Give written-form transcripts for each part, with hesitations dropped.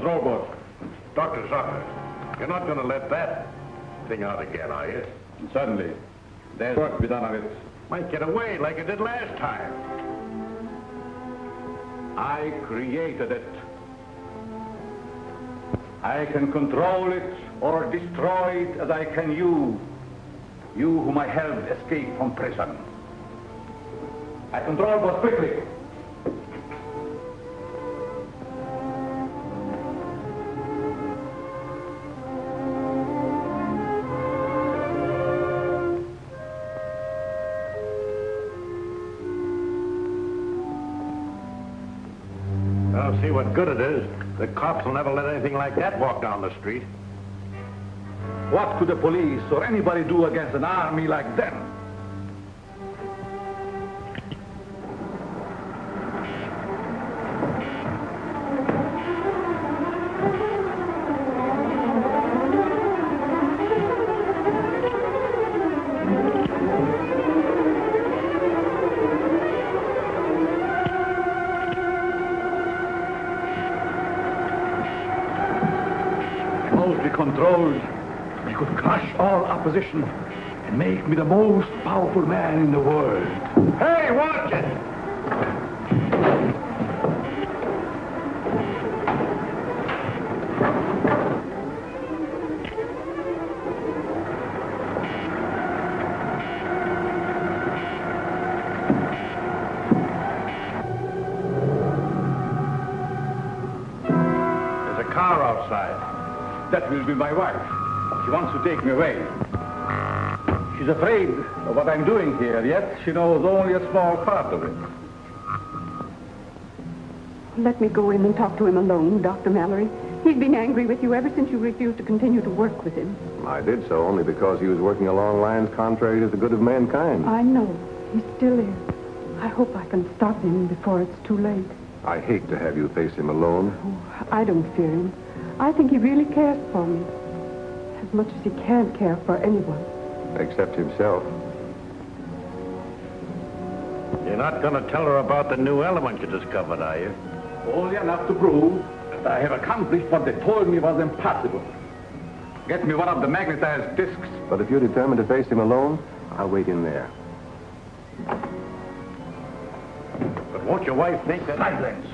control board. Dr. Zucker, you're not going to let that thing out again, are you? Certainly. There's work to be done on it. Might get away like it did last time. I created it. I can control it or destroy it as I can you. You whom I helped escape from prison. I control both quickly. I'll see what good it is. The cops will never let anything like that walk down the street. What could the police or anybody do against an army like them? Controlled, we could crush all opposition and make me the most powerful man in the world. Hey, watch it! There's a car outside. That will be my wife. She wants to take me away. She's afraid of what I'm doing here, yet she knows only a small part of it. Let me go in and talk to him alone, Dr. Mallory. He's been angry with you ever since you refused to continue to work with him. I did so only because he was working along lines contrary to the good of mankind. I know. He still is. I hope I can stop him before it's too late. I hate to have you face him alone. Oh, I don't fear him. I think he really cares for me. As much as he can care for anyone. Except himself. You're not going to tell her about the new element you discovered, are you? Only enough to prove that I have accomplished what they told me was impossible. Get me one of the magnetized discs. But if you're determined to face him alone, I'll wait in there. But won't your wife think that... Silence!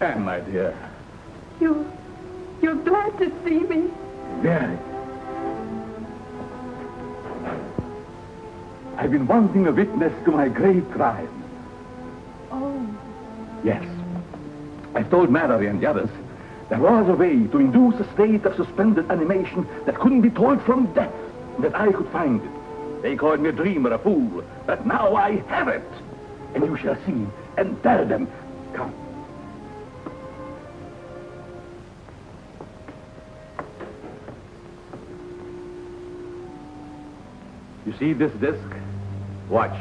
Anne, my dear. You're glad to see me? Very. I've been wanting a witness to my great crime. Oh. Yes. I've told Mallory and the others there was a way to induce a state of suspended animation that couldn't be told from death, that I could find it. They called me a dreamer, a fool, but now I have it. And you shall see and tell them. Come. You see this disc? Watch.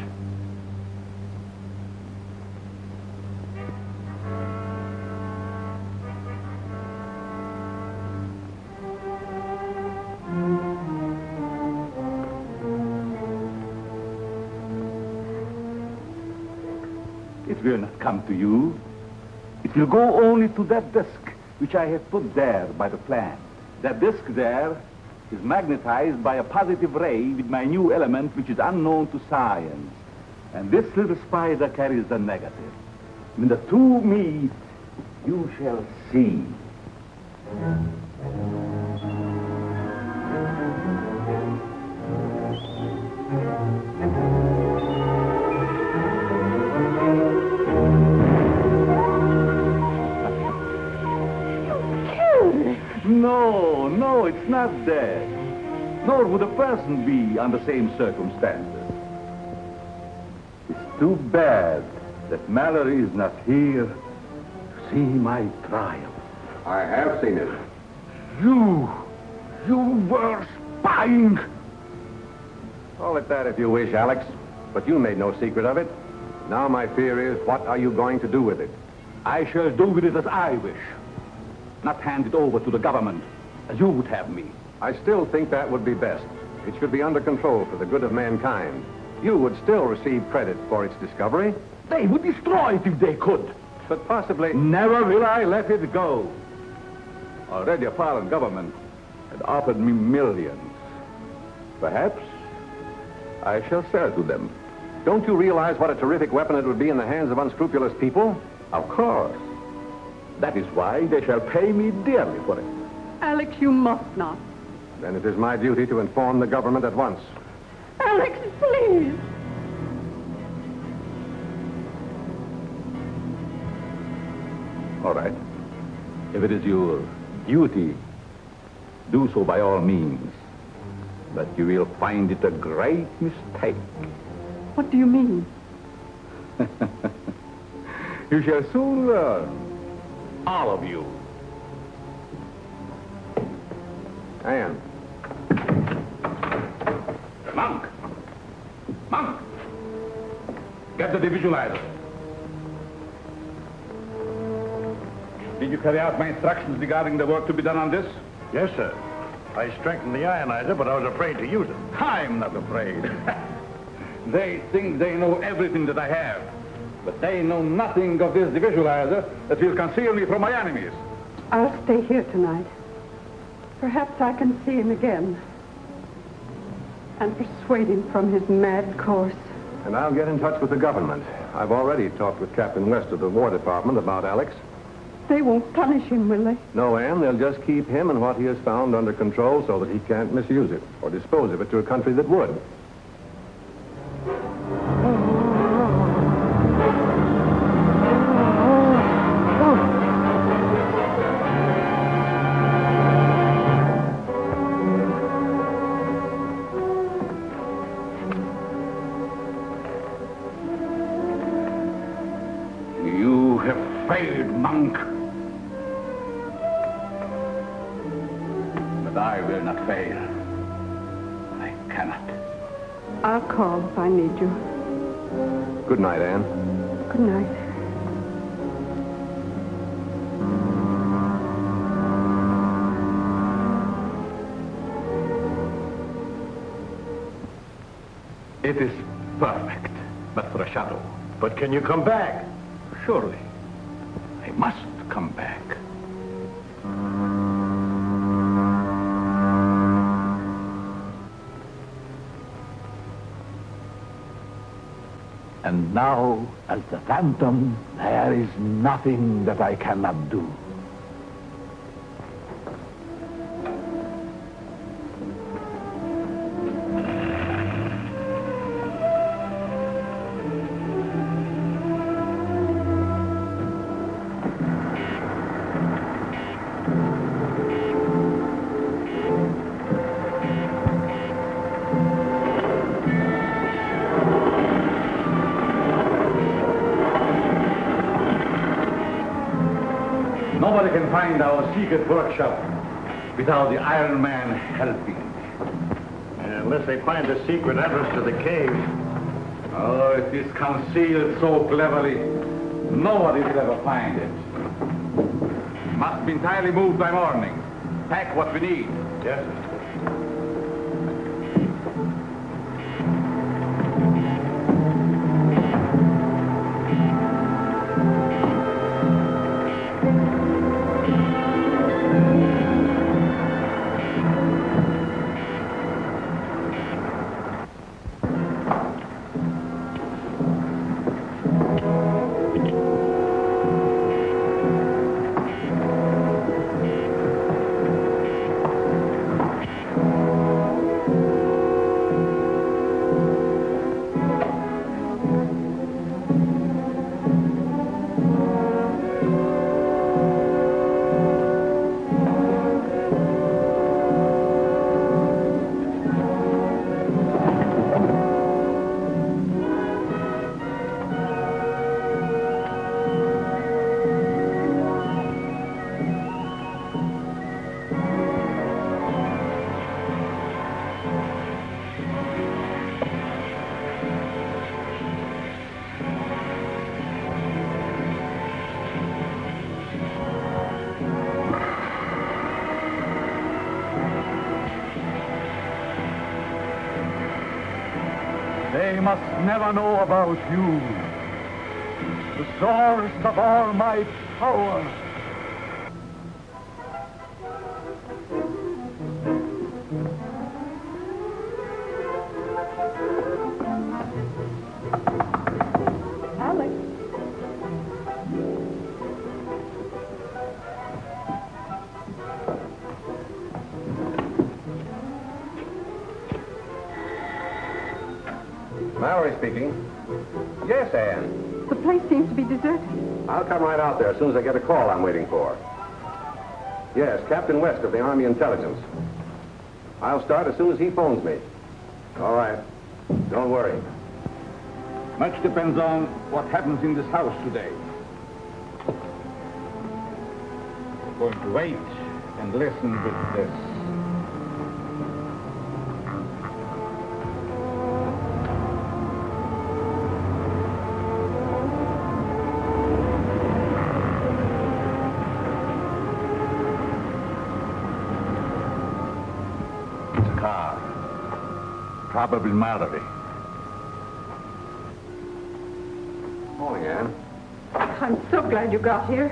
It will not come to you. It will go only to that disc which I have put there by the plan. That disc there is magnetized by a positive ray with my new element which is unknown to science. And this little spider carries the negative. When the two meet, you shall see. No, it's not dead. Nor would a person be under same circumstances. It's too bad that Mallory is not here to see my triumph. I have seen it. You were spying. Call it that if you wish, Alex. But you made no secret of it. Now my fear is, what are you going to do with it? I shall do with it as I wish. Not hand it over to the government, as you would have me. I still think that would be best. it should be under control for the good of mankind. You would still receive credit for its discovery. They would destroy it if they could. But possibly... Never will I let it go. Already a foreign government had offered me millions. Perhaps I shall sell to them. Don't you realize what a terrific weapon it would be in the hands of unscrupulous people? Of course. That is why they shall pay me dearly for it. Alex, you must not. Then it is my duty to inform the government at once. Alex, please. All right. If it is your duty, do so by all means. But you will find it a great mistake. What do you mean? You shall soon learn. All of you. Anne. Monk! Monk! Get the visualizer. Did you carry out my instructions regarding the work to be done on this? Yes, sir. I strengthened the ionizer, but I was afraid to use it. I'm not afraid. They think they know everything that I have. But they know nothing of this visualizer that will conceal me from my enemies. I'll stay here tonight. Perhaps I can see him again. And persuade him from his mad course. And I'll get in touch with the government. I've already talked with Captain West of the War Department about Alex. They won't punish him, will they? No, Anne, they'll just keep him and what he has found under control so that he can't misuse it or dispose of it to a country that would. You have failed, Monk. But I will not fail. I cannot. I'll call if I need you. Good night, Anne. Good night. It is perfect, but for a shadow. But can you come back? Surely, I must come back. And now, as the Phantom, there is nothing that I cannot do. Nobody can find our secret workshop without the Iron Man helping. Unless they find the secret entrance to the cave. Oh, it is concealed so cleverly, nobody will ever find it. Must be entirely moved by morning. Pack what we need. Yes, sir. They must never know about you. The source of all my power. Alex. Mallory speaking. Yes, Anne. The place seems to be deserted. I'll come right out there as soon as I get a call I'm waiting for. Yes, Captain West of the Army Intelligence. I'll start as soon as he phones me. All right. Don't worry. Much depends on what happens in this house today. I'm going to wait and listen with this. It's a car. Probably Mallory. Morning, Anne. I'm so glad you got here.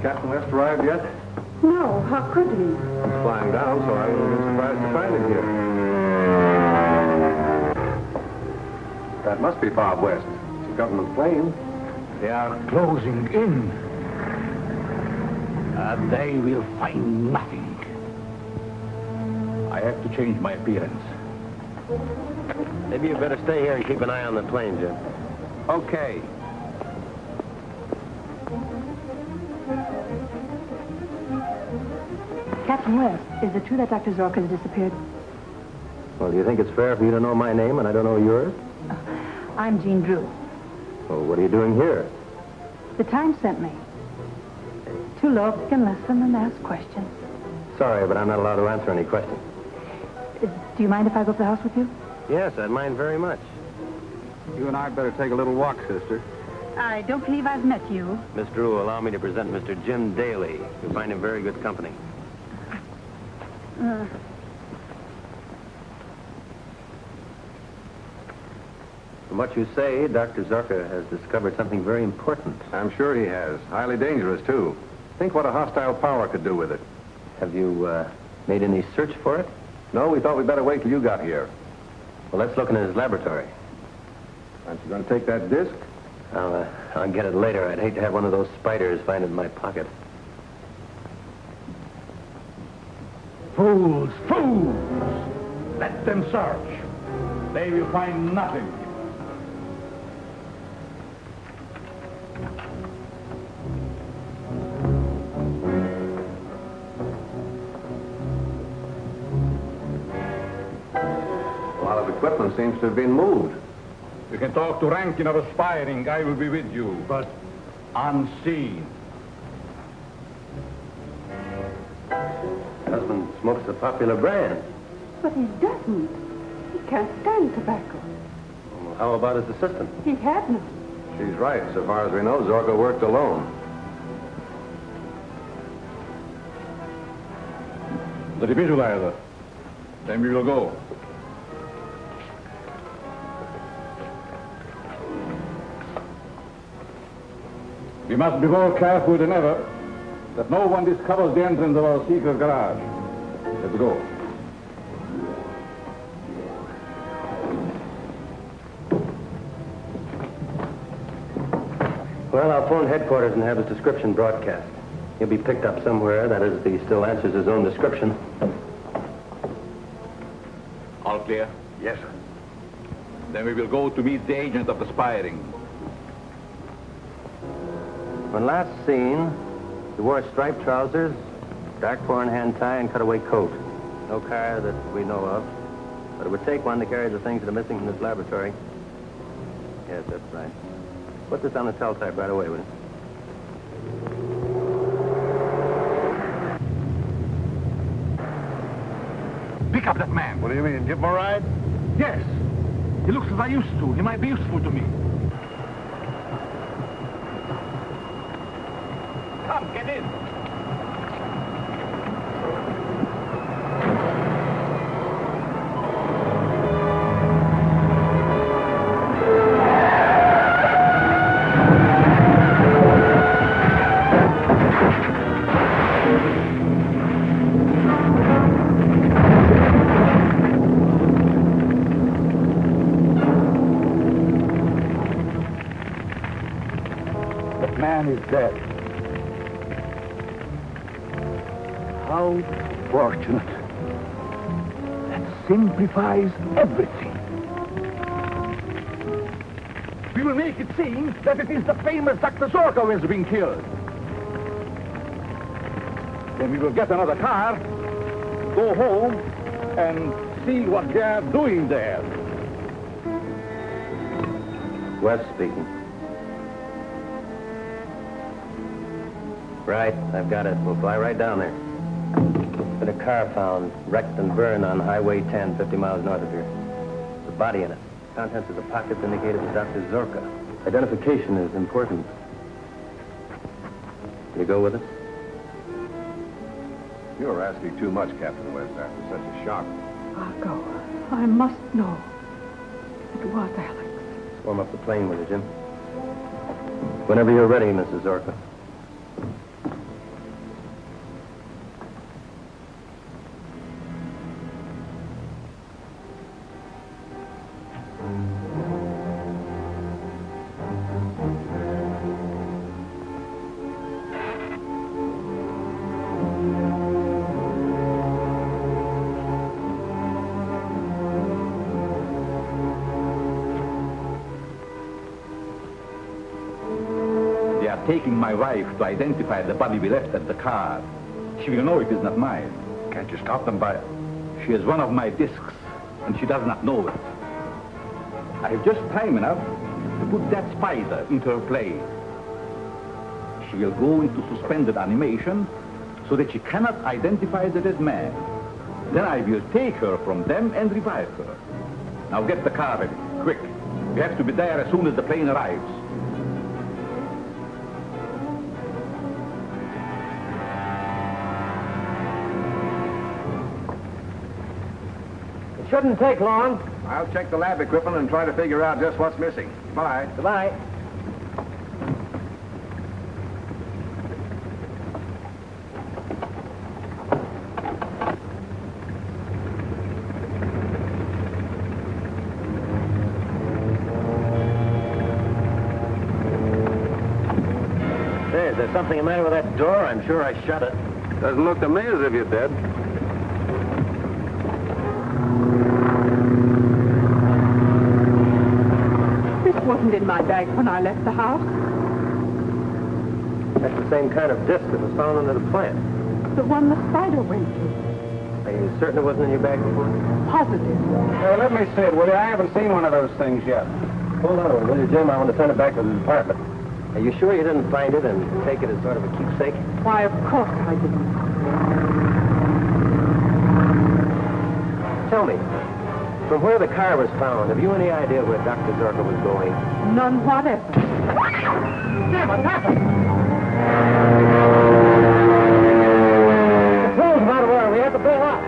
Captain West arrived yet? No, how could he? He's flying down, so I wouldn't have been surprised to find him here. That must be Bob West. It's a government plane. They are closing in. They will find nothing. I have to change my appearance. Maybe you better stay here and keep an eye on the plane, Jim. Okay. Captain West, is it true that Dr. Zorka has disappeared? Well, do you think it's fair for you to know my name and I don't know yours? I'm Jean Drew. Well, what are you doing here? The Times sent me. To look and listen and ask questions. Sorry, but I'm not allowed to answer any questions. Do you mind if I go up the house with you? Yes, I'd mind very much. You and I better take a little walk, sister. I don't believe I've met you. Miss Drew, allow me to present Mr. Jim Daly. You'll find him very good company. From what you say, Dr. Zorka has discovered something very important. I'm sure he has. Highly dangerous, too. Think what a hostile power could do with it. Have you made any search for it? No, we thought we'd better wait till you got here. Well, let's look in his laboratory. Aren't you going to take that disc? I'll get it later. I'd hate to have one of those spiders find it in my pocket. Fools, fools! Let them search. They will find nothing. A lot of equipment seems to have been moved. You can talk to Rankin of Aspiring. I will be with you, but unseen. Husband smokes a popular brand. But he doesn't. He can't stand tobacco. Well, how about his assistant? He had none. She's right. So far as we know, Zorka worked alone. The visualizer. Then we will go. We must be more careful than ever that no one discovers the entrance of our secret garage. Let's go. Well, I'll phone headquarters and have his description broadcast. He'll be picked up somewhere, that is, if he still answers his own description. All clear? Yes, sir. Then we will go to meet the agent of Aspiring. When last seen, he wore striped trousers, dark four-in-hand tie, and cutaway coat. No car that we know of. But it would take one to carry the things that are missing from this laboratory. Yes, that's right. Put this on the teletype right away, will you? Pick up that man. What do you mean, give him a ride? Yes. He looks as I used to. He might be useful to me. Come, get in. That man is dead. How fortunate. That simplifies everything. We will make it seem that it is the famous Dr. Zorko who has been killed. Then we will get another car, go home, and see what they are doing there. West speaking. Right, I've got it. We'll fly right down there. Been a car found, wrecked and burned on Highway 10, 50 miles north of here. There's a body in it. Contents of the pockets indicated to Dr. Zorka. Identification is important. You go with us? You're asking too much, Captain West, after such a shock. I'll go. I must know. It was Alex. Warm up the plane with you, Jim. Whenever you're ready, Mrs. Zorka. Taking my wife to identify the body we left at the car. She will know it is not mine. Can't you stop them by... She is one of my discs, and she does not know it. I have just time enough to put that spider into her place. She will go into suspended animation so that she cannot identify the dead man. Then I will take her from them and revive her. Now get the car ready, quick. We have to be there as soon as the plane arrives. Shouldn't take long. I'll check the lab equipment and try to figure out just what's missing. Bye. Goodbye. Say, is there something the matter with that door? I'm sure I shut it. Doesn't look to me as if you did. Wasn't in my bag when I left the house. That's the same kind of disc that was found under the plant. The one the spider went to. Are you certain it wasn't in your bag before? Positive. Let me see it, will you? I haven't seen one of those things yet. Hold on a minute, will you, Jim? I want to send it back to the department. Are you sure you didn't find it and take it as sort of a keepsake? Why, of course I didn't. Tell me, from where the car was found, have you any idea where Dr. Zorka was going? None whatever. Jim, what's happened? The crew's about to where we have to bail out.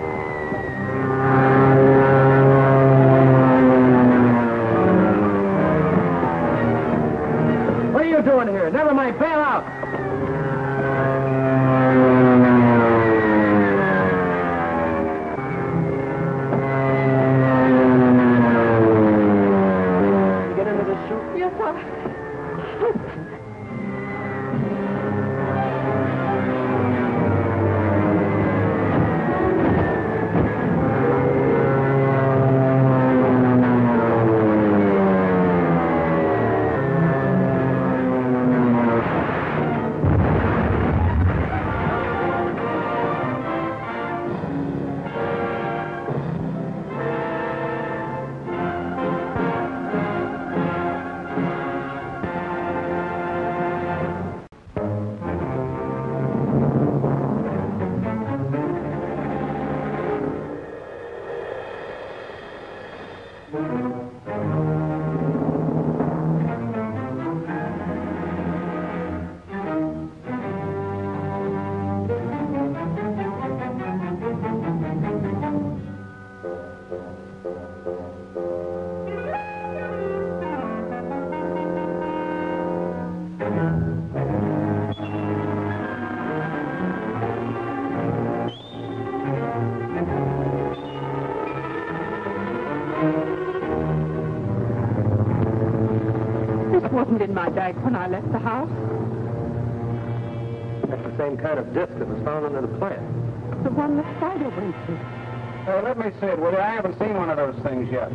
What are you doing here? Never mind, bail out. This wasn't in my bag when I left the house. That's the same kind of disc that was found under the plant. The one the spider went to. Let me see it, will you? I haven't seen one of those things yet.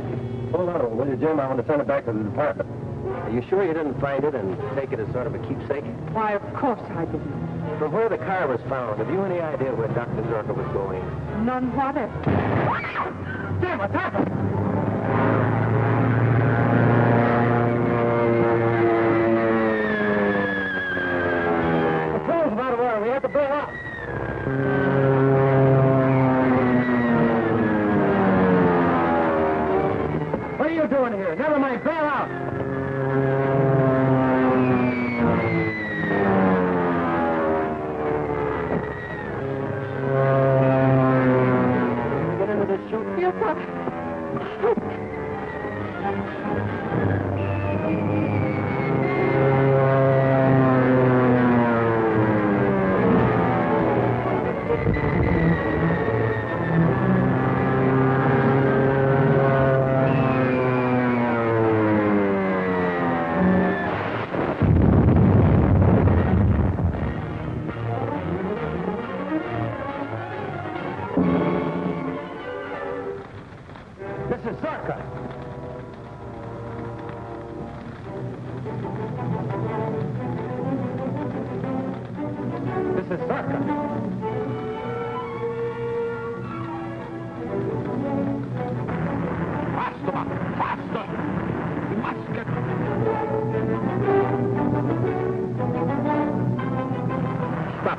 Hold on, will you, Jim? I want to send it back to the department. Are you sure you didn't find it and take it as sort of a keepsake? Why, of course I didn't. From where the car was found, have you any idea where Dr. Zorka was going? None whatever. Jim, what's happened? The pool's about to water. We have to bail out. What are you doing here? Never mind, bail out. Get into this chute. Yes, sir. Mrs. Zorka. Mrs. Zorka. Faster! Faster! We must get... Stop!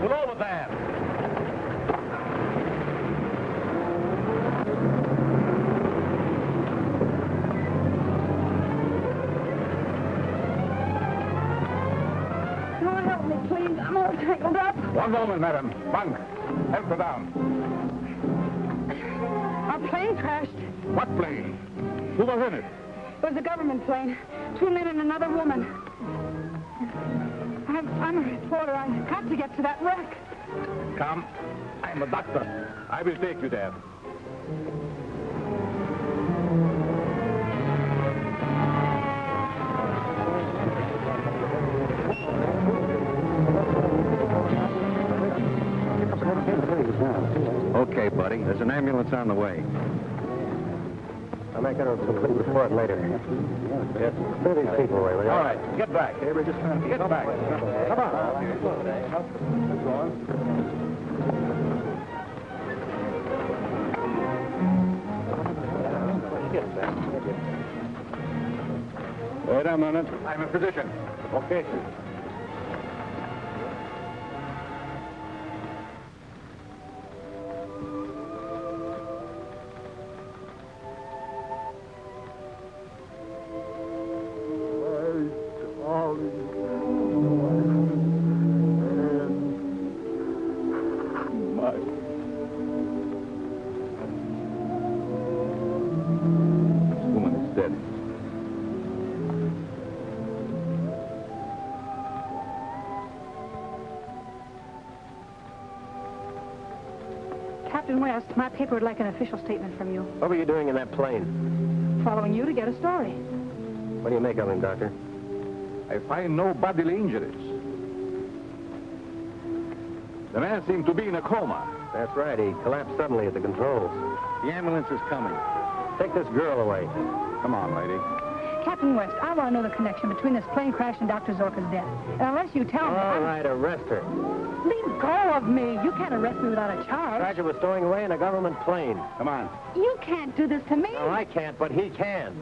Pull over there! Someone help me, please. I'm all tangled up. One moment, madam. Bunk. Help her down. Our plane crashed. What plane? Who was in it? It was a government plane. 2 men and another woman. I'm a reporter. I've got to get to that wreck. Come. I'm a doctor. I will take you there. Okay, buddy. There's an ambulance on the way. I'll make it a complete report later. Yes, clear these people away, will you? All right. Get back. We're just trying to get back. Come on. Wait a minute. I'm a physician. Okay. Captain West, my paper would like an official statement from you. What were you doing in that plane? Following you to get a story. What do you make of him, Doctor? I find no bodily injuries. The man seemed to be in a coma. That's right. He collapsed suddenly at the controls. The ambulance is coming. Take this girl away. Come on, lady. Captain West, I want to know the connection between this plane crash and Dr. Zorka's death. And unless you tell me... All right, arrest her. Leave go of me. You can't arrest me without a charge. Roger was stowing away in a government plane. Come on. You can't do this to me. No, I can't, but he can.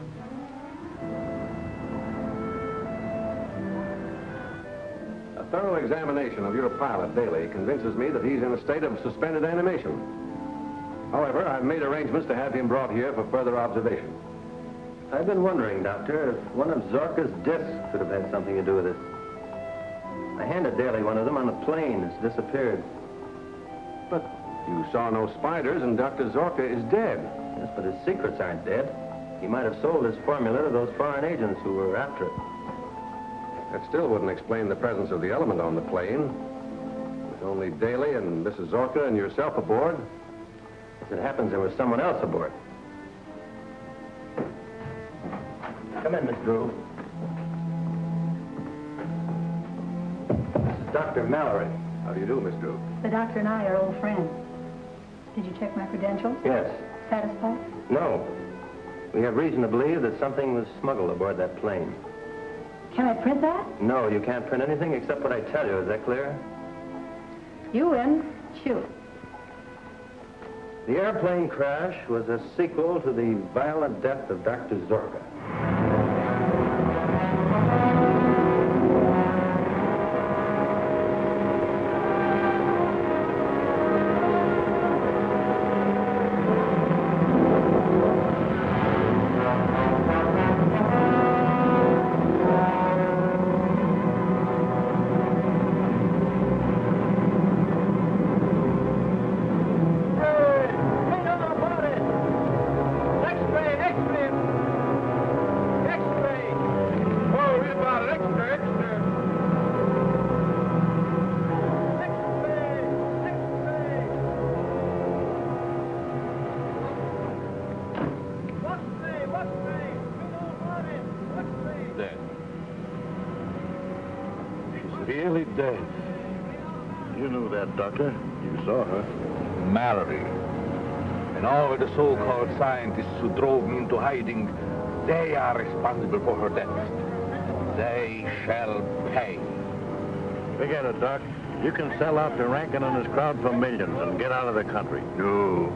A thorough examination of your pilot, Daly, convinces me that he's in a state of suspended animation. However, I've made arrangements to have him brought here for further observation. I've been wondering, Doctor, if one of Zorka's discs could have had something to do with it. I handed Daly one of them on the plane. It's disappeared. But you saw no spiders, and Dr. Zorka is dead. Yes, but his secrets aren't dead. He might have sold his formula to those foreign agents who were after it. That still wouldn't explain the presence of the element on the plane. With only Daly and Mrs. Zorka and yourself aboard, As it happens, there was someone else aboard. Come in, Miss Drew. This is Dr. Mallory. How do you do, Miss Drew? The doctor and I are old friends. Did you check my credentials? Yes. Satisfied? No. We have reason to believe that something was smuggled aboard that plane. Can I print that? No, you can't print anything except what I tell you. Is that clear? You win. Shoot. The airplane crash was a sequel to the violent death of Dr. Zorka. Really dead. You knew that, Doctor. You saw her. Mallory. And all the so-called scientists who drove me into hiding, they are responsible for her death. They shall pay. Forget it, Doc. You can sell out to Rankin and his crowd for millions and get out of the country. No.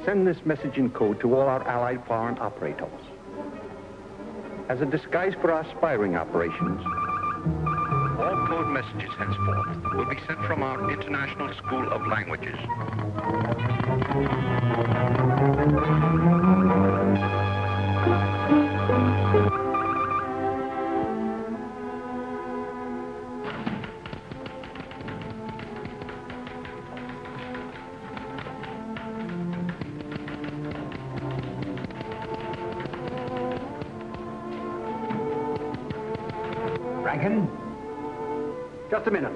Send this message in code to all our allied foreign operators. As a disguise for our spying operations, all code messages henceforth will be sent from our International School of Languages. Rankin, just a minute.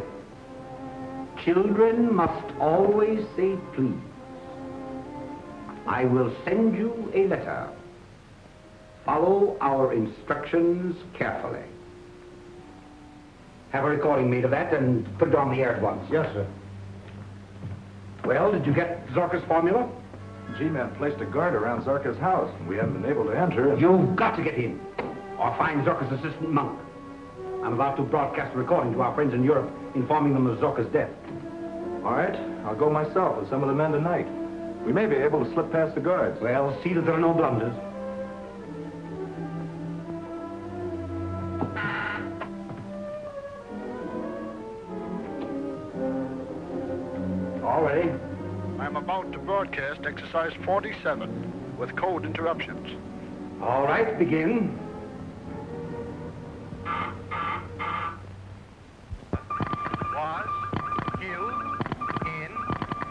Children must always say please. I will send you a letter. Follow our instructions carefully. Have a recording made of that and put it on the air at once. Yes, sir. Well, did you get Zorka's formula? G-Men placed a guard around Zorka's house, and we haven't been able to enter. You've got to get in, or find Zorka's assistant monk. I'm about to broadcast a recording to our friends in Europe, informing them of Zorka's death. All right, I'll go myself with some of the men tonight. We may be able to slip past the guards. Well, see that there are no blunders. All ready? I'm about to broadcast exercise 47 with code interruptions. All right, begin. Was killed in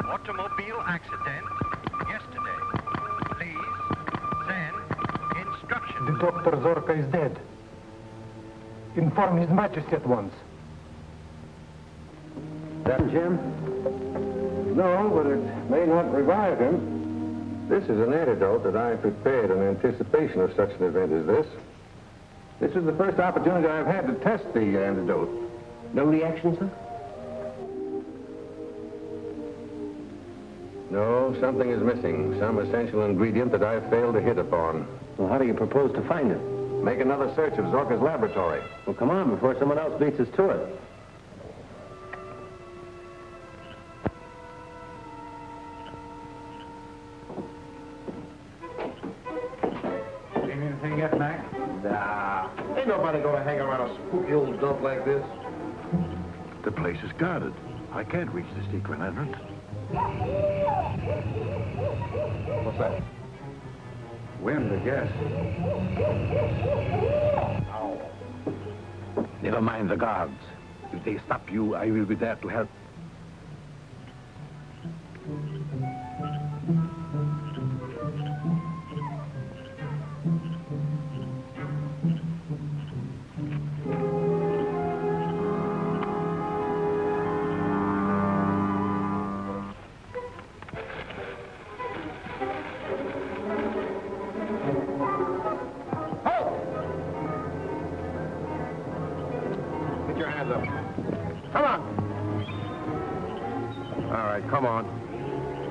automobile accident yesterday. Please send instructions. Dr. Zorka is dead. Inform His Majesty at once. That Jim? No, but it may not revive him. This is an antidote that I prepared in anticipation of such an event as this. This is the first opportunity I've had to test the antidote. No reaction, sir? No, something is missing. Some essential ingredient that I've failed to hit upon. Well, how do you propose to find it? Make another search of Zorka's laboratory. Well, come on, before someone else beats us to it. Seen anything yet, Mac? Nah. Ain't nobody gonna hang around a spooky old dump like this. The place is guarded. I can't reach the secret entrance. What's that? Wind, I guess. Never mind the guards. If they stop you, I will be there to help. Come on. All right, come on.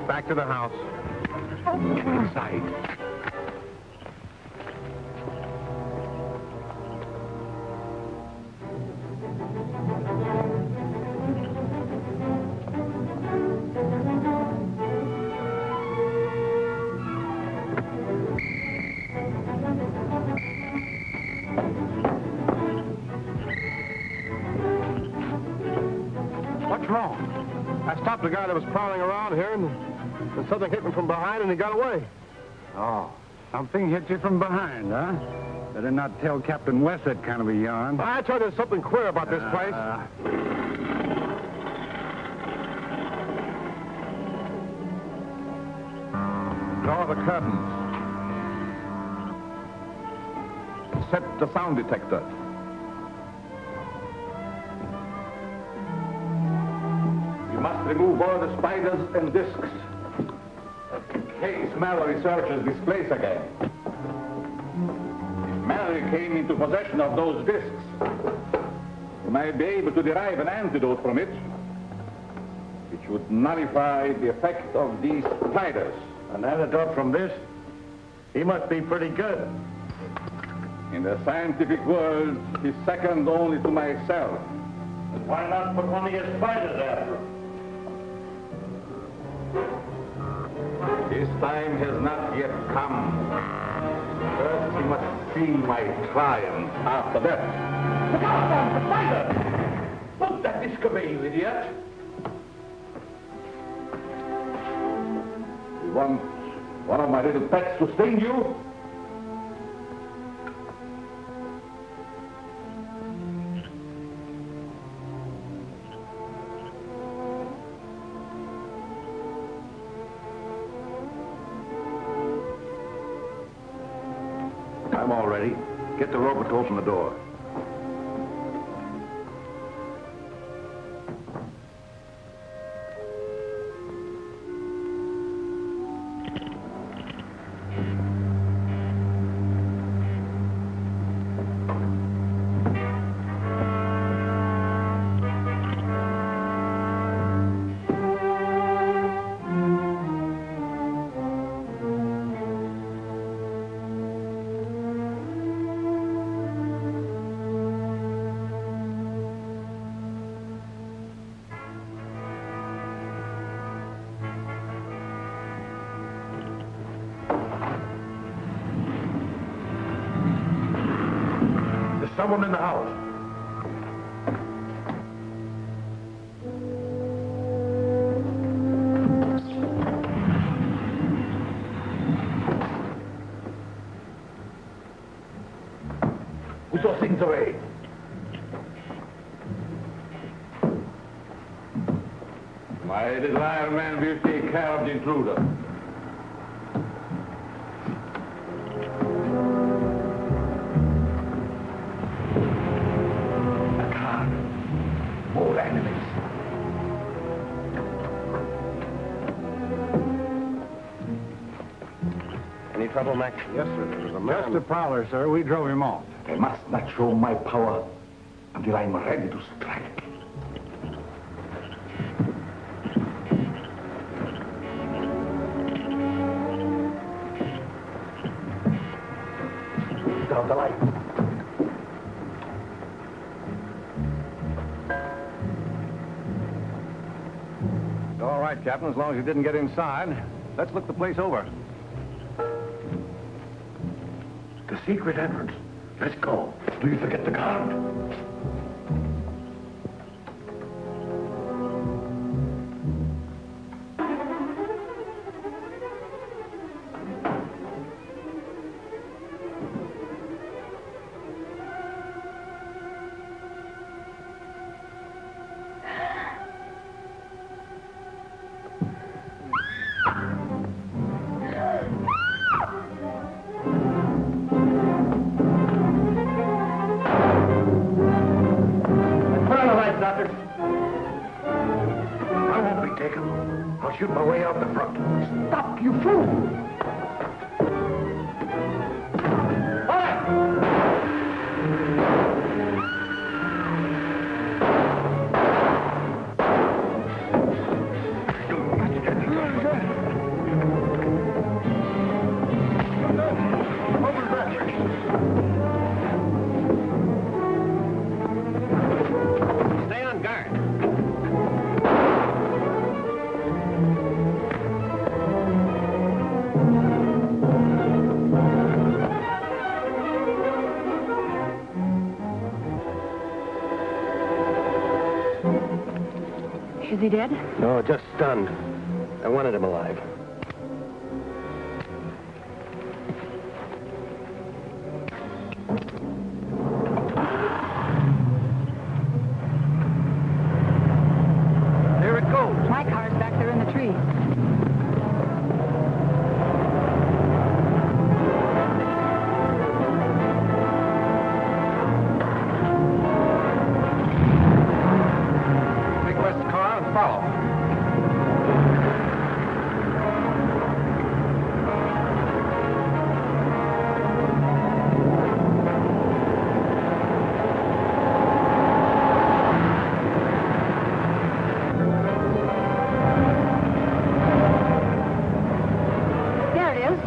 Back to the house. Get inside. What's wrong? I stopped the guy that was prowling around here, and something hit me from behind, and he got away. Oh, something hit you from behind, huh? Better not tell Captain West that kind of a yarn. I tell you, there's something queer about this place. Draw the curtains. Set the sound detector. You must remove all the spiders and discs. In case Mallory searches this place again. If Mallory came into possession of those discs, you might be able to derive an antidote from it, which would nullify the effect of these spiders. An antidote from this? He must be pretty good. In the scientific world, he's second only to myself. Why not put one of your spiders after him? His time has not yet come. First, he must see my triumph. After that... Look out, the spider! Put that disc away, you idiot! You want one of my little pets to sting you? I'm all ready. Get the roper to open the door. Someone in the house. Put those things away. My little Iron Man will take care of the intruder. More enemies. Any trouble, Mac? Yes, sir. There's a man. Just a prowler, sir. We drove him off. I must not show my power until I'm ready to strike. Down the light. All right, Captain, as long as you didn't get inside. Let's look the place over. The secret entrance. Let's go. Do you forget the guard? I'll shoot my way out the front. Stop, you fool! All right! Is he dead? No, just stunned. I wanted him alive. There it goes. My car's back there in the trees. Take West's car and follow. There it is.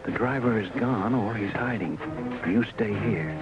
The driver is gone or he's hiding. You stay here.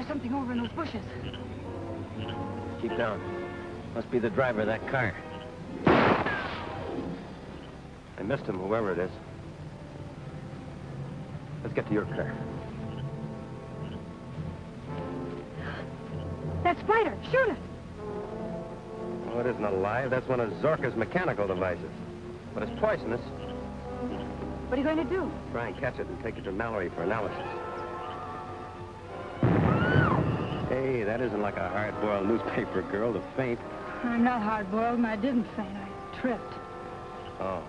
something over in those bushes. Keep down. Must be the driver of that car. I missed him, whoever it is. Let's get to your car. That spider, shoot it. Oh, it isn't alive. That's one of Zorka's mechanical devices. But it's poisonous. What are you going to do? Try and catch it and take it to Mallory for analysis. Hey, that isn't like a hard-boiled newspaper girl to faint. I'm not hard-boiled, and I didn't faint. I tripped. Oh.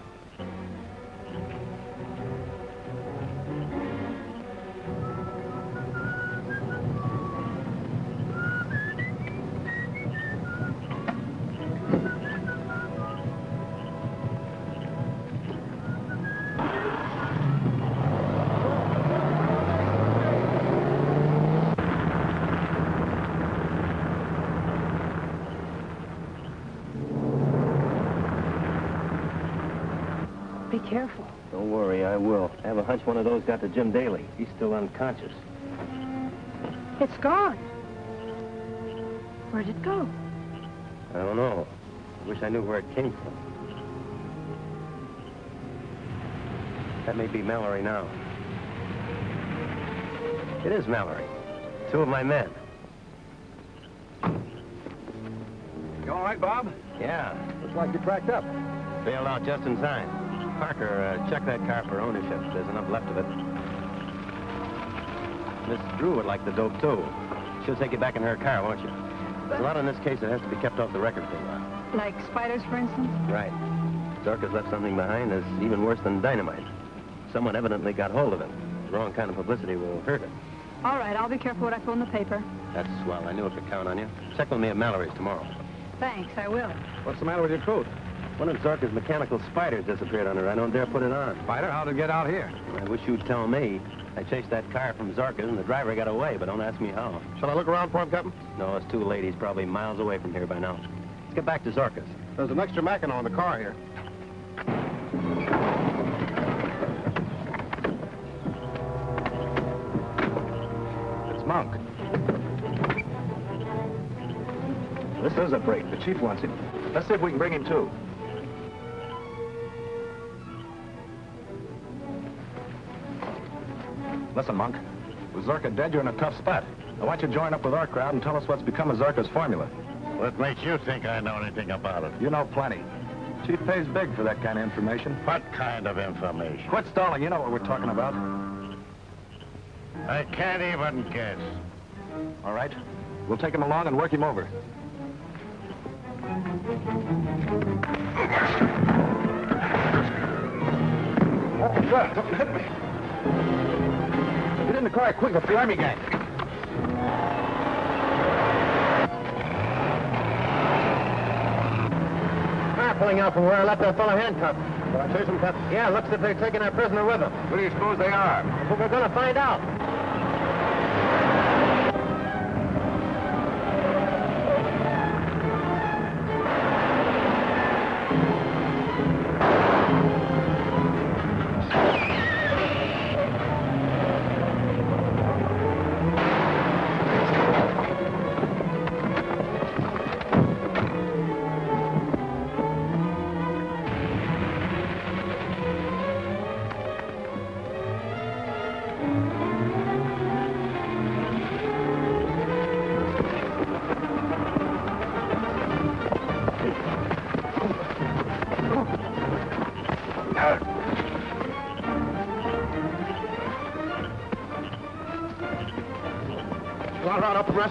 Be careful. Don't worry, I will. I have a hunch one of those got to Jim Daly. He's still unconscious. It's gone. Where'd it go? I don't know. I wish I knew where it came from. That may be Mallory now. It is Mallory. Two of my men. You all right, Bob? Yeah. Looks like you cracked up. Bailed out just in time. Parker, check that car for ownership. There's enough left of it. Miss Drew would like the dope, too. She'll take you back in her car, won't you? There's a lot in this case that has to be kept off the record for a while. Like spiders, for instance? Right. Zorka's left something behind that's even worse than dynamite. Someone evidently got hold of it. The wrong kind of publicity will hurt it. All right, I'll be careful what I put in the paper. That's swell. I knew I could count on you. Check with me at Mallory's tomorrow. Thanks, I will. What's the matter with your coat? One of Zorka's mechanical spiders disappeared on her. I don't dare put it on. Spider, how'd it get out here? I wish you'd tell me. I chased that car from Zorka's and the driver got away, but don't ask me how. Shall I look around for him, Captain? No, it's too late. He's probably miles away from here by now. Let's get back to Zorka's. There's an extra Mackinac in the car here. It's Monk. This is a break. The chief wants him. Let's see if we can bring him too. Listen, Monk. With Zorka dead, you're in a tough spot. I want you to join up with our crowd and tell us what's become of Zorka's formula. What makes you think I know anything about it? You know plenty. Chief pays big for that kind of information. What kind of information? Quit stalling. You know what we're talking about. I can't even guess. All right. We'll take him along and work him over. Oh, God, don't hit me. Get in the car quick, it's the army gang. Car pulling out from where I left that fellow handcuffed. Will I chase them, Captain? Yeah, looks as if they're taking our prisoner with them. Who do you suppose they are? But we're gonna find out.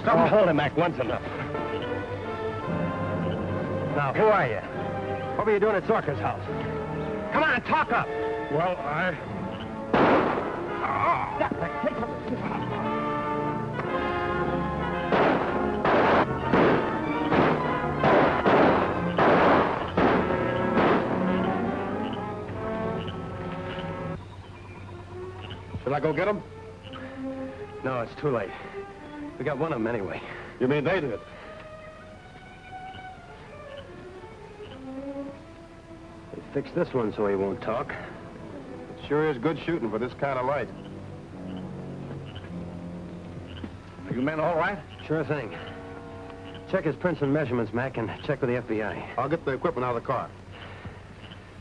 Oh, hold him, Mac. One's enough. Now, who are you? What were you doing at Zorka's house? Come on, talk up. Well, Shall I go get him? No, it's too late. We got one of them anyway. You mean they did? They fixed this one so he won't talk. It sure is good shooting for this kind of light. Are you men all right? Sure thing. Check his prints and measurements, Mac, and check with the FBI. I'll get the equipment out of the car.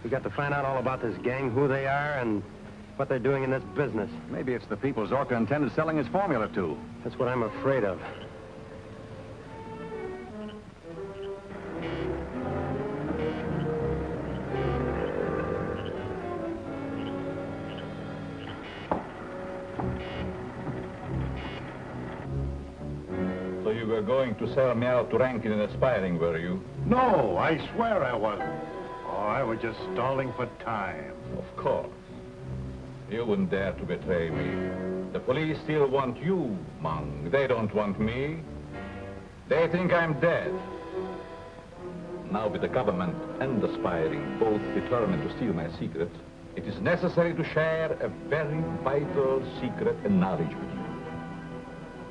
We got to find out all about this gang, who they are, and what they're doing in this business. Maybe it's the people Zorka intended selling his formula to. That's what I'm afraid of. So you were going to sell me out to Rankin and aspiring, were you? No, I swear I wasn't. Oh, I was just stalling for time. Of course. You wouldn't dare to betray me. The police still want you, Mung. They don't want me. They think I'm dead. Now with the government and aspiring both determined to steal my secret, it is necessary to share a very vital secret and knowledge with you.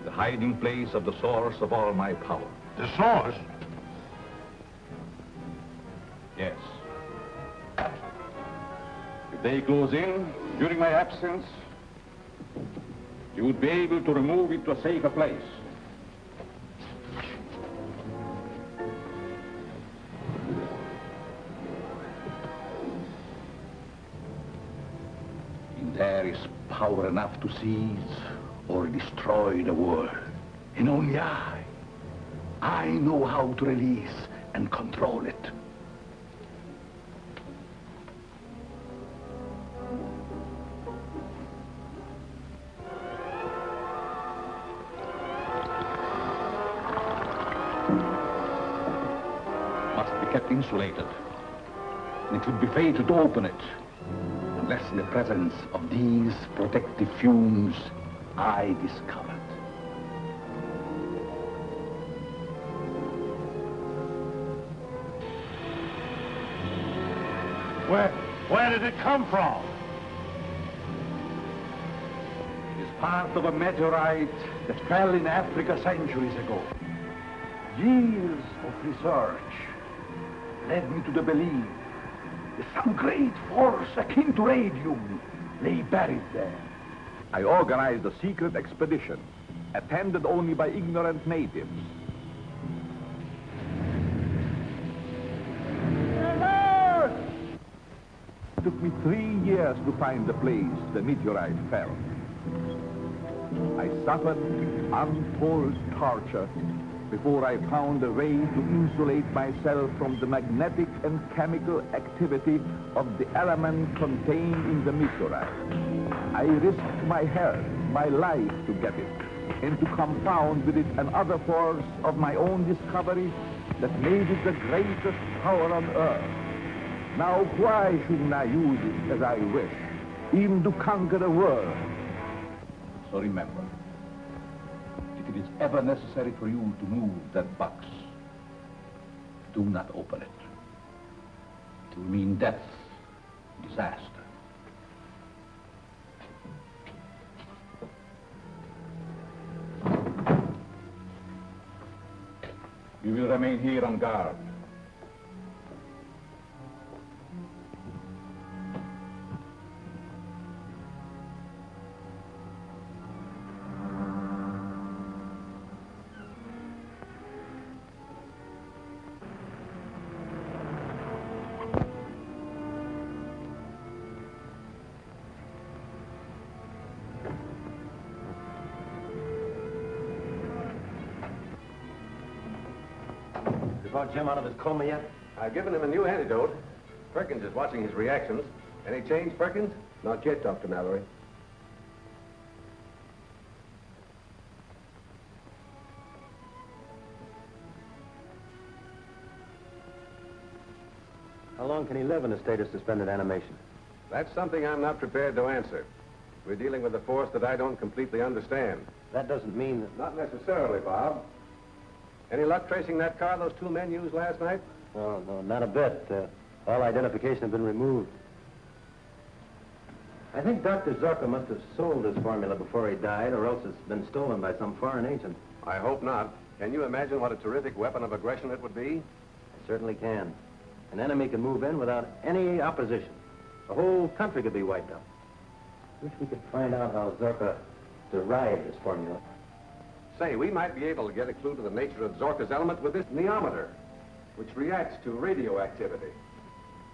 The hiding place of the source of all my power. The source? Yes. If they close in during my absence, you would be able to remove it to a safer place. There is power enough to seize or destroy the world. And only I know how to release and control it. Must be kept insulated. And it would be fatal to open it. Unless in the presence of these protective fumes I discovered. Where did it come from? It is part of a meteorite that fell in Africa centuries ago. Years of research led me to the belief some great force akin to radium lay buried there. I organized a secret expedition, attended only by ignorant natives. It took me 3 years to find the place the meteorite fell. I suffered untold torture before I found a way to insulate myself from the magnetic and chemical activity of the element contained in the meteorite. I risked my health, my life to get it, and to compound with it another force of my own discovery that made it the greatest power on earth. Now why shouldn't I use it as I wish, even to conquer the world? So remember, if it is ever necessary for you to move that box, do not open it. It will mean death, disaster. You will remain here on guard. Brought Jim out of his coma yet? I've given him a new antidote. Perkins is watching his reactions. Any change, Perkins? Not yet, Dr. Mallory. How long can he live in a state of suspended animation? That's something I'm not prepared to answer. We're dealing with a force that I don't completely understand. That doesn't mean that... Not necessarily, Bob. Any luck tracing that car those two men used last night? Oh, no, not a bit. All identification has been removed. I think Dr. Zorka must have sold his formula before he died, or else it's been stolen by some foreign agent. I hope not. Can you imagine what a terrific weapon of aggression it would be? I certainly can. An enemy can move in without any opposition. The whole country could be wiped out. Wish we could find out how Zorka derived his formula. Say, we might be able to get a clue to the nature of Zorka's element with this neometer, which reacts to radioactivity.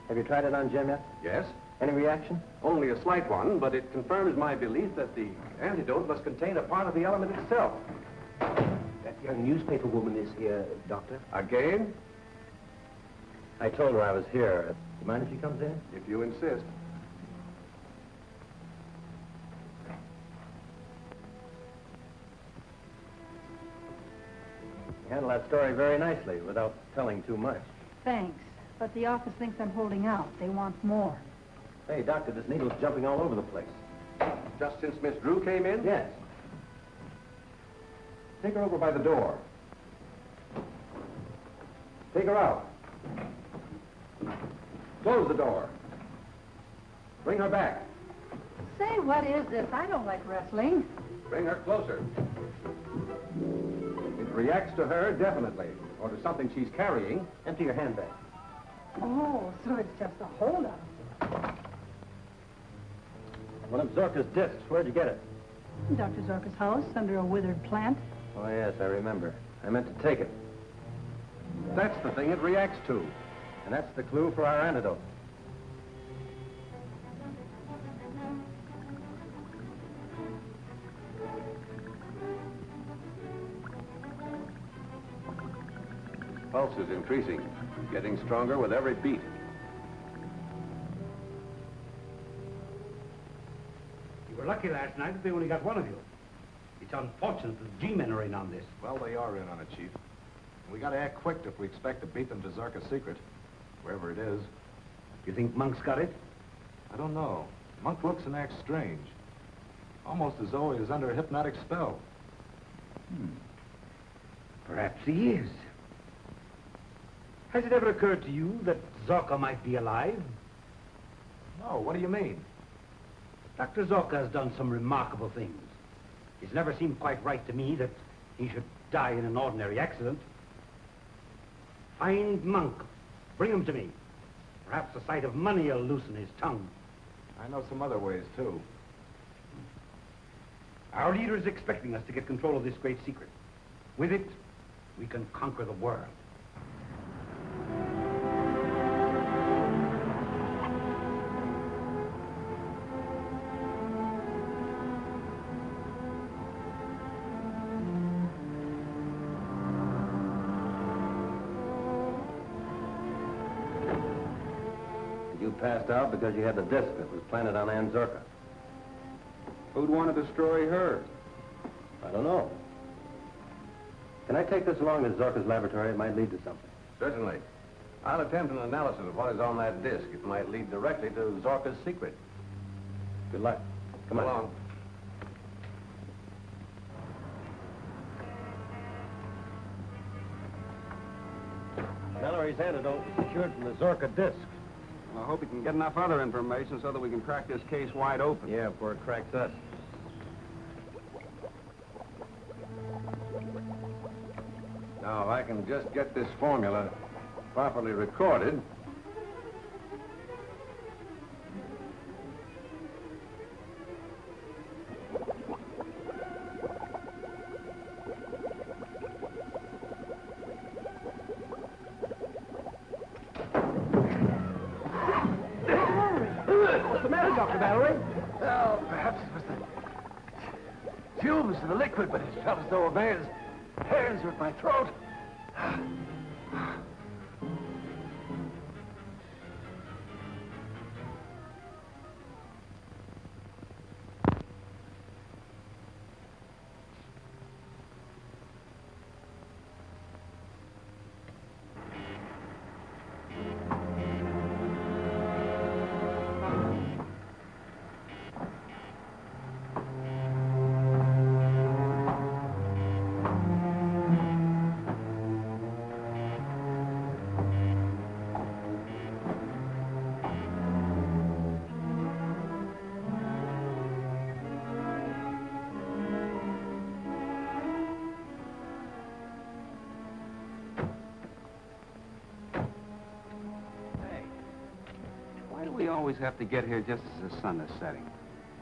Have you tried it on Jim yet? Yes? Any reaction? Only a slight one, but it confirms my belief that the antidote must contain a part of the element itself. That young newspaper woman is here, Doctor. Again? I told her I was here. Do you mind if she comes in? If you insist. handle that story very nicely without telling too much. Thanks. But the office thinks I'm holding out. They want more. Hey, Doctor, this needle's jumping all over the place. Just since Miss Drew came in? Yes. Take her over by the door. Take her out. Close the door. Bring her back. Say, what is this? I don't like wrestling. Bring her closer. It reacts to her, definitely. Or to something she's carrying. Empty your handbag. Oh, so it's just a holdup. One of Zorka's discs. Where'd you get it? Dr. Zorka's house, under a withered plant. Oh, yes, I remember. I meant to take it. That's the thing it reacts to. And that's the clue for our antidote. Pulse is increasing, getting stronger with every beat. You were lucky last night that they only got one of you. It's unfortunate that the G-men are in on this. Well, they are in on it, Chief. We gotta act quick if we expect to beat them to Zorka's secret, wherever it is. You think Monk's got it? I don't know. Monk looks and acts strange. Almost as though he is under a hypnotic spell. Perhaps he is. Has it ever occurred to you that Zorka might be alive? No, what do you mean? Dr. Zorka has done some remarkable things. It's never seemed quite right to me that he should die in an ordinary accident. Find Monk. Bring him to me. Perhaps the sight of money will loosen his tongue. I know some other ways, too. Our leader is expecting us to get control of this great secret. With it, we can conquer the world. You passed out because you had the disc that was planted on Ann Zorka. Who'd want to destroy her? I don't know. Can I take this along to Zorka's laboratory? It might lead to something. Certainly. I'll attempt an analysis of what is on that disc. It might lead directly to Zorka's secret. Good luck. Come on. Along. Mallory's antidote is secured from the Zorka disc. I hope we can get enough other information so that we can crack this case wide open. Yeah, before it cracks us. Now, if I can just get this formula properly recorded. What's the matter, Dr. Mallory? Oh, perhaps it was the fumes of the liquid, but it felt as though a man's hands were at my throat. Why do we always have to get here just as the sun is setting?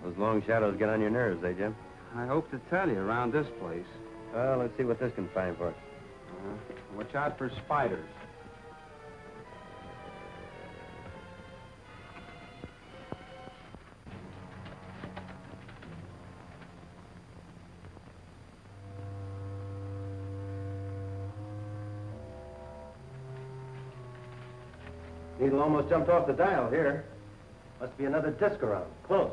Those long shadows get on your nerves, eh, Jim? I hope to tell you around this place. Well, let's see what this can find for us. Watch out for spiders. Needle almost jumped off the dial here. Must be another disc around. Close.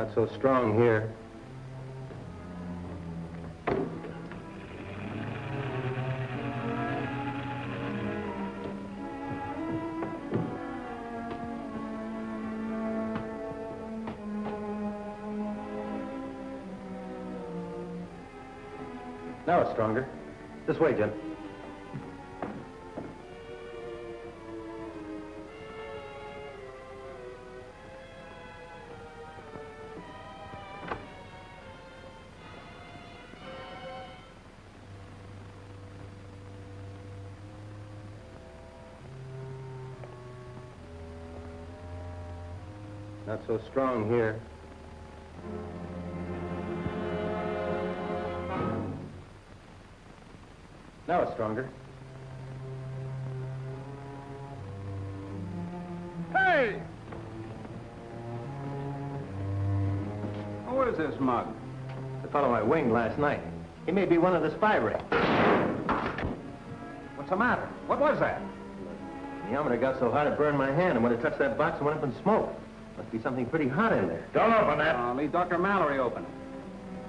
Not so strong here. Now it's stronger. This way, Jim. Not so strong here. Now it's stronger. Hey! Who is this mug? The fellow I winged last night. He may be one of the spy ring. What's the matter? What was that? The thermometer got so hot it burned my hand, and when it touched that box, it went up in smoke. Must be something pretty hot in there. Don't open that. Leave Dr. Mallory open.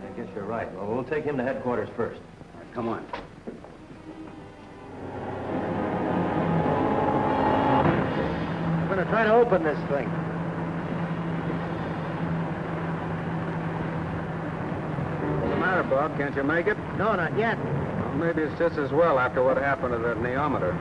I guess you're right. Well, we'll take him to headquarters first. All right, come on. I'm going to try to open this thing. What's the matter, Bob? Can't you make it? No, not yet. Well, maybe it's just as well after what happened to that neometer.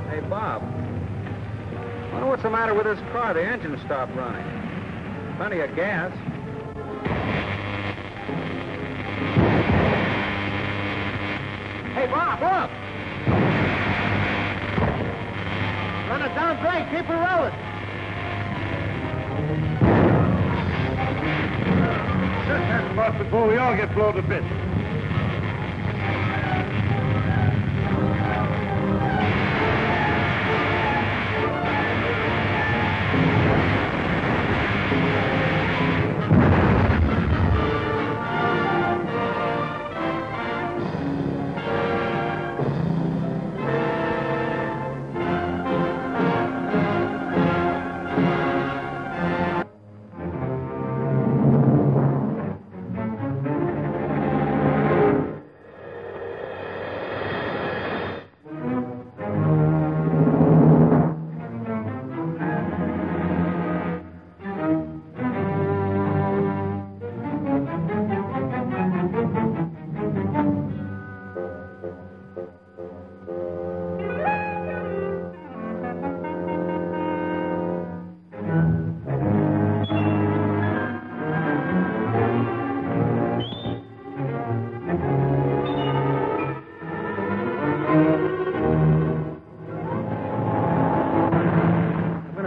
Hey, Bob. I wonder what's the matter with this car. The engine stopped running. Plenty of gas. Hey, Bob, look! Run it down straight. Keep her rolling. Shut that spot before we all get blown to bits.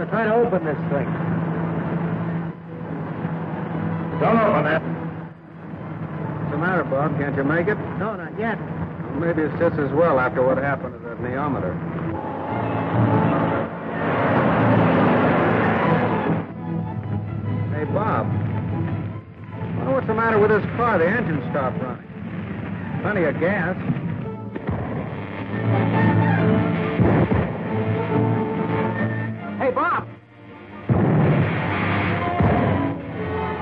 Try to open this thing. Don't open that. What's the matter, Bob? Can't you make it? No, not yet. Well, maybe it's just as well after what happened to that neometer. Hey, Bob. I wonder what's the matter with this car. The engine stopped running. Plenty of gas. Hey, Bob!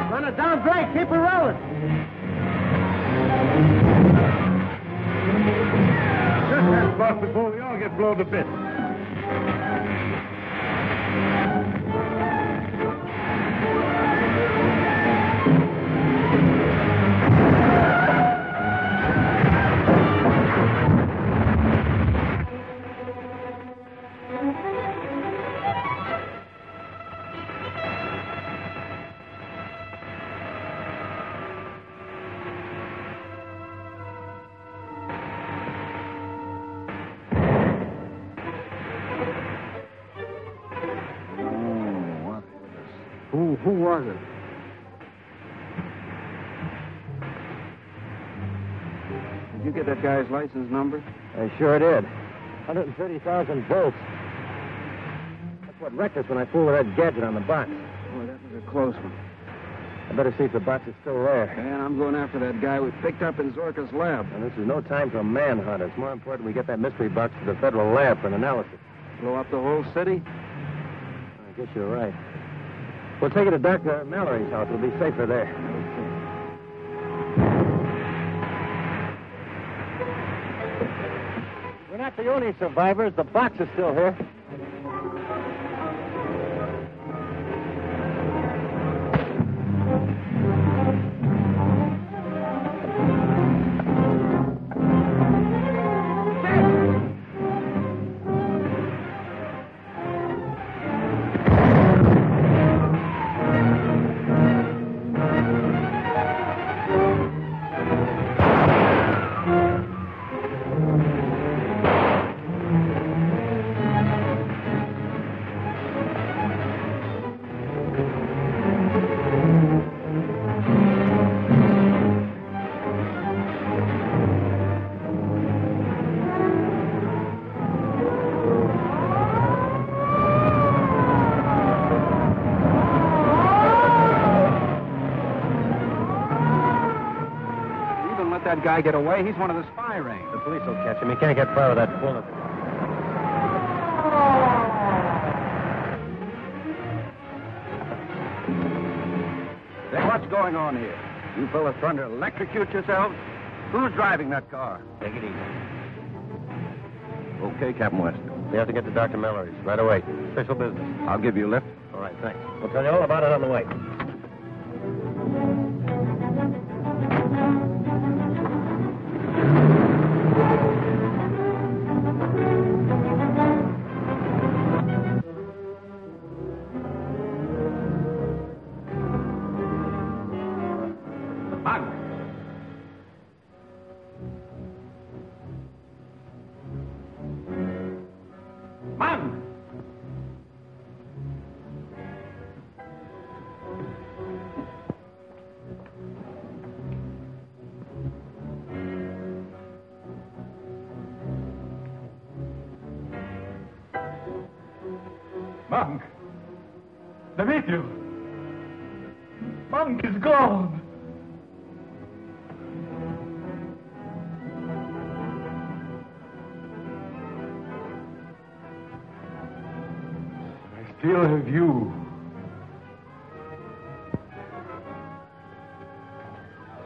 Run it down straight. Keep her rolling. Shut that spot before we all get blown to bits. Who was it? Did you get that guy's license number? I sure did. 130,000 volts. That's what wrecked us when I fooled with that gadget on the box. Boy, that was a close one. I better see if the box is still there. And I'm going after that guy we picked up in Zorka's lab. And this is no time for a manhunt. It's more important we get that mystery box to the federal lab for an analysis. Blow up the whole city? I guess you're right. We'll take it to Dr. Mallory's house. It'll be safer there. We're not the only survivors. The box is still here. That guy get away. He's one of the spy ring. The police will catch him. He can't get far with that bullet. Say, what's going on here? You fellas trying to electrocute yourselves? Who's driving that car? Take it easy. Okay, Captain West. We have to get to Dr. Mallory's right away. Official business. I'll give you a lift. All right, thanks. We'll tell you all about it on the way. Monk! Demetrio! Monk is gone! I still have you.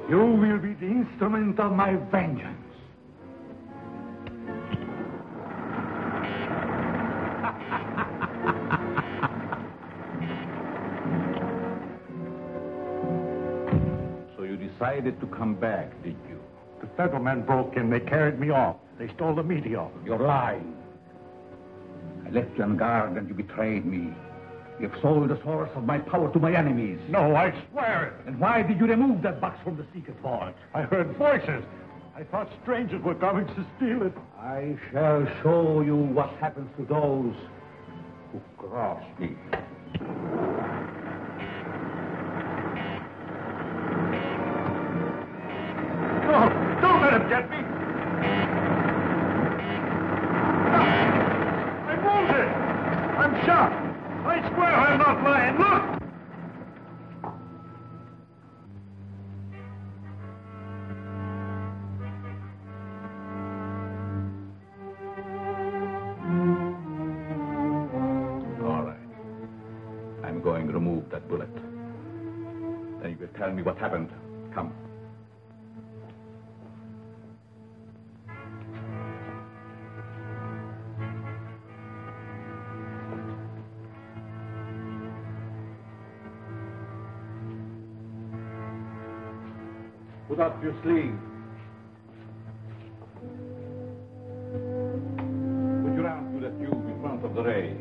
You will be the instrument of my vengeance. Decided to come back, did you? The federal men broke in. They carried me off. They stole the meteor. You're lying. I left you on guard and you betrayed me. You've sold the source of my power to my enemies. No, I swear it. And why did you remove that box from the secret vault? I heard voices. I thought strangers were coming to steal it. I shall show you what happens to those who cross me. Don't let him get me! I'm wounded! I'm shot! I swear I'm not lying! Look! All right. I'm going to remove that bullet. Then you will tell me what happened. Come. Put up your sleeve. Put your arm through that tube in front of the ray.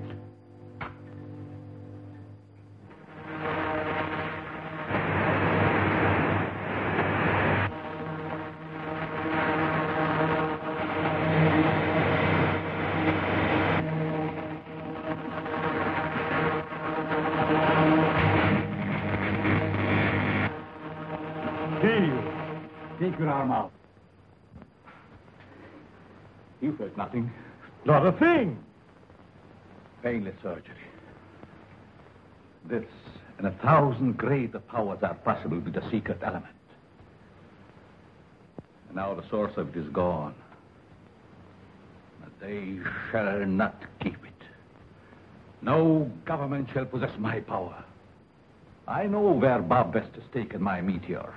Take your arm out. You felt nothing. Not a thing. Painless surgery. This and 1,000 greater powers are possible with the secret element. And now the source of it is gone. But they shall not keep it. No government shall possess my power. I know where Bob West has taken my meteor.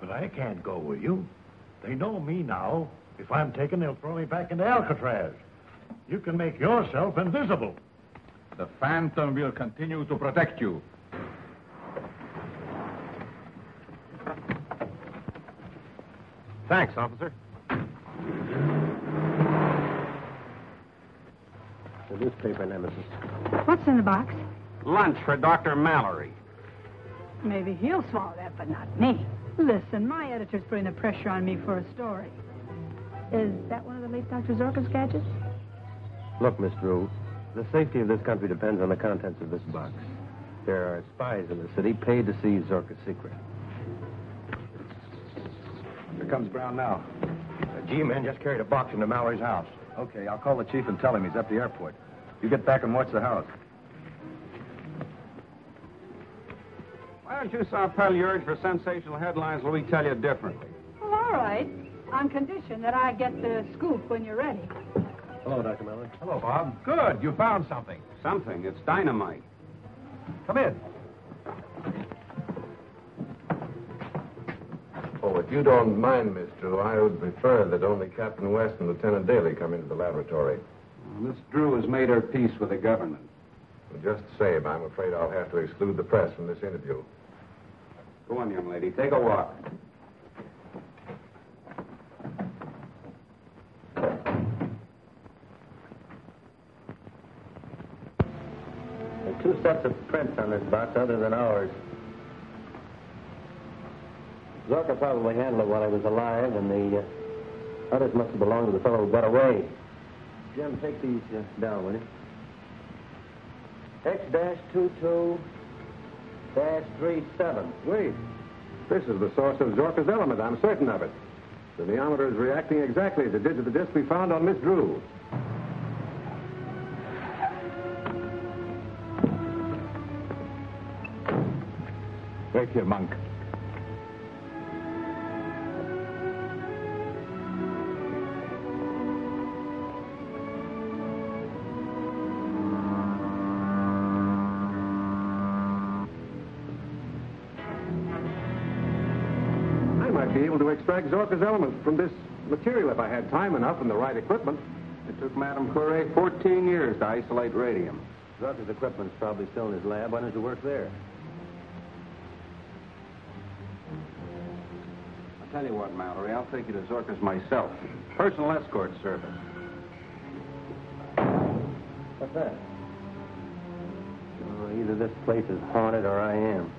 But I can't go with you. They know me now. If I'm taken, they'll throw me back into Alcatraz. You can make yourself invisible. The Phantom will continue to protect you. Thanks, officer. The newspaper nemesis. What's in the box? Lunch for Dr. Mallory. Maybe he'll swallow that, but not me. Listen, my editor's putting the pressure on me for a story. Is that one of the late Dr. Zorka's gadgets? Look, Miss Drew, the safety of this country depends on the contents of this box. There are spies in the city paid to see Zorka's secret. Here comes Brown now. The G-men just carried a box into Mallory's house. Okay, I'll call the chief and tell him he's at the airport. You get back and watch the house. Why don't you stop peddling your urge for sensational headlines while we tell you differently? Well, all right. On condition that I get the scoop when you're ready. Hello, Dr. Mallory. Hello, Bob. Good. You found something. Something. It's dynamite. Come in. Oh, if you don't mind, Miss Drew, I would prefer that only Captain West and Lieutenant Daly come into the laboratory. Miss Drew has made her peace with the government. Well, just the same, I'm afraid I'll have to exclude the press from this interview. Go on, young lady. Take a walk. There are 2 sets of prints on this box other than ours. Zorka probably handled it while he was alive, and the others must have belonged to the fellow who got away. Jim, take these down, will you? X-22-37. Wait. This is the source of Zorka's element. I'm certain of it. The neometer is reacting exactly as it did to the disc we found on Miss Drew. Wait here, Monk. Be able to extract Zorka's element from this material if I had time enough and the right equipment. It took Madame Curie 14 years to isolate radium. Zorka's equipment's probably still in his lab. Why don't you work there? I'll tell you what, Mallory, I'll take you to Zorka's myself. Personal escort service. What's that? Oh, either this place is haunted or I am.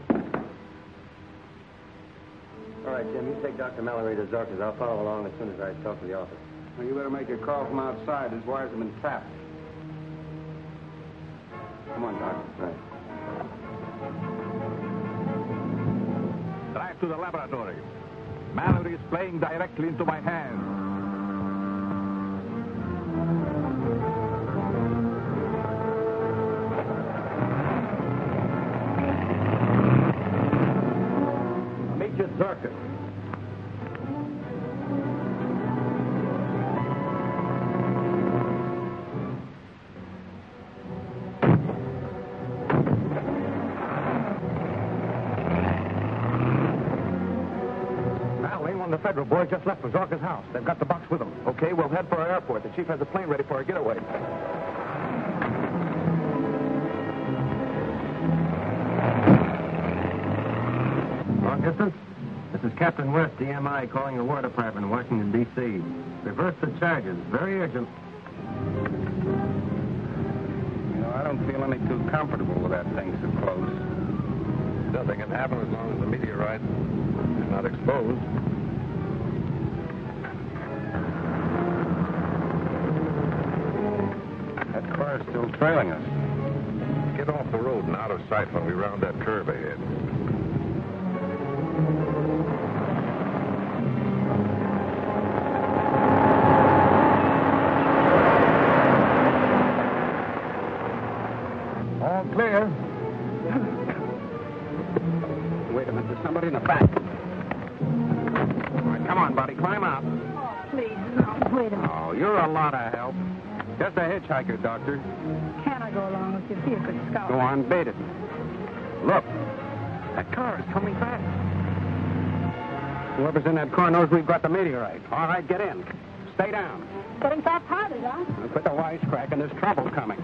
All right, Jim, you take Dr. Mallory to Zorka's. I'll follow along as soon as I talk to the office. Well, you better make your call from outside. His wires have been tapped. Come on, Doc. Right. Drive to the laboratory. Mallory is playing directly into my hands. Meet you at Zorka. The federal boys just left for Zorka's house. They've got the box with them. Okay, we'll head for our airport. The chief has a plane ready for our getaway. Long distance? This is Captain West, DMI, calling the War Department in Washington, D.C. Reverse the charges. Very urgent. You know, I don't feel any too comfortable with that thing so close. Nothing can happen as long as the meteorite is not exposed. That car's still trailing us. Get off the road and out of sight when we round that curve ahead. All clear. Wait a minute, there's somebody in the back. All right, come on, buddy, climb out. Oh, please, no, wait a minute. Oh, you're a lot of help. Just a hitchhiker, Doctor. Can't I I go along with you. Be a good scout. Go on, bait it. Look, that car is coming fast. Whoever's in that car knows we've got the meteorite. All right, get in. Stay down. Getting soft-hearted, huh? Quit the wisecrack, and there's trouble coming.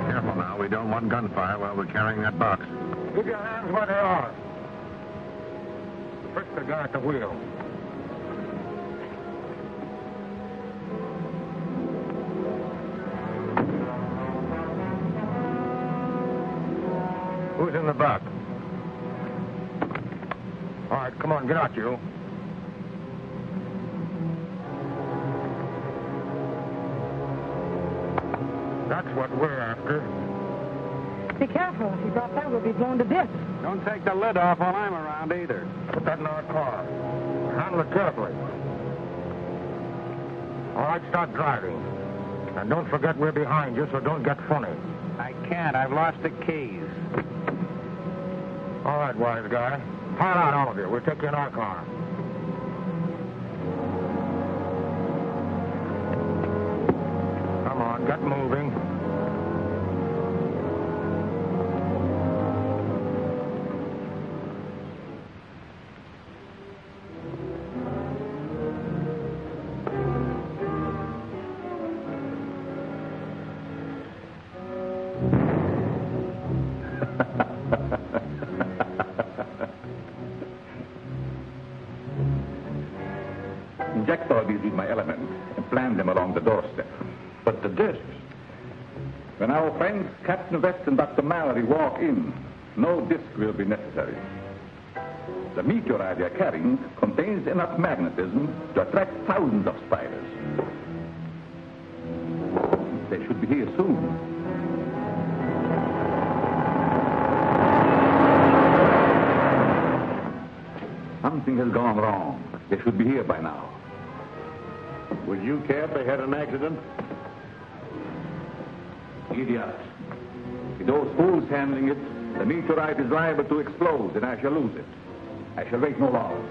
Careful now. We don't want gunfire while we're carrying that box. Keep your hands where they are. First the guy at the wheel. Who's in the back? All right, come on, get out, you. That's what we're after. Be careful. If you drop that, we'll be blown to bits. Don't take the lid off while I'm around either. Put that in our car. Handle it carefully. All right, start driving. And don't forget we're behind you, so don't get funny. I can't. I've lost the keys. All right, wise guy. Pile out, all of you. We'll take you in our car. Come on, get moving. Inject all these with my element and plant them along the doorstep. But the discs? When our friends Captain West and Dr. Mallory walk in, no disc will be necessary. The meteorite they are carrying contains enough magnetism to attract thousands of spiders. They should be here soon. Something has gone wrong. They should be here by now. Would you care if they had an accident? Idiot. With those fools handling it, the meteorite is liable to explode and I shall lose it. I shall wait no longer.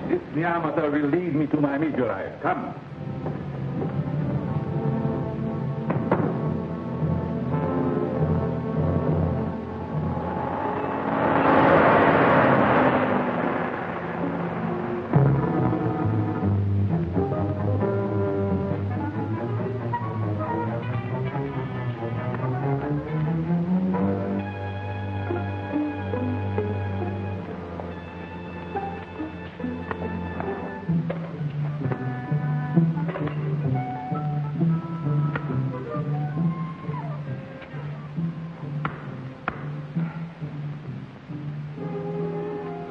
This Neamater will lead me to my meteorite. Come.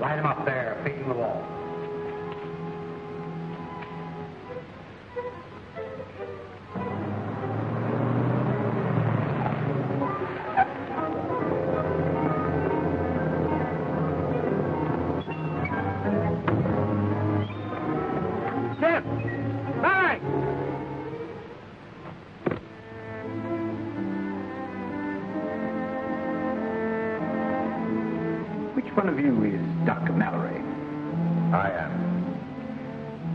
Light him up there, facing the wall. Jim! Barry! Which one of you is Dr. Mallory? I am.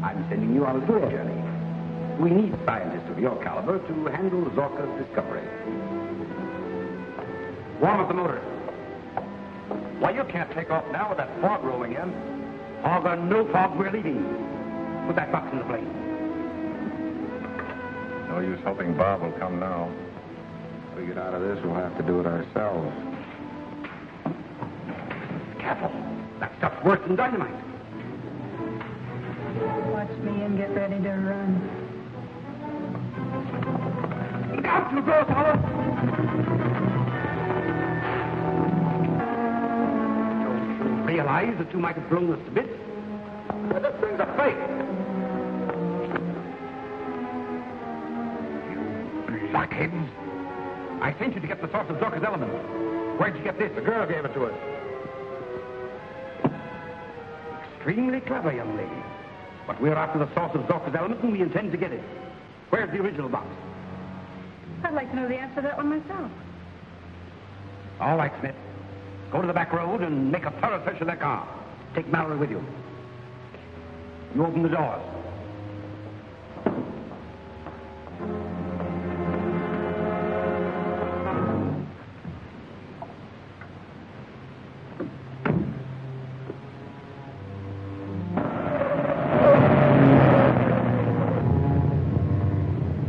I'm sending you on a little journey. We need scientists of your caliber to handle Zorka's discovery. Warm up the motor. Why, you can't take off now with that fog rolling in. Fog or no fog, we're leaving. Put that box in the plane. No use hoping Bob will come now. If we get out of this, we'll have to do it ourselves. Careful. That stuff's worse than dynamite. Watch me and get ready to run. Look out, you go, fellow! Don't you realize that you might have blown us to bits? This thing's a fake. You blockheads. I sent you to get the source of Zorka's element. Where'd you get this? The girl gave it to us. Extremely clever, young lady. But we're after the source of Zorka's element, and we intend to get it. Where's the original box? I'd like to know the answer to that one myself. All right, Smith. Go to the back road and make a thorough search of that car. Take Mallory with you. You open the doors.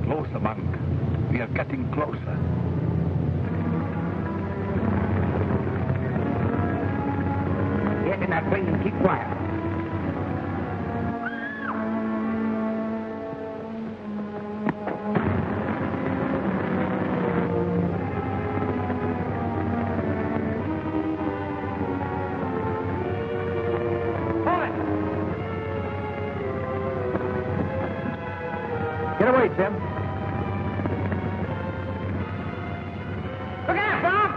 Closer, Monk. We are getting closer. Get in that plane and keep quiet. Get away, Tim. Look out, Bob!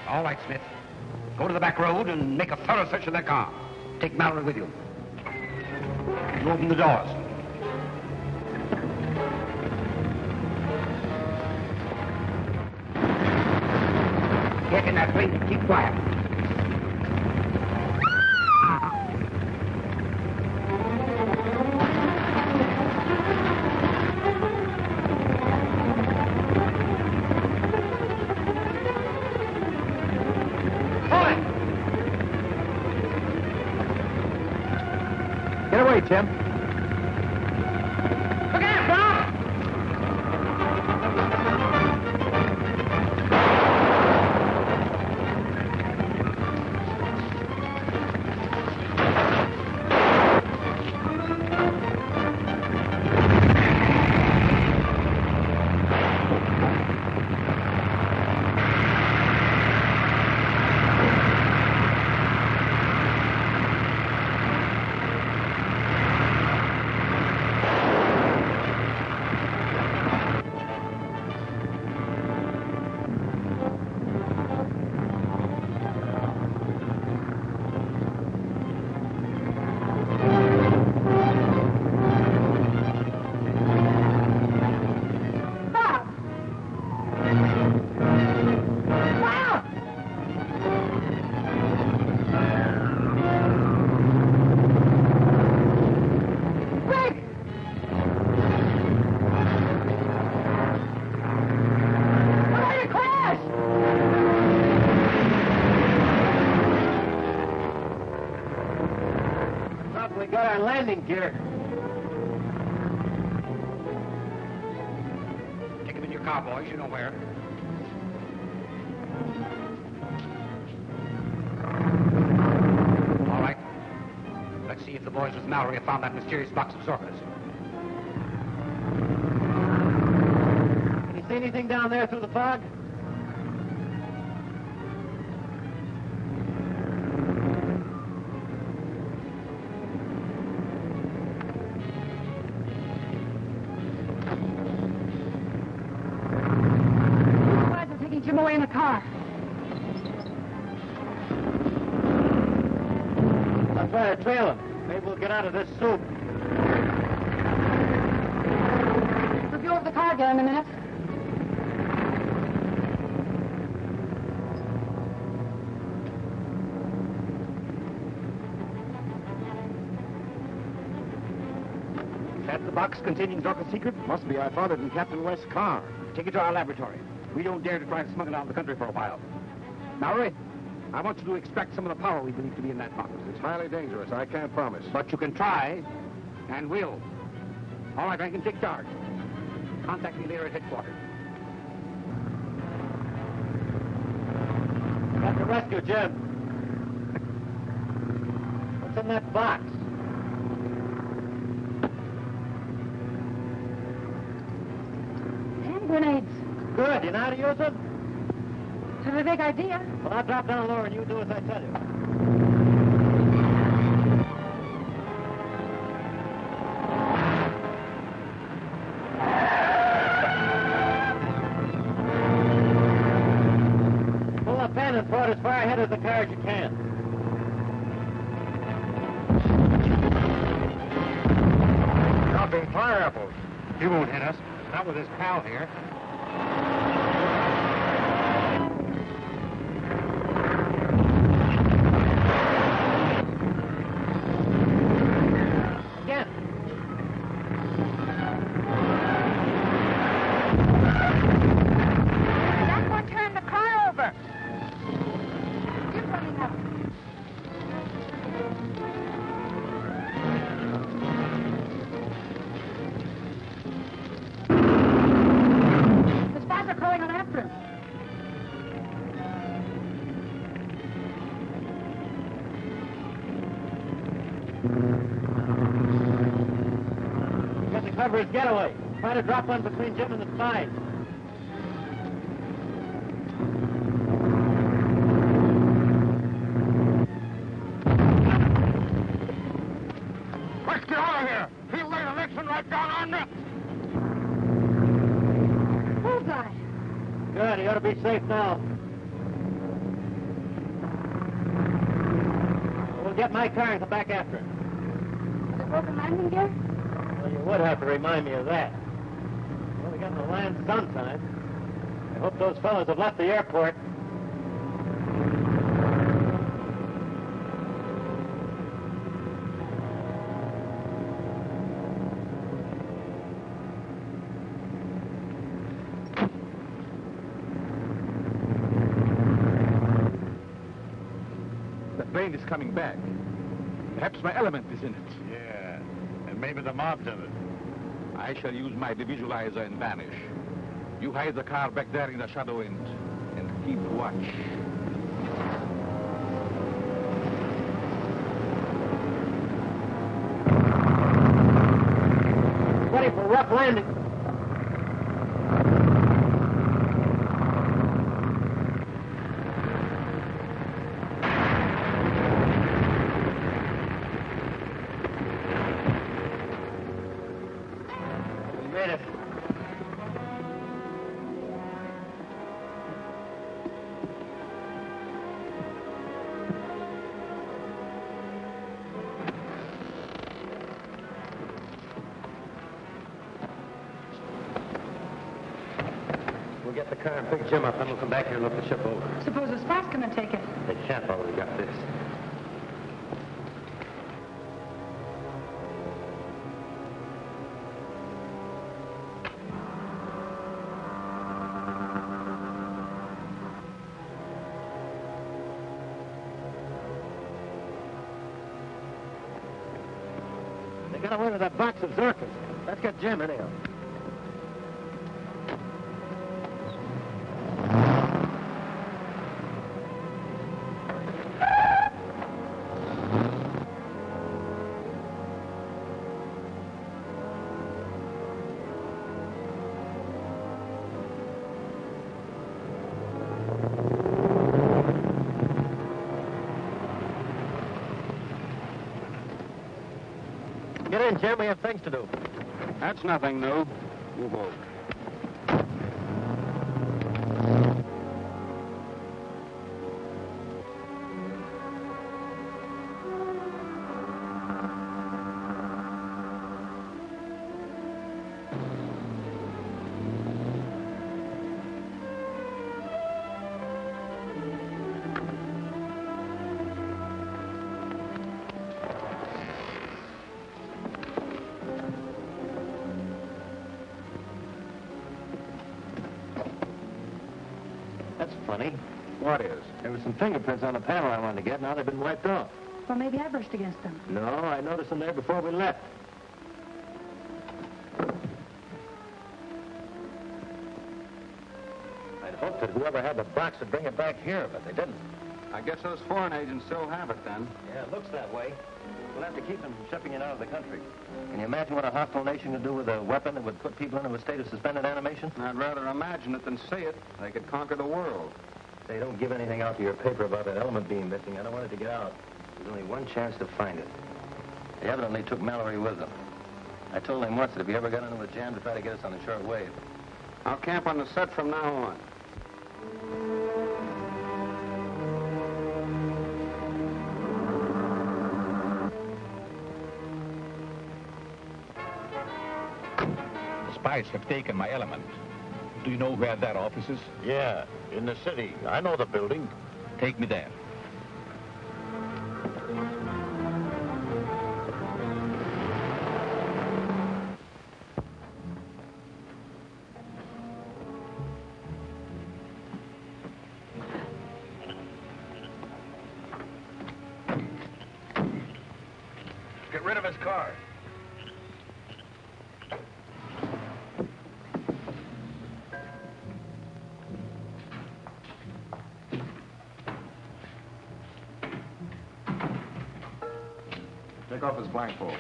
All right, Smith. Go to the back road and make a thorough search of that car. Take Mallory with you. You open the doors. Get in that plane and keep quiet. Get away, Tim. Look out, Bob! We got our landing gear. Take him in your car, boys. You know where. see if the boys with Mallory have found that mysterious box of Zorka's. Can you see anything down there through the fog? Why are taking Jim away in the car? I'll try to trail him. Maybe we'll get out of this soup. Review of the car again in a minute. That's the box containing Zorka's secret? Must be. I found it in Captain West's car. Take it to our laboratory. We don't dare to try to smuggle it out of the country for a while. Mallory, I want you to extract some of the power we believe to be in that box. It's highly dangerous. I can't promise. But you can try, and will. All right, Rankin, take charge. Contact me later at headquarters. Got to rescue Jim. What's in that box? Hand grenades. Good. You know how to use them? Have a big idea. Well, I'll drop down lower and you do as I tell you. Pull up in and throw it as far ahead of the car as you can. Dropping fire apples. He won't hit us. Not with his pal here. Again. That's what turned the car over. Jim's running up. The spies are calling on after him. Got to cover his getaway. Try to drop one between Jim and the spies. Let's get out of here. He'll lay the next one right down on me. Bullseye. Good, he ought to be safe now. We'll get my car and come back after him. Is it broken landing gear? Well, you would have to remind me of that. Well, we got to land sometime. I hope those fellas have left the airport. The plane is coming back. Perhaps my element is in it. Yeah, and maybe the mob's in it. I shall use my devisualizer and vanish. You hide the car back there in the shadow and keep watch. Ready for rough landing. We made it. We'll get the car and pick Jim up, then we'll come back here and look the ship over. Suppose the spies come and take it. They can't while we got this. They got away with that box of Zorkas. Let's get Jim anyhow. Get in, Jim. We have things to do. That's nothing new. Move over. That's funny. What is? There were some fingerprints on the panel I wanted to get. Now they've been wiped off. Well, maybe I brushed against them. No, I noticed them there before we left. I'd hoped that whoever had the box would bring it back here, but they didn't. I guess those foreign agents still have it, then. Yeah, it looks that way. We'll have to keep them from shipping it out of the country. Can you imagine what a hostile nation could do with a weapon that would put people into a state of suspended animation? I'd rather imagine it than see it. They could conquer the world. They don't give anything out to your paper about that element being missing. I don't want it to get out. There's only one chance to find it. They evidently took Mallory with them. I told him once that if he ever got into a jam to try to get us on the short wave. I'll camp on the set from now on. Spies have taken my element. Do you know where their office is? Yeah, in the city. I know the building. Take me there. Get rid of his car. Take off his blindfold.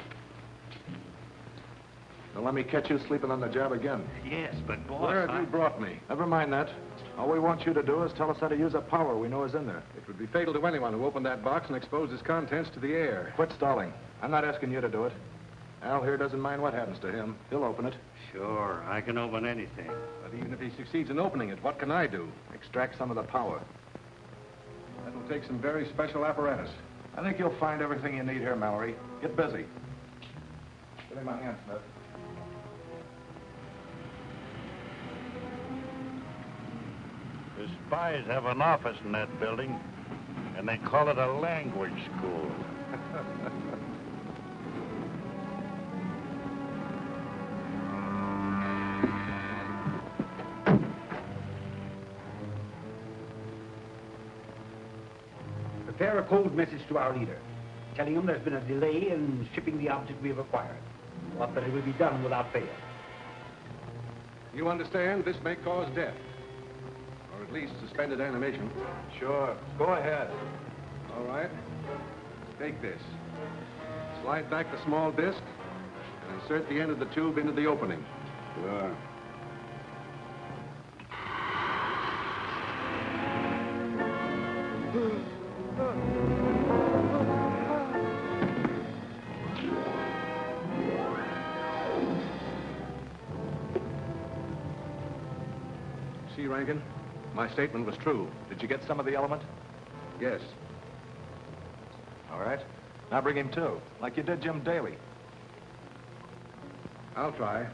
Don't let me catch you sleeping on the job again. Yes, but boss, Where have you brought me? Never mind that. All we want you to do is tell us how to use a power we know is in there. It would be fatal to anyone who opened that box and exposed its contents to the air. Quit stalling. I'm not asking you to do it. Al here doesn't mind what happens to him. He'll open it. Sure, I can open anything. But even if he succeeds in opening it, what can I do? Extract some of the power. That will take some very special apparatus. I think you'll find everything you need here, Mallory. Get busy. Give me my hand, Smith. The spies have an office in that building, and they call it a language school. Prepare a code message to our leader, telling him there's been a delay in shipping the object we have acquired, but that it will be done without fail. You understand, this may cause death. Or at least suspended animation. Sure. Go ahead. All right. Take this. Slide back the small disc and insert the end of the tube into the opening. Sure. See, Rankin? My statement was true. Did you get some of the element? Yes. All right. Now bring him to, like you did Jim Daly. I'll try.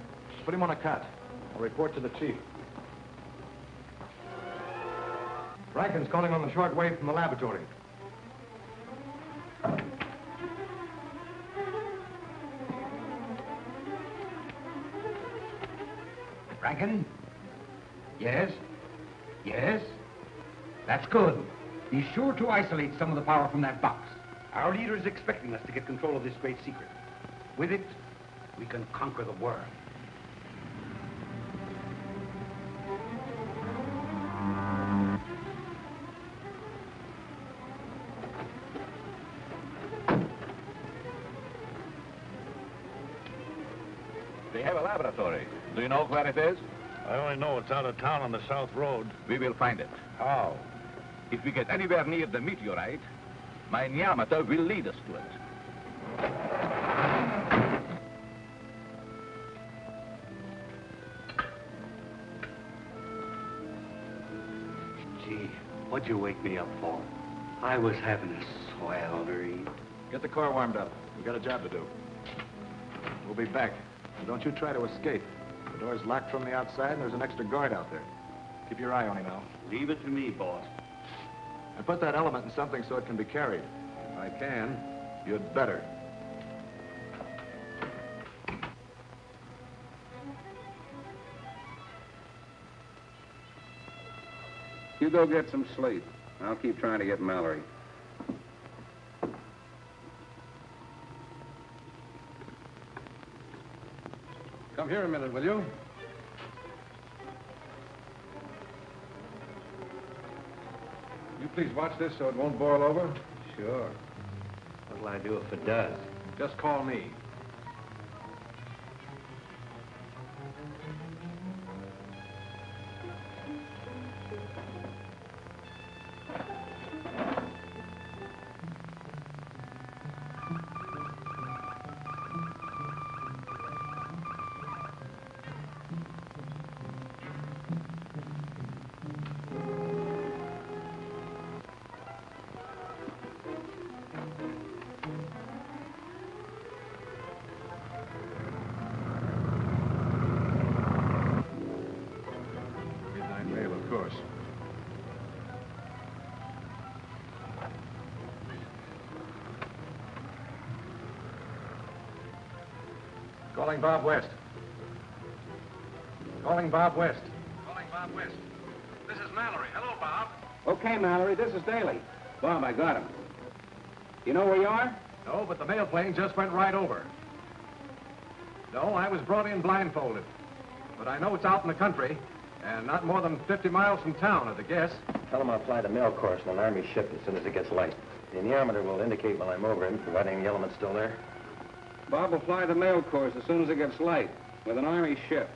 Put him on a cut. I'll report to the chief. Rankin's calling on the short wave from the laboratory. Rankin? Yes? Yes? That's good. Be sure to isolate some of the power from that box. Our leader is expecting us to get control of this great secret. With it, we can conquer the world. They have a laboratory. Do you know where it is? I only know it's out of town on the South Road. We will find it. How? If we get anywhere near the meteorite, my Nyamata will lead us to it. What'd you wake me up for? I was having a swell dream. Get the car warmed up. We've got a job to do. We'll be back. And don't you try to escape. The door's locked from the outside, and there's an extra guard out there. Keep your eye on him now. Leave it to me, boss. And put that element in something so it can be carried. If I can, you'd better. You go get some sleep. I'll keep trying to get Mallory. Come here a minute, will you? You please watch this so it won't boil over? Sure. What'll I do if it does? Just call me. Calling Bob West. Calling Bob West. Calling Bob West. This is Mallory. Hello, Bob. Okay, Mallory, this is Daly. Bob, I got him. You know where you are? No, but the mail plane just went right over. No, I was brought in blindfolded. But I know it's out in the country, and not more than 50 miles from town, at the guess. Tell him I'll fly the mail course on an Army ship as soon as it gets light. The anemometer will indicate while I'm over him, providing the element's still there. Bob will fly the mail course as soon as it gets light, with an Army ship.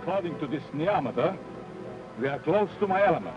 According to this neometer, we are close to my element.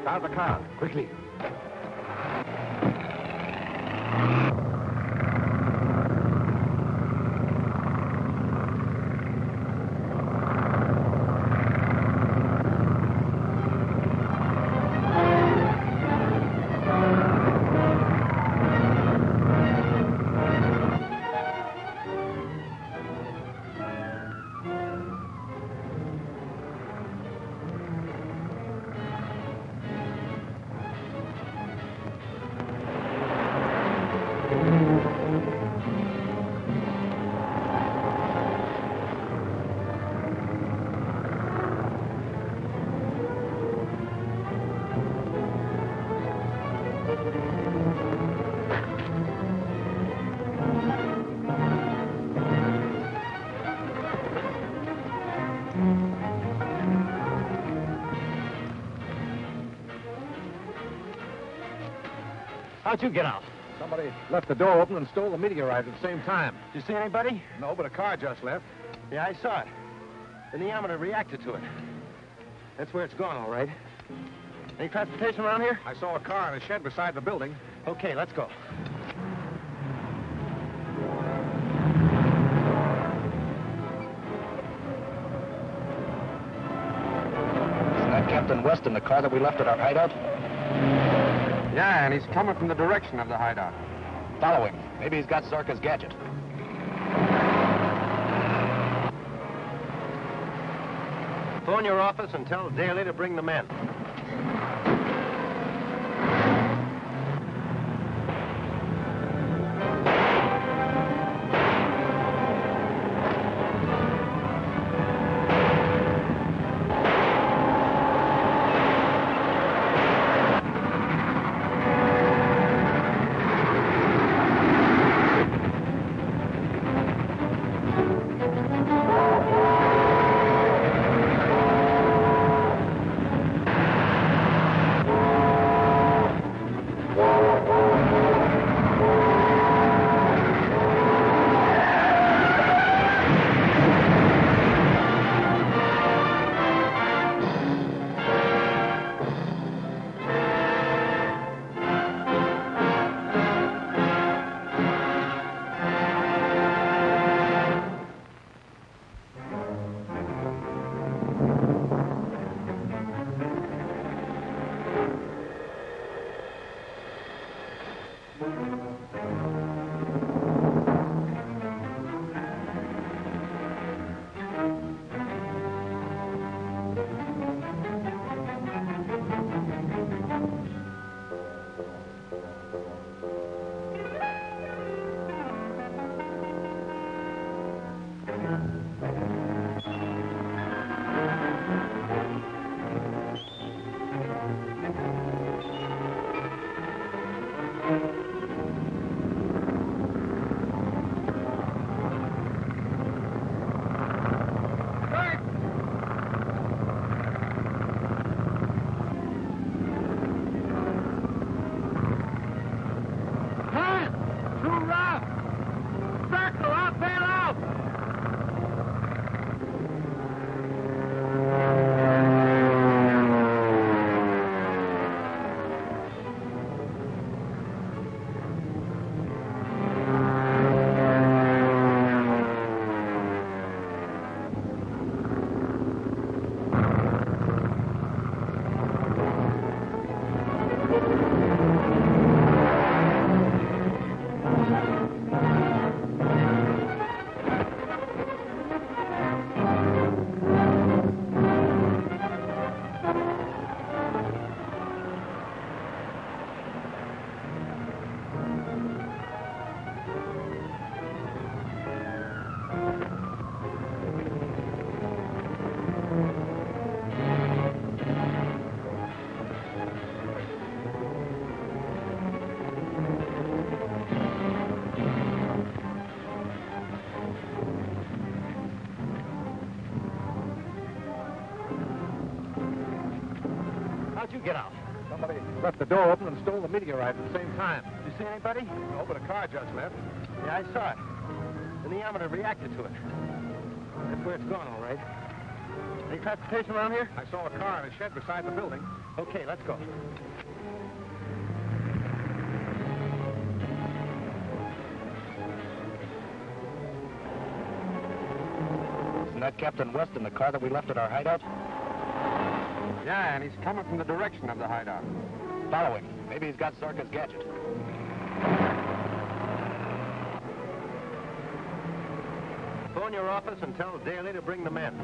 Start the car, quickly. How'd you get out? Somebody left the door open and stole the meteorite at the same time. Did you see anybody? No, but a car just left. Yeah, I saw it. The neometer reacted to it. That's where it's gone, all right. Any transportation around here? I saw a car in a shed beside the building. Okay, let's go. Isn't that Captain West in the car that we left at our hideout? Yeah, and he's coming from the direction of the hideout. Follow him. Maybe he's got Zorka's gadget. Phone your office and tell Daly to bring the men. How'd you get out? Somebody left the door open and stole the meteorite at the same time. Did you see anybody? No, but a car just left. Yeah, I saw it. The neometer reacted to it. That's where it's gone, all right. Any transportation around here? I saw a car in a shed beside the building. Okay, let's go. Isn't that Captain West in the car that we left at our hideout? Yeah, and he's coming from the direction of the hideout. Follow him. Maybe he's got Zorka's gadget. Phone your office and tell Daly to bring the men.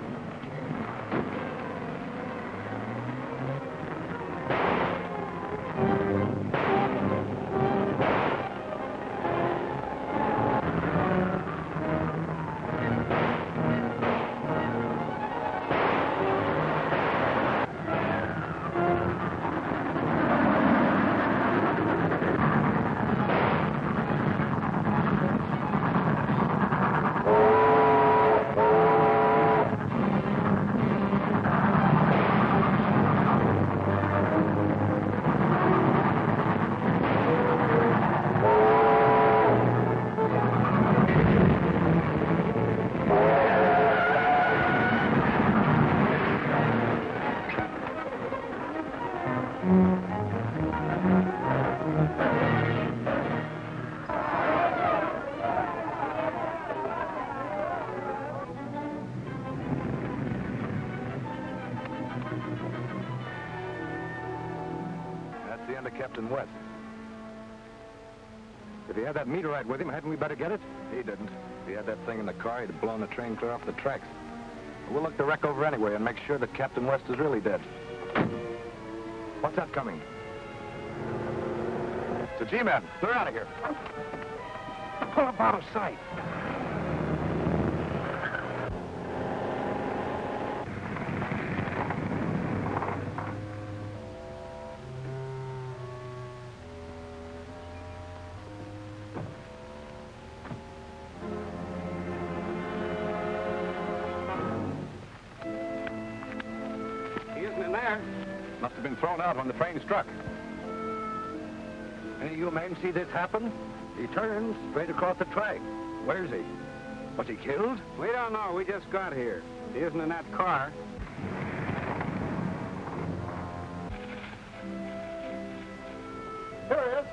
Captain West. If he had that meteorite with him, hadn't we better get it? He didn't. If he had that thing in the car, he'd have blown the train clear off the tracks. We'll look the wreck over anyway and make sure that Captain West is really dead. What's that coming? It's a G-man. They're out of here. Pull up out of sight. He isn't in there. Must have been thrown out when the train struck. Any of you men see this happen? He turns straight across the track. Where's he? Was he killed? We don't know. We just got here. He isn't in that car. Here he is.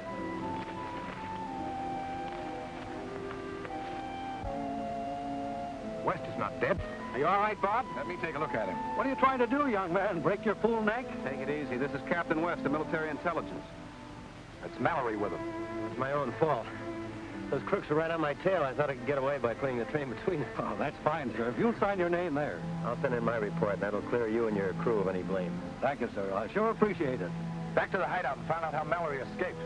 West is not dead. Are you all right, Bob? Let me take a look at him. What are you trying to do, young man? Break your fool neck? Take it easy. This is Captain West of Military Intelligence. That's Mallory with him. It's my own fault. Those crooks were right on my tail. I thought I could get away by putting the train between them. Oh, that's fine, sir. If you'll sign your name there. I'll send in my report. That'll clear you and your crew of any blame. Thank you, sir. I sure appreciate it. Back to the hideout and find out how Mallory escaped.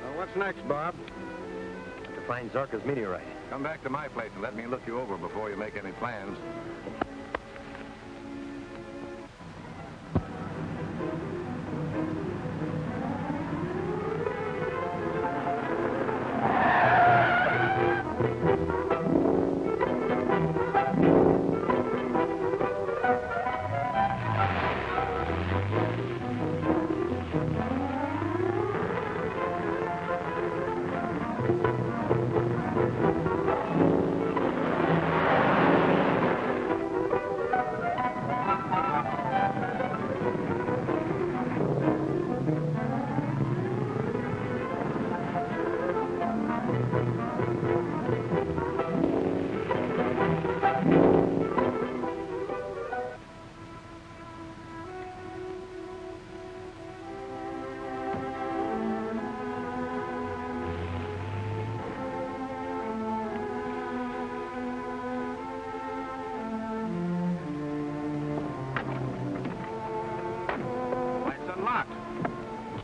Well, what's next, Bob? To find Zorka's meteorite. Come back to my place and let me look you over before you make any plans.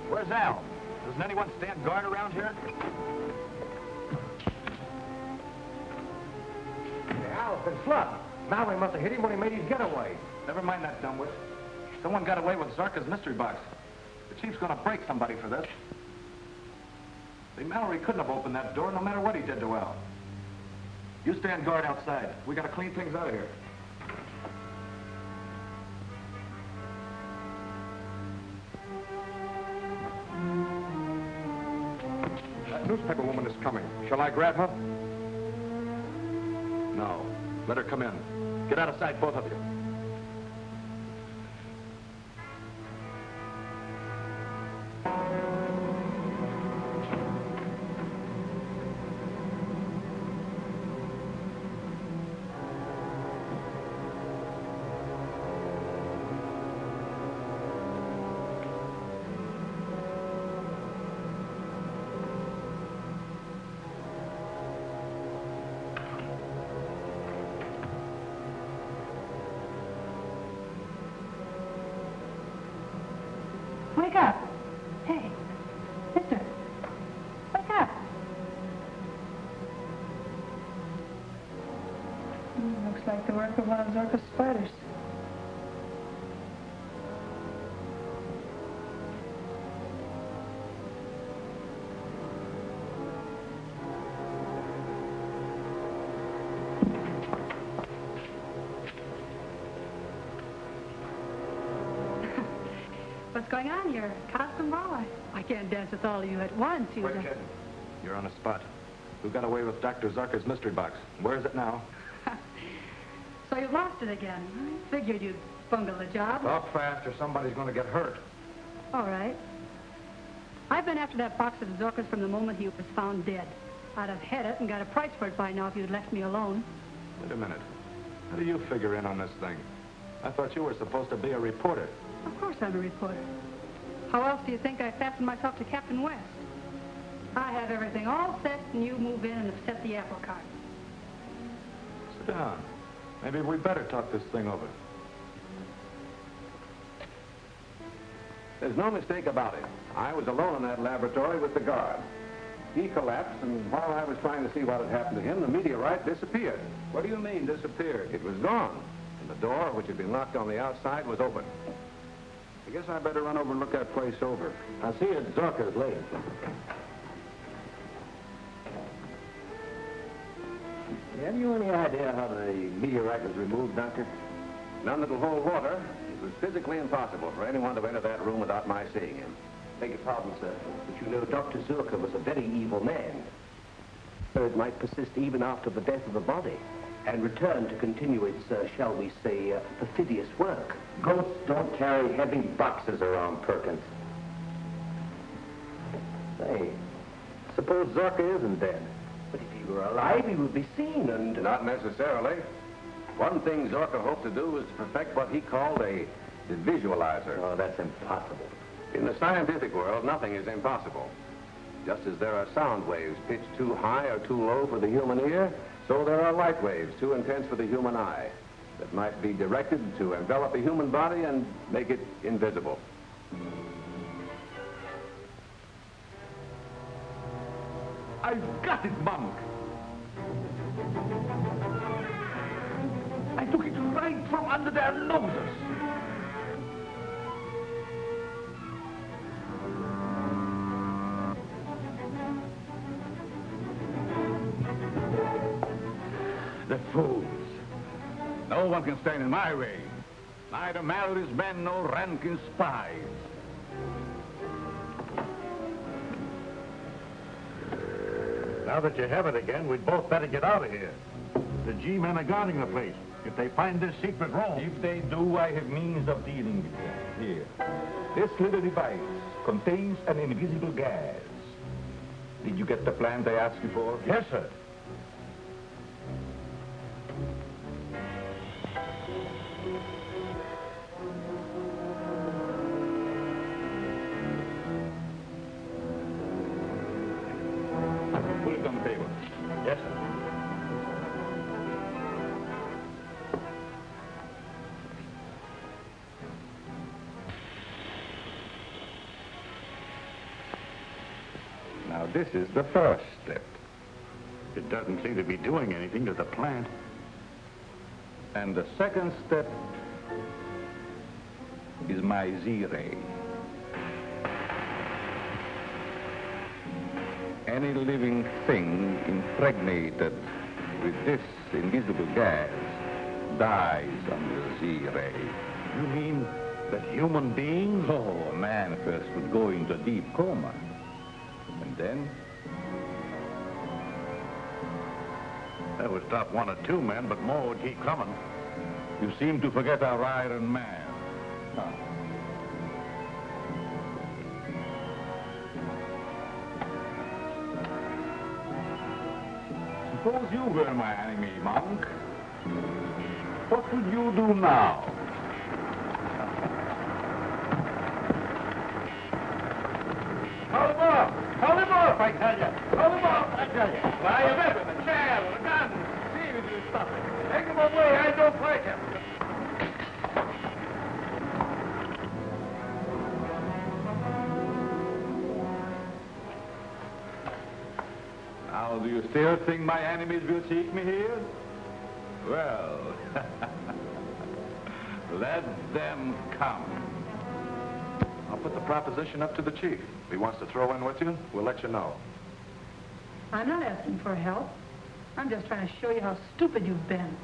Where's Al? Doesn't anyone stand guard around here? Al's been slugged. Mallory must have hit him when he made his getaway. Never mind that, dumbwit. Someone got away with Zorka's mystery box. The chief's gonna break somebody for this. See, Mallory couldn't have opened that door no matter what he did to Al. You stand guard outside. We gotta clean things out of here. That newspaper woman is coming. Shall I grab her? No. Let her come in. Get out of sight, both of you. Wake up. Hey, mister. Wake up. Looks like the work of one of Zorka's spiders. What's going on? You're a costume ball. I can't dance with all of you at once. Wait, kid. You're on the spot. Who got away with Dr. Zorka's mystery box? Where is it now? So you've lost it again. I figured you'd bungle the job. Talk fast or somebody's going to get hurt. All right. I've been after that box of Zorka's from the moment he was found dead. I'd have had it and got a price for it by now if you'd left me alone. Wait a minute. How do you figure in on this thing? I thought you were supposed to be a reporter. Of course I'm a reporter. How else do you think I fastened myself to Captain West? I have everything all set, and you move in and upset the apple cart. Sit down. Maybe we'd better talk this thing over. There's no mistake about it. I was alone in that laboratory with the guard. He collapsed, and while I was trying to see what had happened to him, the meteorite disappeared. What do you mean, disappeared? It was gone, and the door, which had been locked on the outside, was open. I guess I better run over and look that place over. I'll see you at Zorka's later. Have you any idea how the meteorite was removed, Doctor? None that'll hold water. It was physically impossible for anyone to enter that room without my seeing him. Beg your pardon, sir, but you know Dr. Zorka was a very evil man. It might persist even after the death of the body and return to continue its, shall we say, perfidious work. Ghosts don't carry heavy boxes around, Perkins. Say, suppose Zorka isn't dead. But if he were alive, he would be seen and... Not necessarily. One thing Zorka hoped to do was to perfect what he called a visualizer. Oh, that's impossible. In the scientific world, nothing is impossible. Just as there are sound waves pitched too high or too low for the human ear, so there are light waves too intense for the human eye that might be directed to envelop the human body and make it invisible. I've got it, Monk. I took it right from under their noses. The fools. No one can stand in my way. Neither Mallory's men nor Rankin's spies. Now that you have it again, we'd both better get out of here. The G-men are guarding the place. If they find this secret room... If they do, I have means of dealing with them. Here. This little device contains an invisible gas. Did you get the plant I asked you for? Yes, sir. Put it on the table. Yes, sir. Now, this is the first step. It doesn't seem to be doing anything to the plant. And the second step is my Z-ray. Any living thing impregnated with this invisible gas dies under the Z-ray. You mean that human beings? Oh, a man first would go into a deep coma. And then? That would stop one or two men, but more would keep coming. You seem to forget our Iron Man. Huh. Suppose you were my enemy, Monk. What would you do now? Call him off! Call him off, I tell you! Call him off, I tell you! Buy a weapon, a chair, or a gun. See if you can stop it. Take him away, I don't like him. Now, do you still think my enemies will seek me here? Well, let them come. I'll put the proposition up to the chief. If he wants to throw in with you, we'll let you know. I'm not asking for help. I'm just trying to show you how stupid you've been.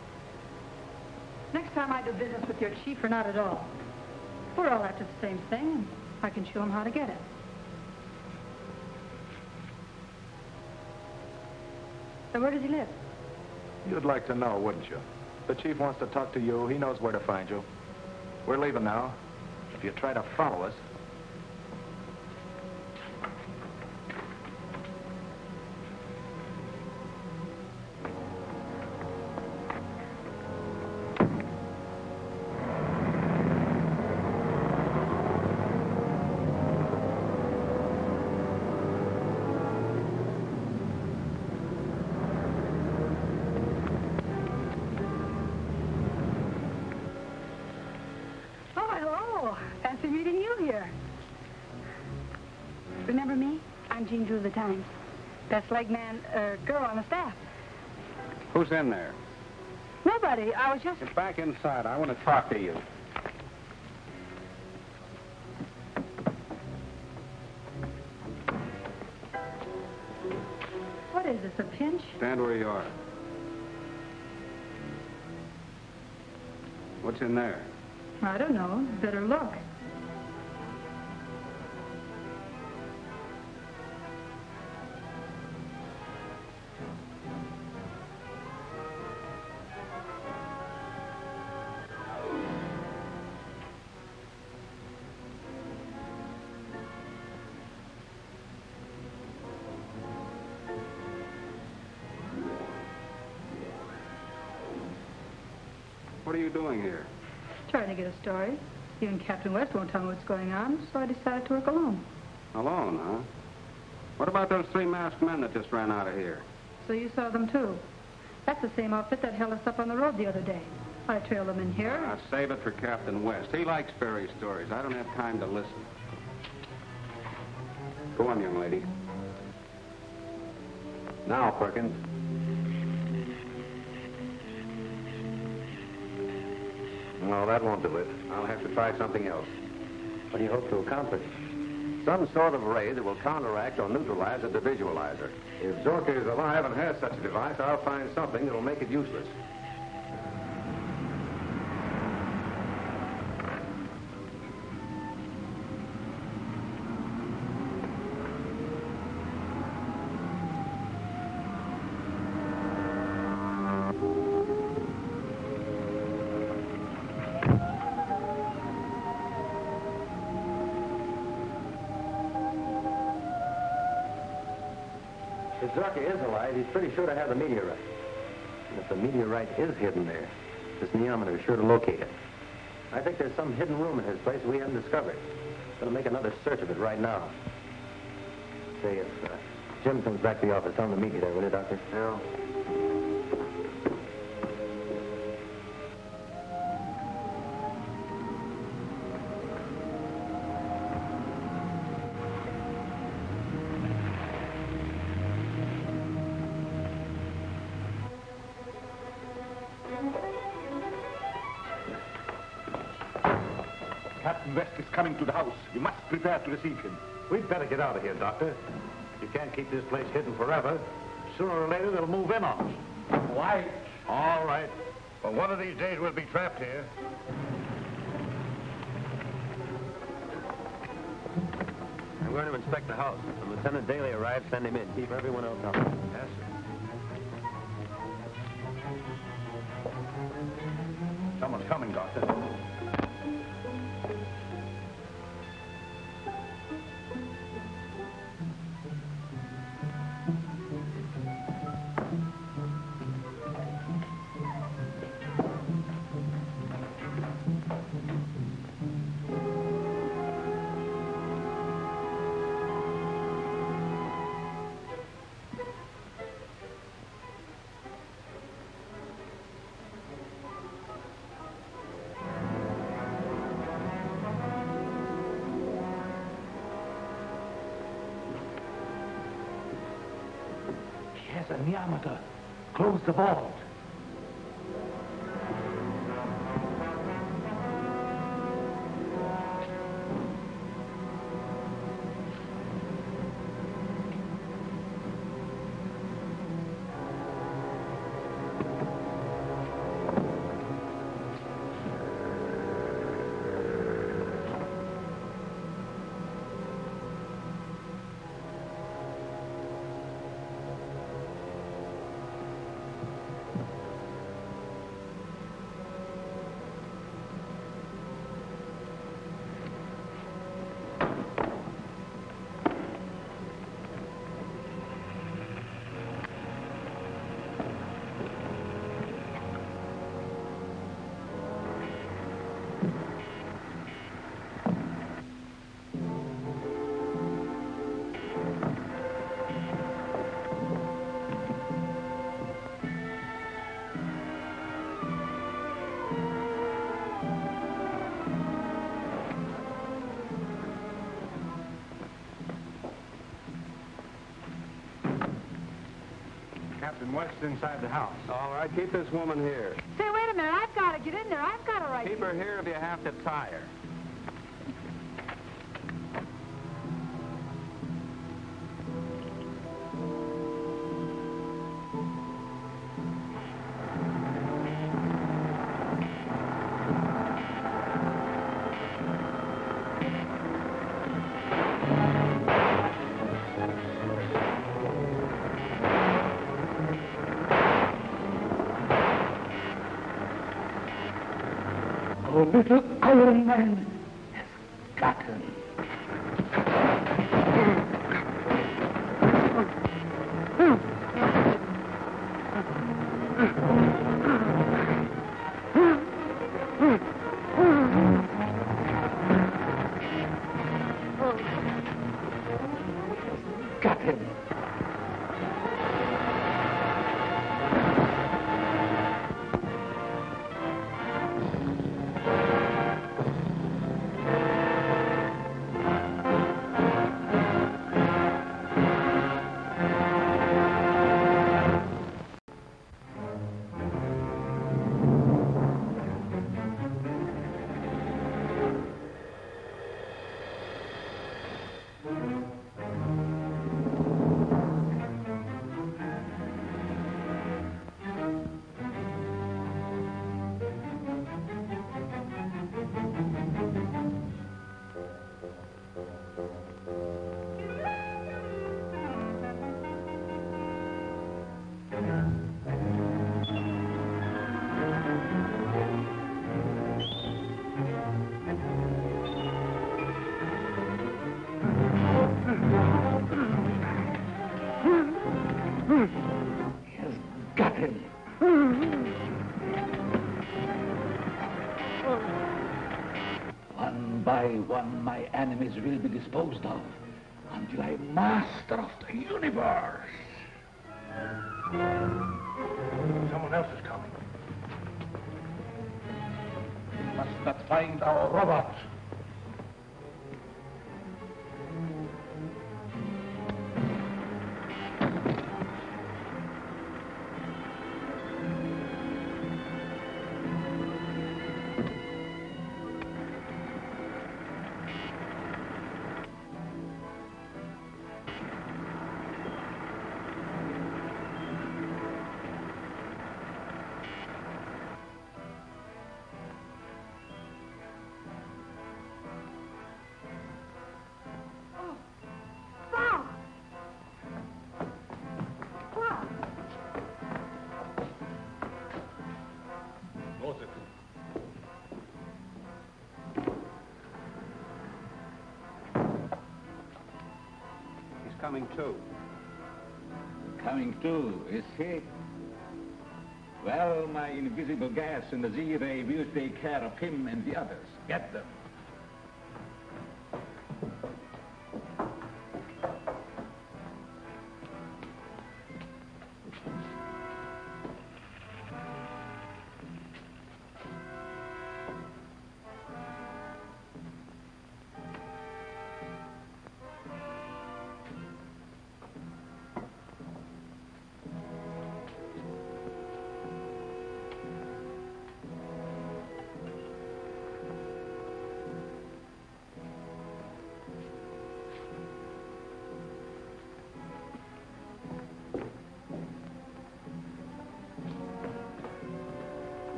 Next time I do business with your chief, or not at all. We're all after the same thing, and I can show him how to get it. So where does he live? You'd like to know, wouldn't you? The chief wants to talk to you. He knows where to find you. We're leaving now. If you try to follow us... Remember me? I'm Jean Drew of the Times. Best leg man, girl on the staff. Who's in there? Nobody. I was just... Get back inside. I want to talk to you. What is this, a pinch? Stand where you are. What's in there? I don't know. Better look. What are you doing here? Trying to get a story. Even Captain West won't tell me what's going on, so I decided to work alone. Alone, huh? What about those 3 masked men that just ran out of here? So you saw them, too. That's the same outfit that held us up on the road the other day. I trailed them in here. Now, save it for Captain West. He likes fairy stories. I don't have time to listen. Go on, young lady. Now, Perkins. No, that won't do it. I'll have to try something else. What do you hope to accomplish? Some sort of ray that will counteract or neutralize the visualizer. If Zorka is alive and has such a device, I'll find something that will make it useless. If Zorka is alive, he's pretty sure to have the meteorite. And if the meteorite is hidden there, this neometer is sure to locate it. I think there's some hidden room in his place we haven't discovered. Gonna make another search of it right now. Say, if Jim comes back to the office, tell him to meet you there, will you, Doctor? Yeah. Captain West is coming to the house. You must prepare to receive him. We'd better get out of here, Doctor. You can't keep this place hidden forever. Sooner or later, they'll move in on us. Why? All right. Well, one of these days, we'll be trapped here. I'm going to inspect the house. When Lieutenant Daly arrives, send him in. Keep everyone else out. Yes, sir. Someone's coming, Doctor. Yes, a neometer. Close the vault. Captain West's inside the house. All right, keep this woman here. Say, wait a minute. I've got to get in there. I've got a right. Keep her here if you have to tie her. Oh, little Iron Man has got him. Got him. One by one, my enemies will be disposed of until I am master of the universe. Someone else is coming. We must not find our robots. Coming too. Coming too, is he? Well, my invisible gas and the Z-ray will take care of him and the others. Get them.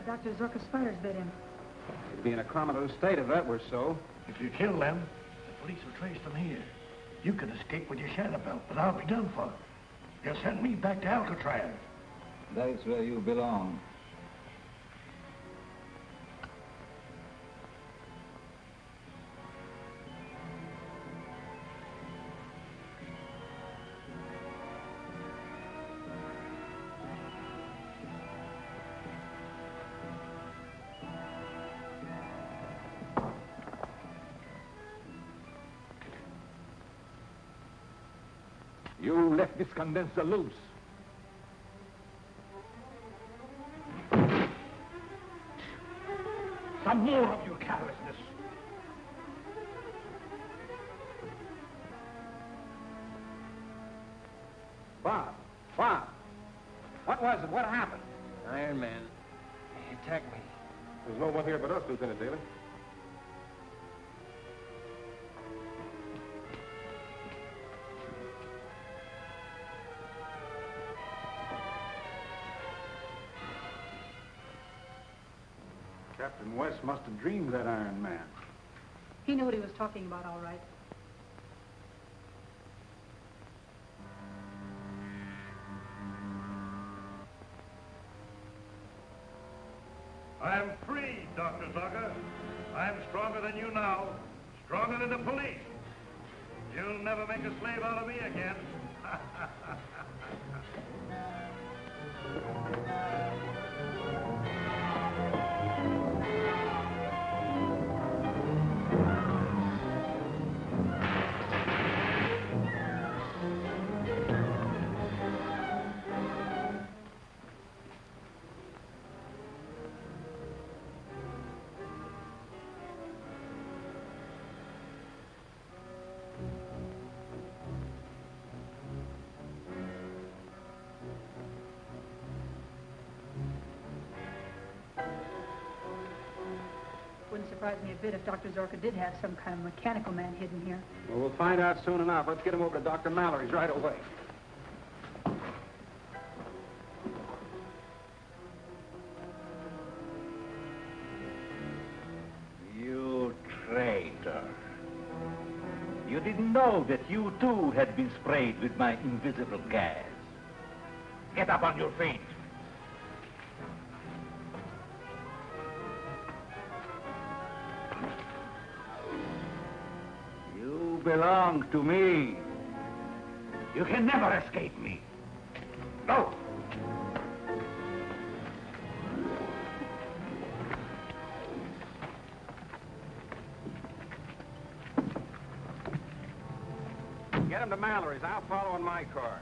Dr. Zorka's fighters bit him. He'd be in a comatose state if that were so. If you kill them, the police will trace them here. You can escape with your shadow belt, but I'll be done for. They'll send me back to Alcatraz. That is where you belong. You left this condenser loose. Some more of your carelessness. attack me. There's no one here but us, Lieutenant Daly. Captain West must have dreamed that Iron Man. He knew what he was talking about, all right. I'm free, Dr. Zucker. I'm stronger than you now. Stronger than the police. You'll never make a slave out of me again. Wouldn't surprise me a bit if Dr. Zorka did have some kind of mechanical man hidden here. Well, we'll find out soon enough. Let's get him over to Dr. Mallory's right away. You traitor. You didn't know that you too had been sprayed with my invisible gas. Get up on your feet. You belong to me. You can never escape me. No! Get him to Mallory's. I'll follow in my car.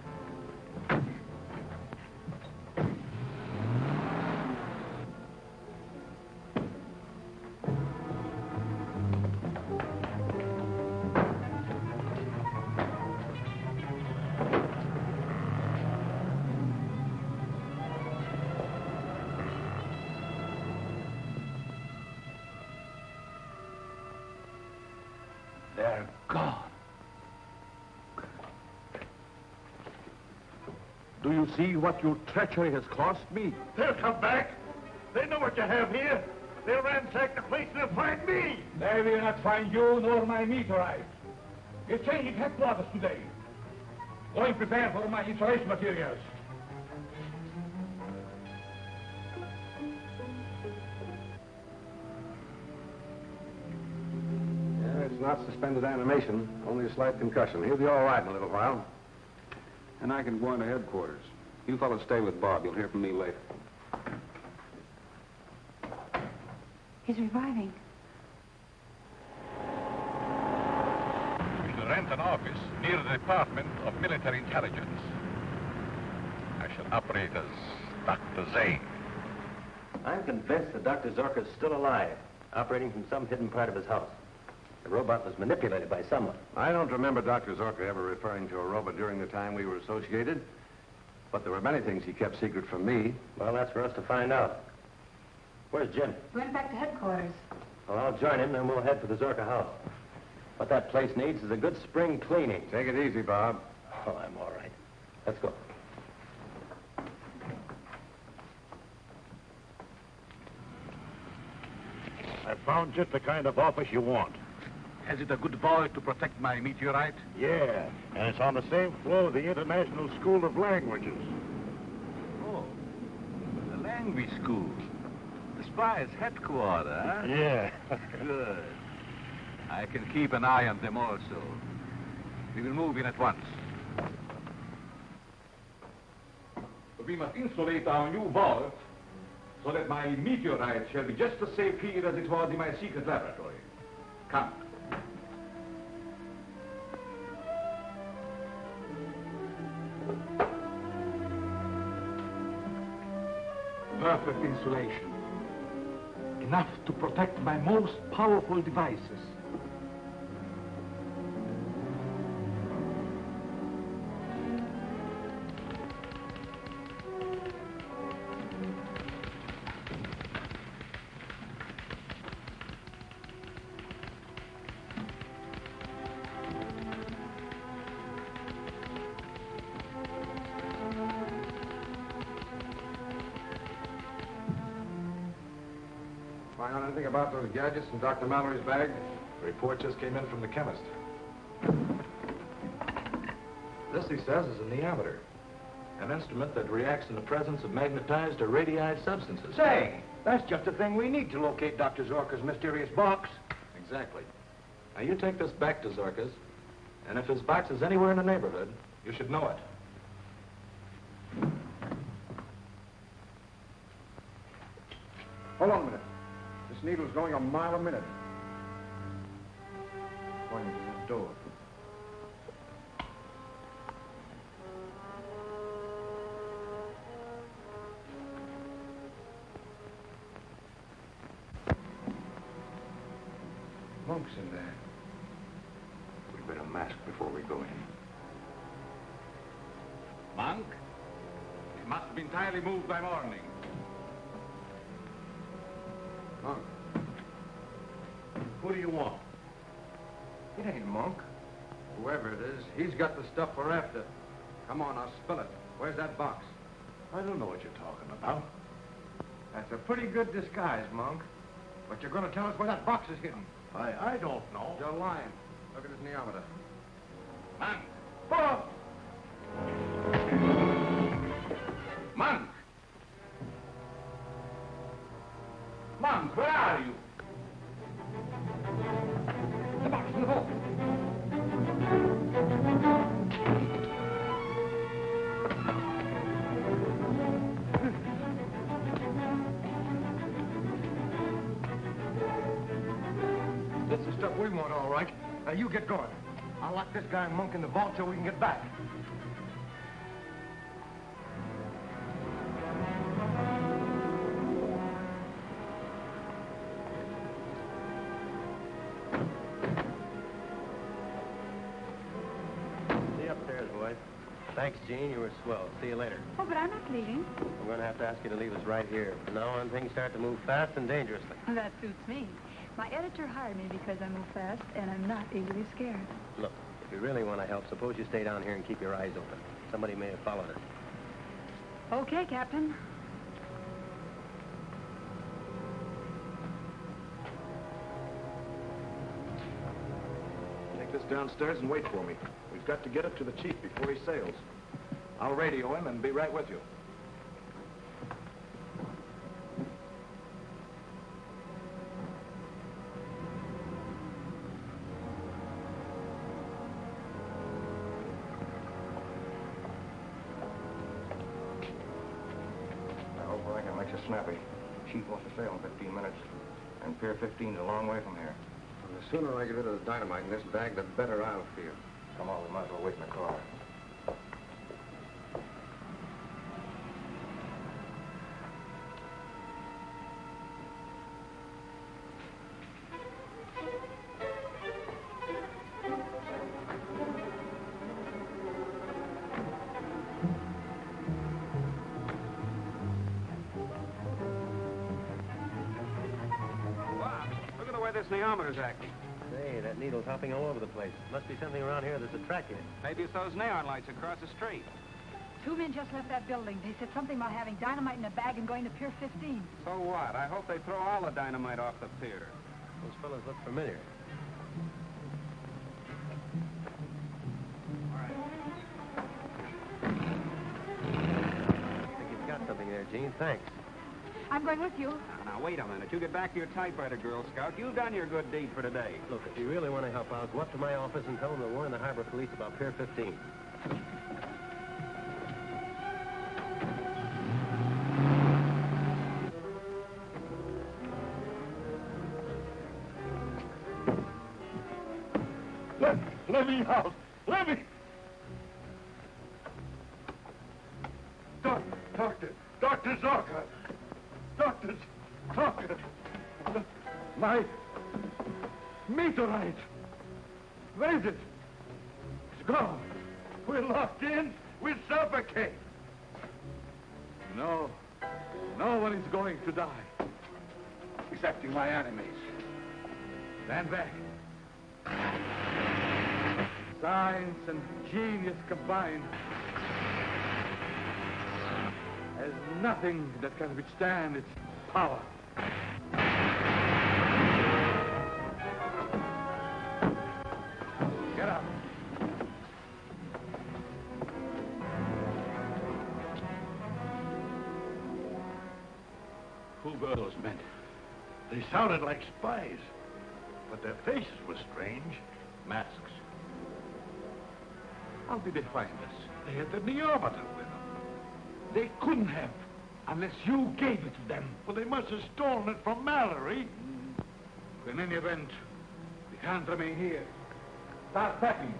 They're gone. Do you see what your treachery has cost me? They'll come back. They know what you have here. They'll ransack the place and they'll find me. They will not find you nor my meteorite. We're changing headquarters today. Going prepare for my installation materials. It's not suspended animation, only a slight concussion. He'll be all right in a little while. And I can go into headquarters. You fellows stay with Bob. You'll hear from me later. He's reviving. We shall rent an office near the Department of Military Intelligence. I shall operate as Dr. Zane. I'm convinced that Dr. Zorka is still alive, operating from some hidden part of his house. The robot was manipulated by someone. I don't remember Dr. Zorka ever referring to a robot during the time we were associated, but there were many things he kept secret from me. Well, that's for us to find out. Where's Jim? Went back to headquarters. Well, I'll join him, then we'll head for the Zorka house. What that place needs is a good spring cleaning. Take it easy, Bob. Oh, I'm all right. Let's go. I found just the kind of office you want. Has it a good vault to protect my meteorite? Yeah, and it's on the same floor of the International School of Languages. Oh, the language school. The spy's headquarters, huh? Yeah. Good. I can keep an eye on them also. We will move in at once. We must insulate our new vault so that my meteorite shall be just as safe here as it was in my secret laboratory. Come. Perfect insulation. Enough to protect my most powerful devices. Find out anything about those gadgets in Dr. Mallory's bag? The report just came in from the chemist. This, he says, is a neometer. An instrument that reacts in the presence of magnetized or radii substances. Say, that's just the thing we need to locate Dr. Zorka's mysterious box. Exactly. Now, you take this back to Zorka's, and if his box is anywhere in the neighborhood, you should know it. Hold on a minute. This needle's going a mile a minute. Pointing to this door. Monk's in there. We'd better mask before we go in. Monk? He must have been entirely moved by morning. Monk. Who do you want? It ain't Monk. Whoever it is, he's got the stuff we're after. Come on, I'll spill it. Where's that box? I don't know what you're talking about. That's a pretty good disguise, Monk. But you're going to tell us where that box is hidden. I don't know. You're lying. Look at his neometer. Monk! Oh! Monk! Monk, where are you? The box in the vault. This is stuff we want, all right. Now, you get going. I'll lock this guy and Monk in the vault so we can get back. See you upstairs, boys. Thanks, Gene. You were swell. See you later. Oh, but I'm not leaving. I'm going to have to ask you to leave us right here. From now on, things start to move fast and dangerously. That suits me. My editor hired me because I move fast, and I'm not easily scared. Look, if you really want to help, suppose you stay down here and keep your eyes open. Somebody may have followed us. Okay, Captain. Take this downstairs and wait for me. We've got to get it to the chief before he sails. I'll radio him and be right with you. I reckon it makes it snappy. Chief wants to sail in 15 minutes. And Pier 15's a long way from here. Well, the sooner I get rid of the dynamite in this bag, the better I'll feel. Come on, we might as well wait in the car. Look at the way this neometer's acting. Say, that needle's hopping all over the place. Must be something around here that's attracting it. Maybe it's those neon lights across the street. Two men just left that building. They said something about having dynamite in a bag and going to Pier 15. So what? I hope they throw all the dynamite off the pier. Those fellas look familiar. I think you've got something there, Gene. Thanks. I'm going with you. Now, wait a minute. You get back to your typewriter, Girl Scout. You've done your good deed for today. Look, if you really want to help out, go up to my office and tell them to warn the harbor police about Pier 15. Let me out! Let me! Dr. Zorka! Dr. Zorka! My meteorite! Where is it? It's gone. We're locked in. We suffocate. No. No one is going to die. Excepting my enemies. Stand back. Science and genius combined. There's nothing that can withstand its power. those men. They sounded like spies, but their faces were strange. Masks. How did they find us? They had the neometer with them. They couldn't have, unless you gave it to them. Well, they must have stolen it from Mallory. In any event, we can't remain here. Start packing.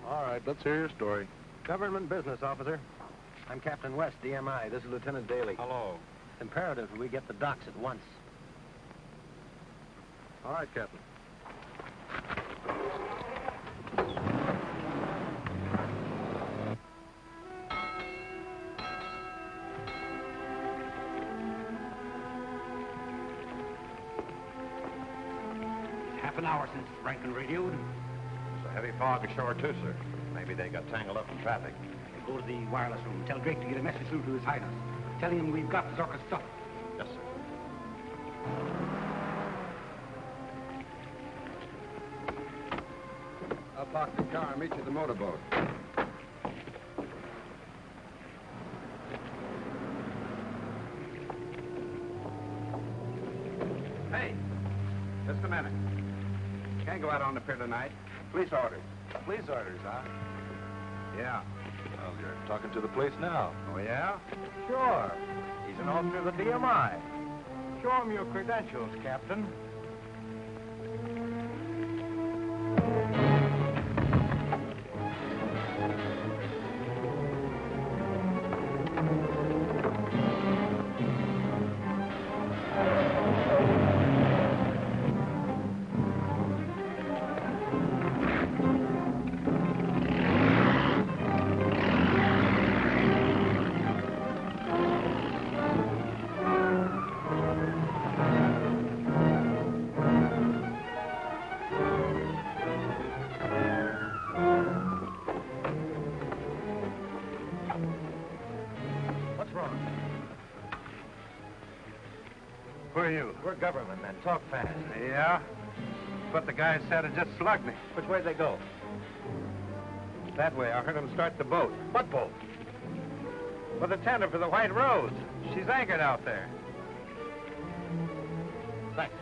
All right, let's hear your story. Government business, officer. I'm Captain West, DMI. This is Lieutenant Daly. Hello. It's imperative that we get the docks at once. All right, Captain. Half an hour since Rankin radioed. There's a heavy fog ashore, too, sir. Maybe they got tangled up in traffic. Go to the wireless room. Tell Drake to get a message through to His Highness. Tell him we've got Zorka's stuff. Yes, sir. I'll park the car and meet you at the motorboat. Hey, just a minute. Can't go out on the pier tonight. Police orders. Police orders, huh? Yeah. Well, you're talking to the police now. Oh, yeah? Sure. He's an officer of the DMI. Show him your credentials, Captain. Who are you? We're government men. Talk fast. Yeah? But the guy said it just slugged me. Which way they go? That way. I heard him start the boat. What boat? With the tender for the White Rose. She's anchored out there. Thanks.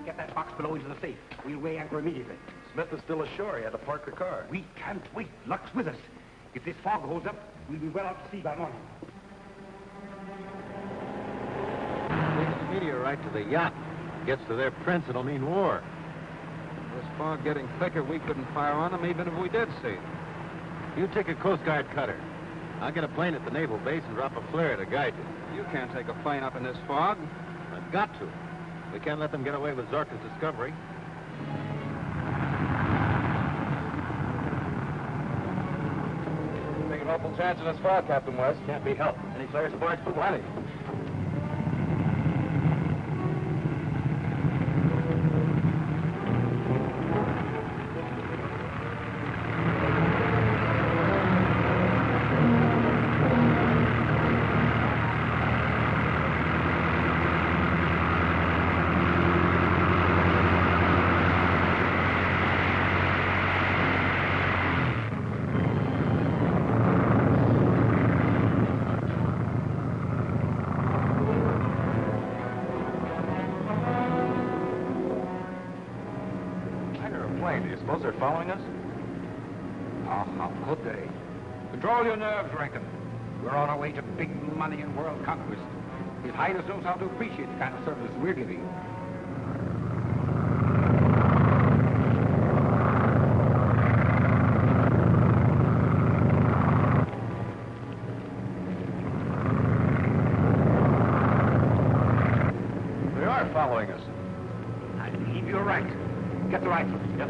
Get that box below into the safe. We'll weigh anchor immediately. Smith is still ashore. He had to park the car. We can't wait. Luck's with us. If this fog holds up, we'll be well out to sea by morning. Takes the meteorite to the yacht. Gets to their prince, it'll mean war. This fog getting thicker, we couldn't fire on them even if we did see them. You take a Coast Guard cutter. I'll get a plane at the naval base and drop a flare to guide you. You can't take a plane up in this fog. I've got to. We can't let them get away with Zorka's discovery. Taking an awful chance in this fog, Captain West. Can't be helped. Any flares aboard? Plenty. Do you suppose they're following us? Oh, how could they? Control your nerves, Rankin. We're on our way to big money and world conquest. His Highness knows how to appreciate the kind of service we're giving. They are following us. I believe you're right. Get the rifle. Yes.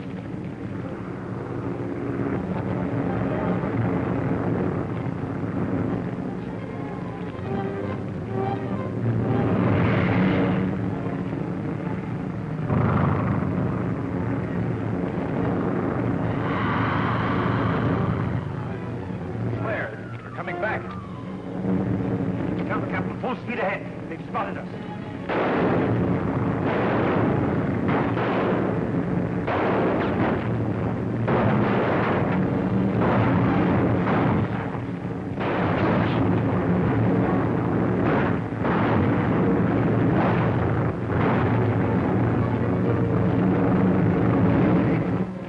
Careful, Captain. Full speed ahead. They've spotted us.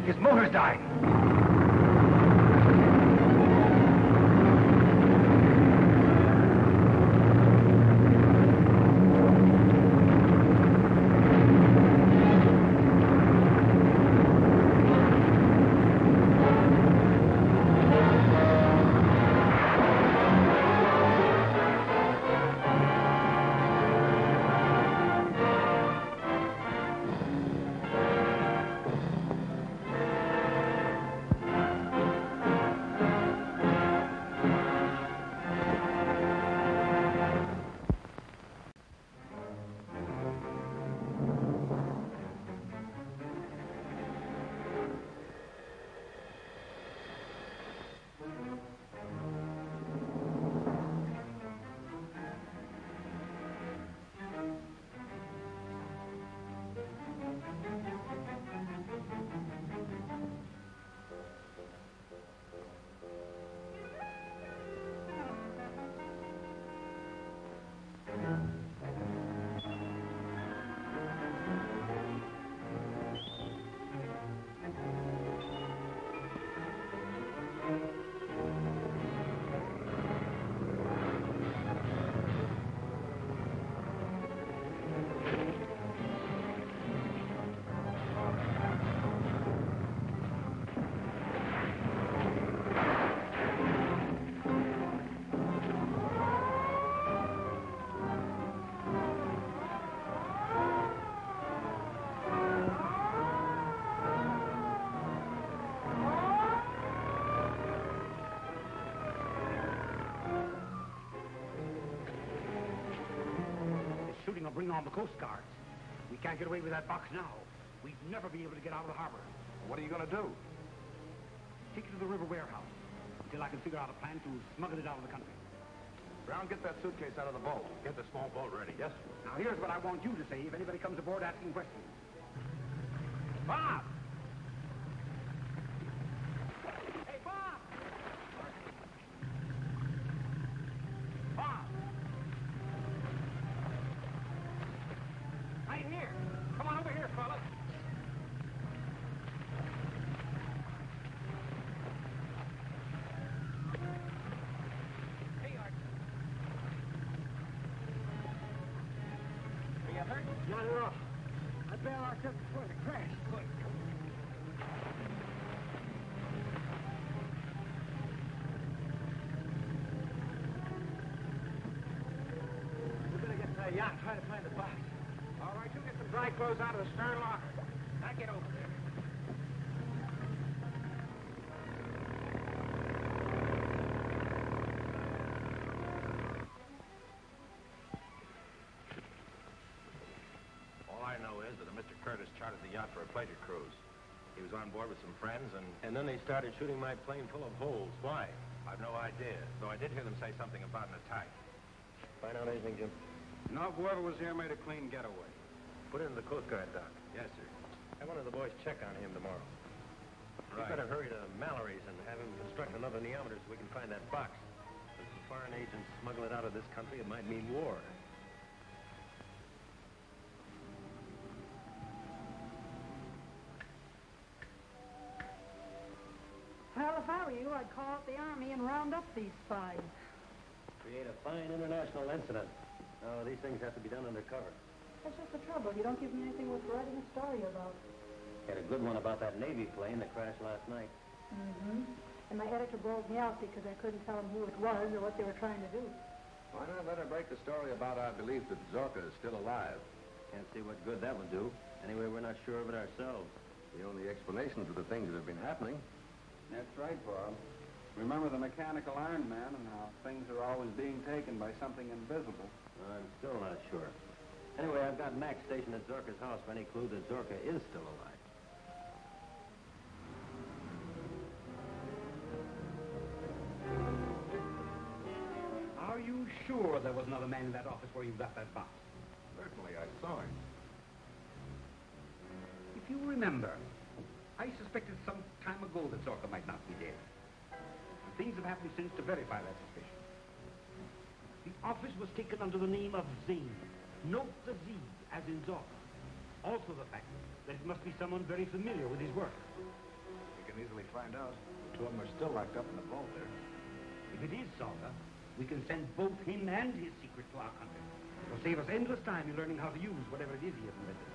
His motor's dying. Shooting will bring on the Coast Guards. We can't get away with that box now. We'd never be able to get out of the harbor. What are you going to do? Take it to the river warehouse until I can figure out a plan to smuggle it out of the country. Brown, get that suitcase out of the boat. Get the small boat ready. Yes, sir. Now, here's what I want you to say if anybody comes aboard asking questions. Bob! Hey, Bob! Bob! Right here. Come on over here, fellas. Hey, Art. Are you hurt? Not at all. I bailed ourselves before the crash. Good. We better get to that yacht and try to find the box. All right, you get some dry clothes out of the stern locker. Now get over there. All I know is that a Mr. Curtis chartered the yacht for a pleasure cruise. He was on board with some friends, and then they started shooting my plane full of holes. Why? I've no idea, though I did hear them say something about an attack. Find out anything, Jim? No, whoever was here made a clean getaway. Put it in the Coast Guard dock. Yes, sir. Have one of the boys check on him tomorrow. Right. We better hurry to Mallory's and have him construct another neometer so we can find that box. If the foreign agents smuggle it out of this country, it might mean war. Well, if I were you, I'd call up the Army and round up these spies. Create a fine international incident. No, these things have to be done undercover. That's just the trouble. You don't give me anything worth writing a story about. Had a good one about that Navy plane that crashed last night. Mm-hmm. And my editor bawled me out because I couldn't tell him who it was or what they were trying to do. Why not let her break the story about our belief that Zorka is still alive? Can't see what good that would do. Anyway, we're not sure of it ourselves. The only explanation for the things that have been happening. That's right, Bob. Remember the mechanical Iron Man and how things are always being taken by something invisible. I'm still not sure. Anyway, I've got Max stationed at Zorka's house for any clue that Zorka is still alive. Are you sure there was another man in that office where you got that box? Certainly, I saw him. If you remember, I suspected some time ago that Zorka might not be dead. And things have happened since to verify that suspicion. The office was taken under the name of Zane. Note the Z, as in Zorka. Also the fact that it must be someone very familiar with his work. We can easily find out. The two of them are still locked up in the vault there. If it is Zorka, we can send both him and his secret to our country. It'll save us endless time in learning how to use whatever it is he has invented.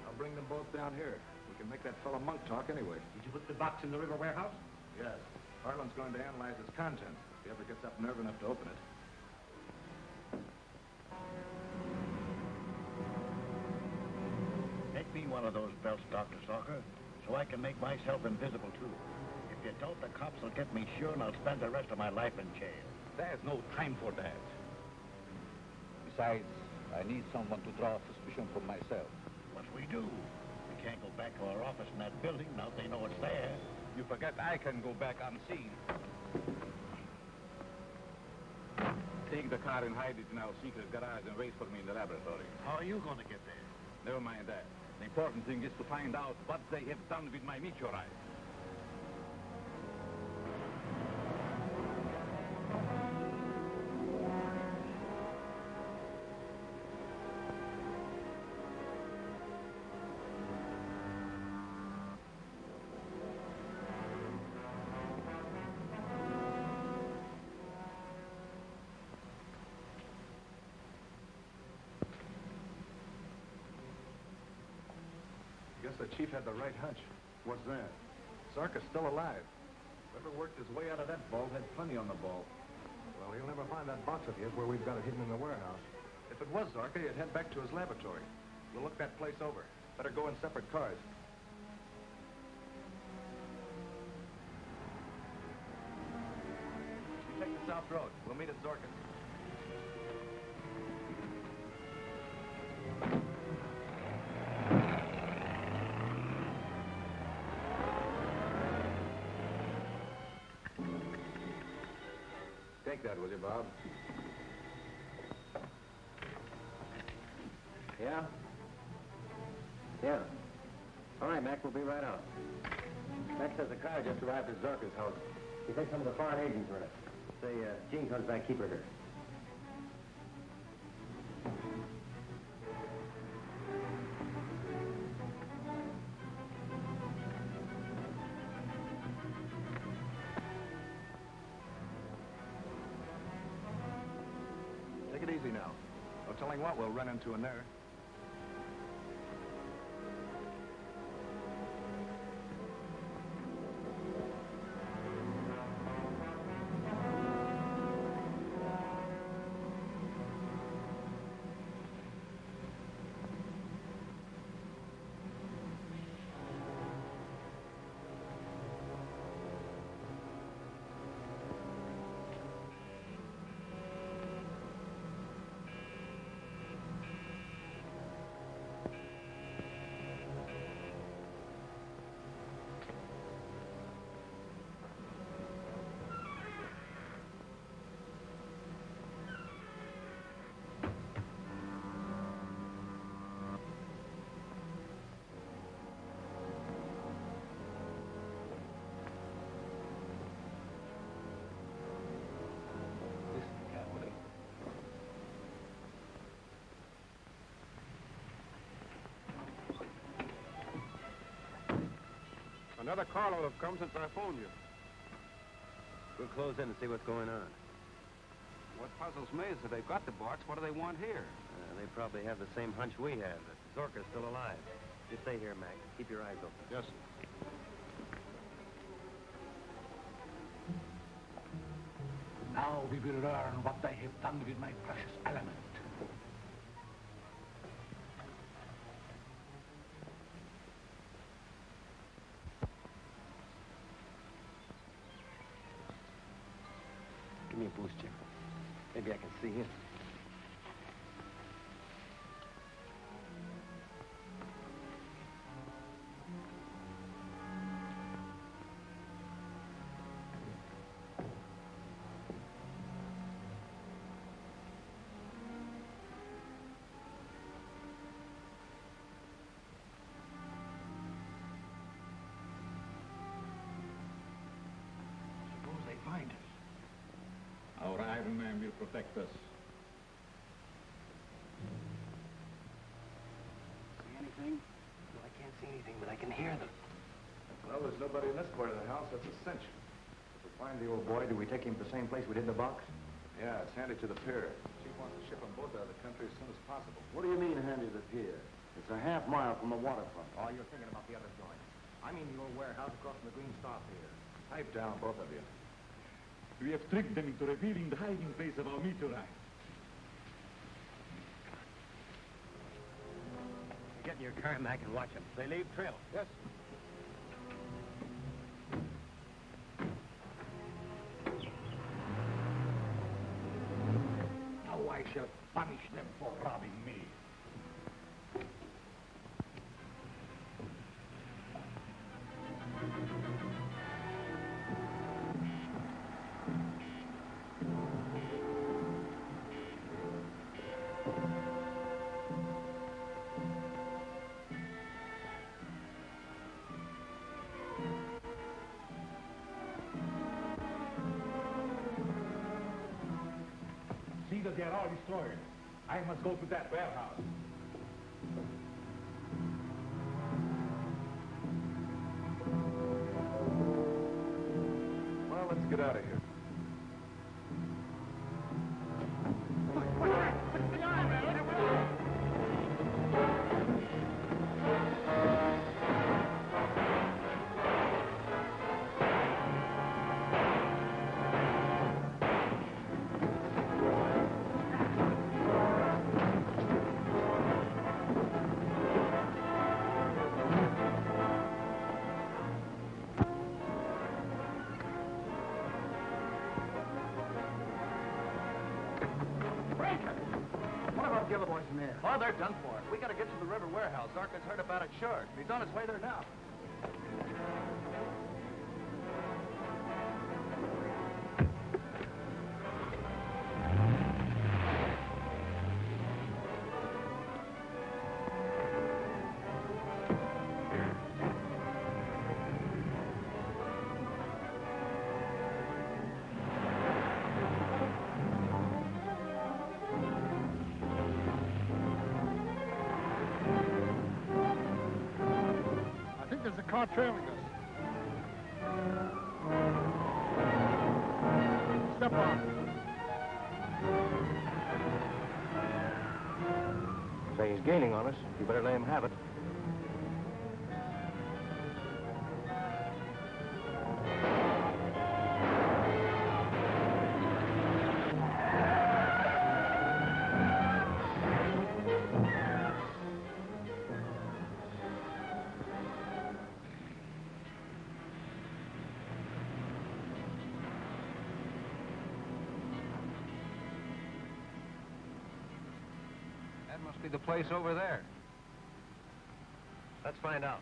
I'll bring them both down here. We can make that fellow Monk talk anyway. Did you put the box in the river warehouse? Yes. Harlan's going to analyze its contents if he ever gets up nerve enough to open it. Make me one of those belts, Dr. Stalker, so I can make myself invisible, too. If you don't, the cops will get me sure, and I'll spend the rest of my life in jail. There's no time for that. Besides, I need someone to draw suspicion from myself. What we do? We can't go back to our office in that building now that they know it's there. You forget I can go back unseen. Take the car and hide it in our secret garage and wait for me in the laboratory. How are you going to get there? Never mind that. The important thing is to find out what they have done with my meteorite. Guess the chief had the right hunch. What's that? Zarka's still alive. Whoever worked his way out of that vault had plenty on the ball. Well, he'll never find that box of his where we've got it hidden in the warehouse. If it was Zarka, he'd head back to his laboratory. We'll look that place over. Better go in separate cars. You take the south road. We'll meet at Zorka's. Take that, will you, Bob? Yeah? Yeah. All right, Mac, we'll be right out. Mac says the car just arrived at Zorka's house. He thinks some of the foreign agents are in it. Say, Jean comes back, keep her here. Take it easy now. No telling what we'll run into in there. Another carload have come since I phoned you. We'll close in and see what's going on. What puzzles me is that they've got the box. What do they want here? They probably have the same hunch we have, that Zorka's still alive. You stay here, Mac. Keep your eyes open. Yes, sir. Now we will learn what they have done with my precious element. Give me a boost, Jim. Maybe I can see him. protect us. See anything? No, I can't see anything, but I can hear them. Well, there's nobody in this part of the house. That's a cinch. If we find the old boy, do we take him to the same place we did the box? Yeah, it's handy to the pier. Chief wants to ship them both out of the country as soon as possible. What do you mean, handy to the pier? It's a half-mile from the waterfront. Oh, you're thinking about the other joint. I mean the old warehouse across from the Green Star Pier. Pipe down, both of you. We have tricked them into revealing the hiding place of our meteorite. Get in your car, Mac, and watch them. They leave trail. Yes. Now I shall punish them for robbing me. See that they are all destroyed. I must go to that warehouse. Well, let's get out of here. What about the other boys in there? Oh, they're done for. We gotta get to the river warehouse. Zarka's heard about it, sure. He's on his way there now. I think there's a car trailing us. Step on. Say he's gaining on us. You better let him have it. That must be the place over there. Let's find out.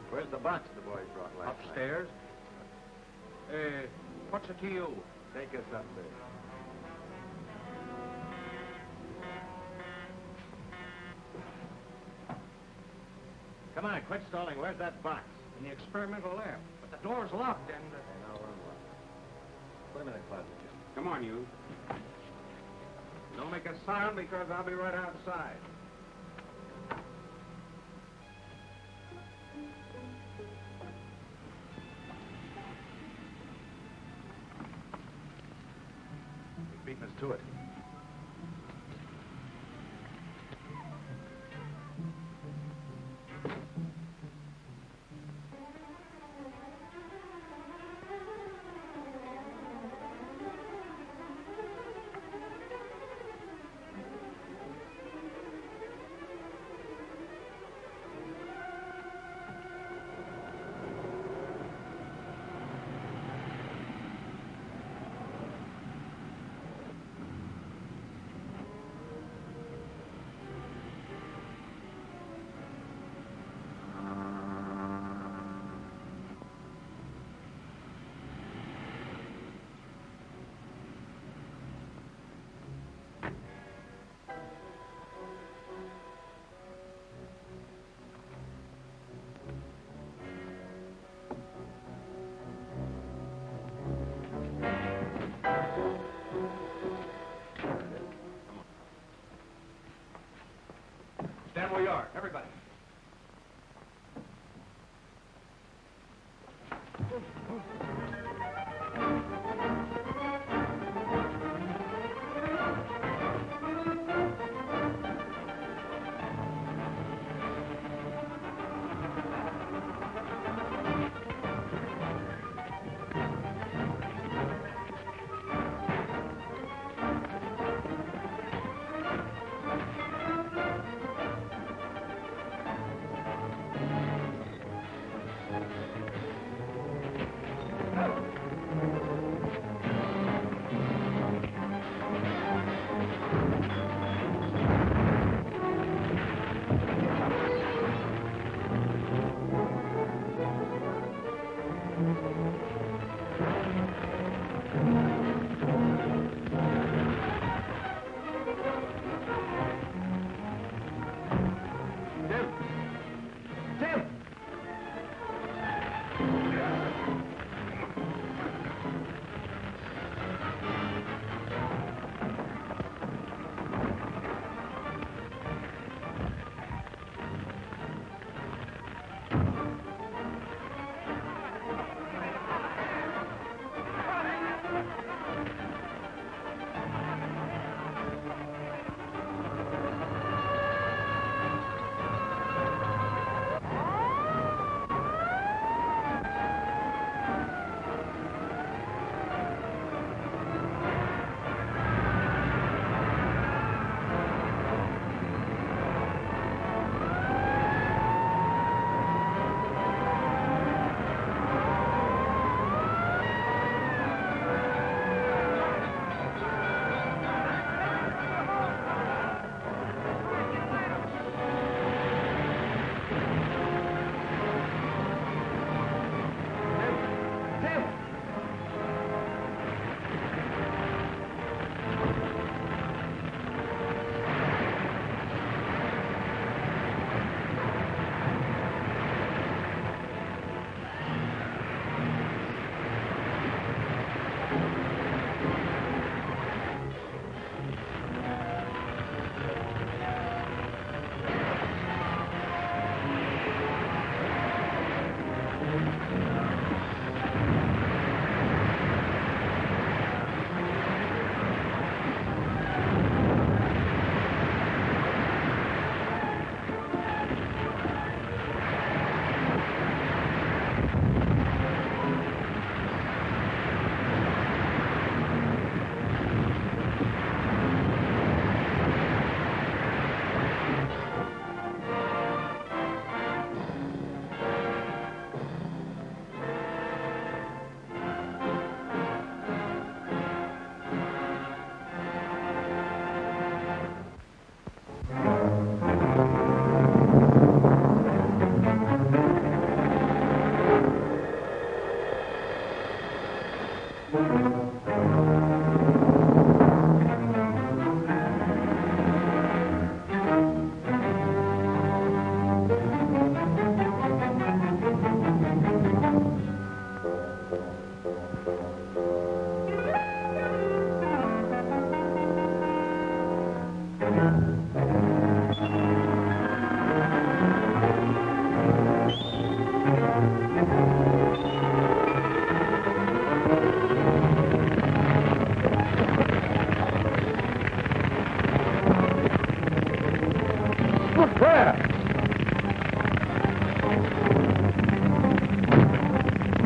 Where's the box the boys brought last night? Upstairs? What's it to you? Take us up there. Come on, quit stalling. Where's that box? In the experimental lab. But the door's locked and... Now we're unlocked. Put him in the closet, Jim. Come on, you. Don't make a sound because I'll be right outside. He's beating us to it. Stand where you are, everybody.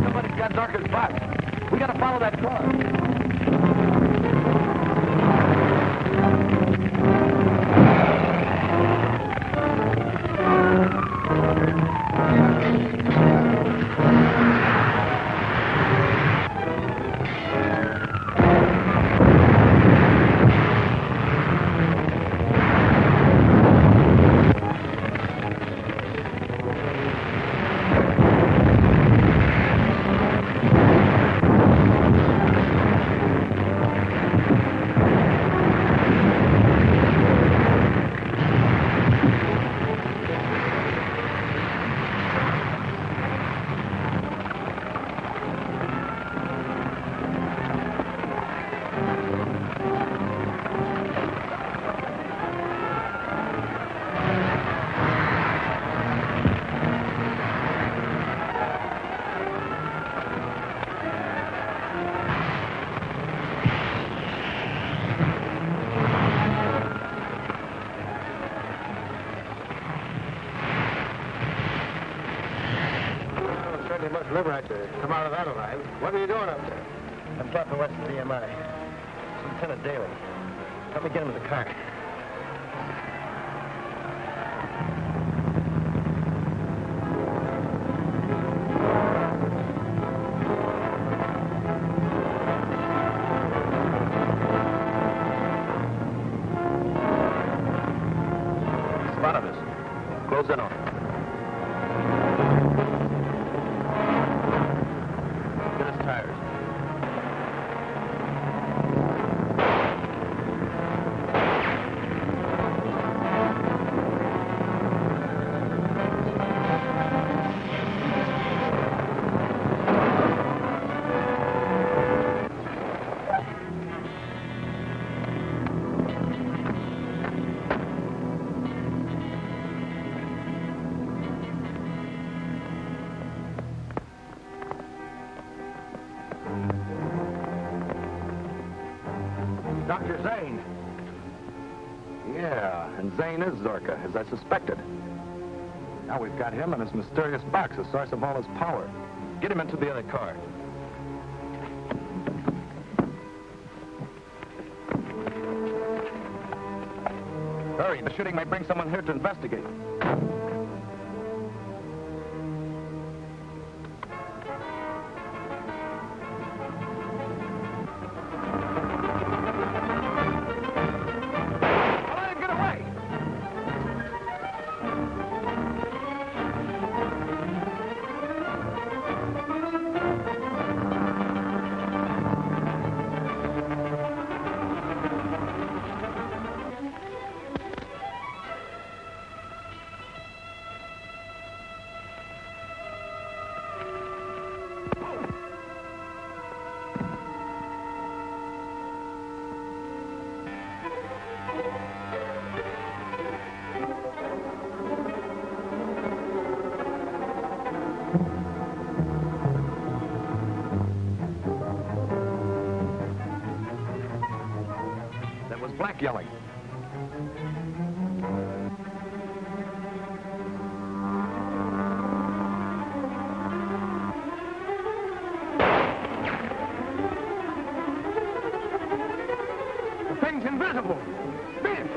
Somebody's got Darker's box. We gotta follow that car. deliver to come out of that alive. What are you doing up there? I'm Captain West of DMI. It's Lieutenant Daly. Let me get him in the car. Spotted us. Close in on him. Get his tires. Dr. Zane. Yeah, and Zane is Zorka, as I suspected. Now we've got him and his mysterious box, the source of all his power. Get him into the other car. Hurry, the shooting may bring someone here to investigate. Black yelling. The thing's invisible. Spin!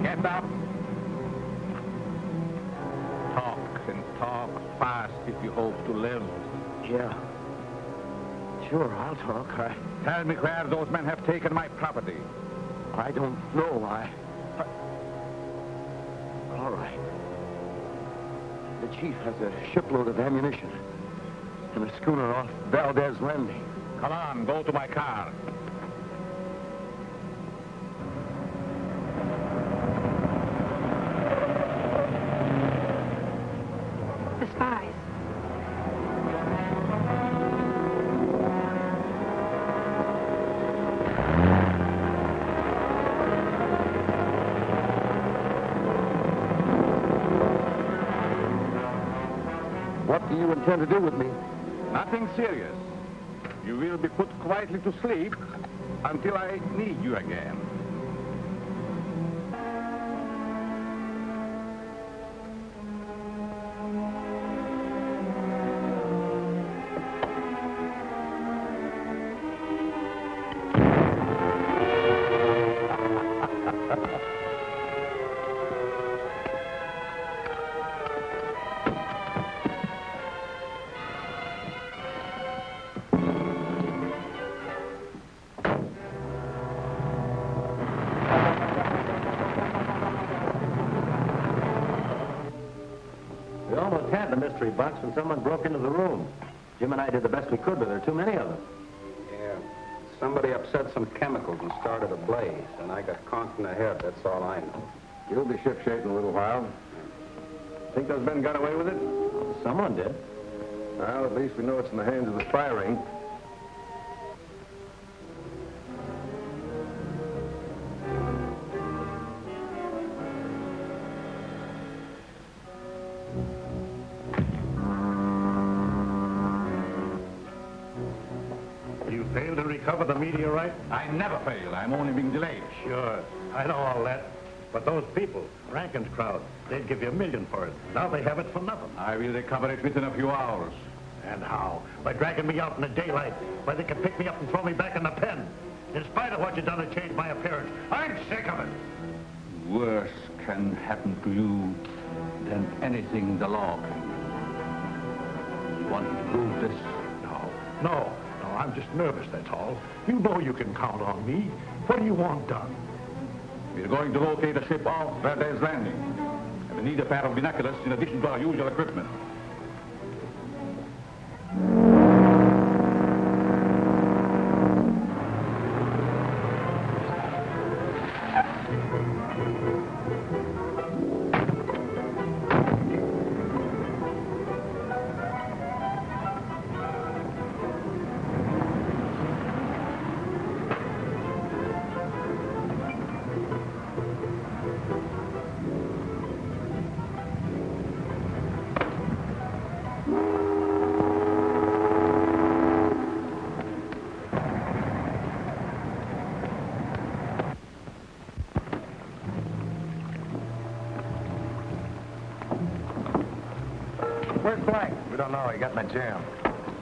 Get up. Talk fast if you hope to live. Yeah. Sure, I'll talk. Tell me where those men have taken my property. I don't know. All right. The chief has a shipload of ammunition and a schooner off Valdez Landing. Come on, go to my car. The spies. What do you intend to do with me? Nothing serious. You will be put quietly to sleep until I need you again. We almost had the mystery box when someone broke into the room. Jim and I did the best we could, but there are too many of them. Yeah. Somebody upset some chemicals and started a blaze, and I got conked in the head. That's all I know. You'll be shipshape in a little while. Think those men got away with it? Someone did. Well, at least we know it's in the hands of the spy ring. You failed recover the meteorite? I never fail. I'm only being delayed. Sure. I know all that. But those people, Rankin's crowd, they'd give you $1 million for it. Now they have it for nothing. I will recover it within a few hours. And how? By dragging me out in the daylight, where they can pick me up and throw me back in the pen. In spite of what you've done to change my appearance, I'm sick of it. Worse can happen to you than anything the law can do. You want to prove this? No, I'm just nervous, that's all. You know you can count on me. What do you want done? We're going to locate a ship off Verde's Landing. And we need a pair of binoculars in addition to our usual equipment. Where's Blank? We don't know. He got in a jam.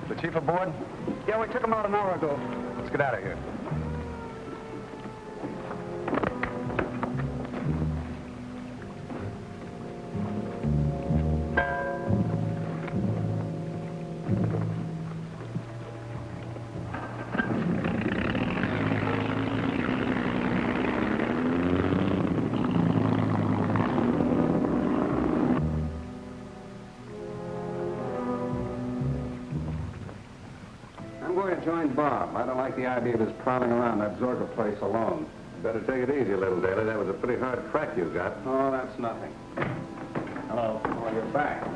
The chief aboard? Yeah, we took him out an hour ago. Let's get out of here. Join Bob. I don't like the idea of his prowling around that Zorka place alone. Better take it easy, little Daly. That was a pretty hard crack you got. Oh, that's nothing. Hello. Oh, you're back.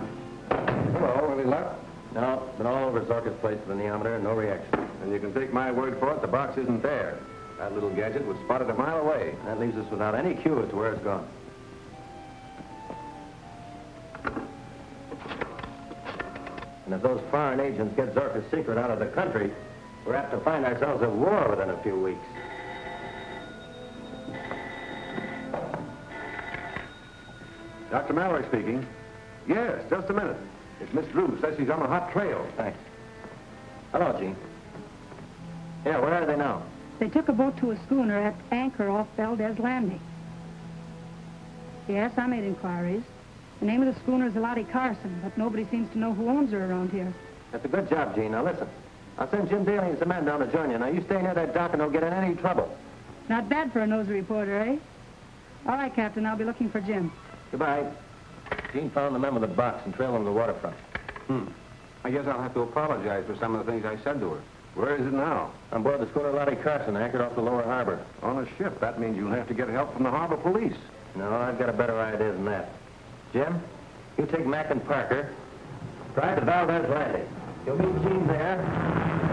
Hello, any luck? No, been all over Zorka's place with the neometer, no reaction. And you can take my word for it, the box isn't there. That little gadget was spotted a mile away. That leaves us without any clue as to where it's gone. And if those foreign agents get Zorka's secret out of the country, we're apt to find ourselves at war within a few weeks. Dr. Mallory speaking. Yes, just a minute. It's Miss Drew. Says she's on a hot trail. Thanks. Hello, Gene. Yeah, where are they now? They took a boat to a schooner at anchor off Valdez Landing. Yes, I made inquiries. The name of the schooner is Lottie Carson, but nobody seems to know who owns her around here. That's a good job, Gene. Now, listen. I'll send Jim Daly and some men down to join you. Now, you stay near that dock and don't get in any trouble. Not bad for a nosy reporter, eh? All right, Captain. I'll be looking for Jim. Goodbye. Gene found the men with the box and trailed them to the waterfront. I guess I'll have to apologize for some of the things I said to her. Where is it now? On board the schooner Lottie Carson, anchored off the lower harbor. On a ship. That means you'll have to get help from the harbor police. No, I've got a better idea than that. Jim, you take Mac and Parker. Drive to Valdez Landing. You'll meet Gene there.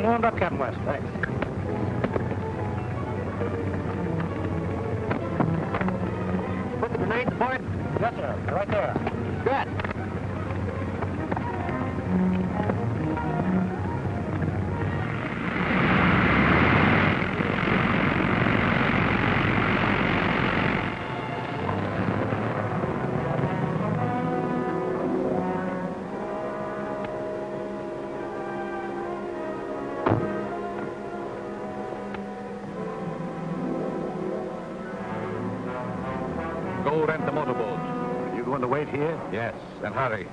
Warmed up, Captain West. Thanks. Put the grenades aboard? Yes, sir. Right there. Good. Go rent the motorboat. You going to wait here? Yes, and hurry.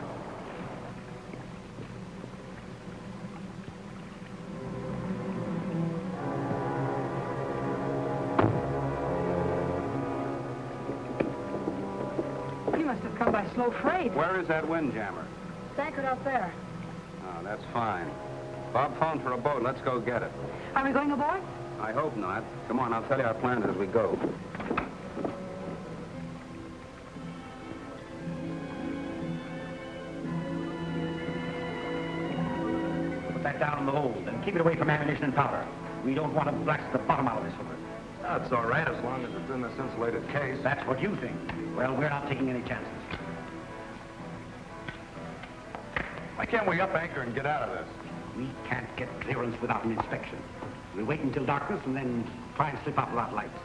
You must have come by slow freight. Where is that windjammer? It's anchored out there. Oh, that's fine. Bob phoned for a boat. Let's go get it. Are we going aboard? I hope not. Come on, I'll tell you our plans as we go. Put that down in the hold and keep it away from ammunition and powder. We don't want to blast the bottom out of this hooker. That's all right, as long as it's in this insulated case. That's what you think. Well, we're not taking any chances. Why can't we up anchor and get out of this? We can't get clearance without an inspection. We'll wait until darkness and then try and slip up without lights.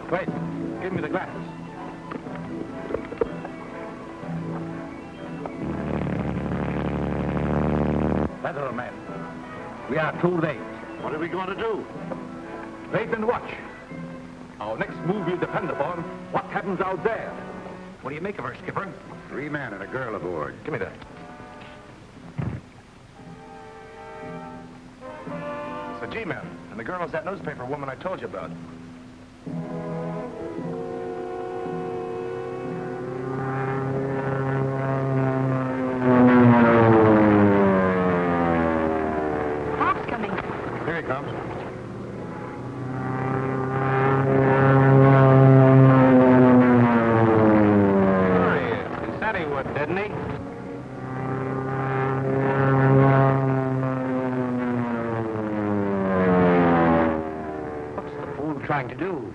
Wait, give me the glasses. Weather, man. We are too late. What are we going to do? Wait and watch. Our next move will depend upon what happens out there. What do you make of her, Skipper? 3 men and a girl aboard. Give me that. It's the G-man, and the girl is that newspaper woman I told you about. Bob's coming. Here he comes. There he is. He said he would, didn't he? What's the fool trying to do?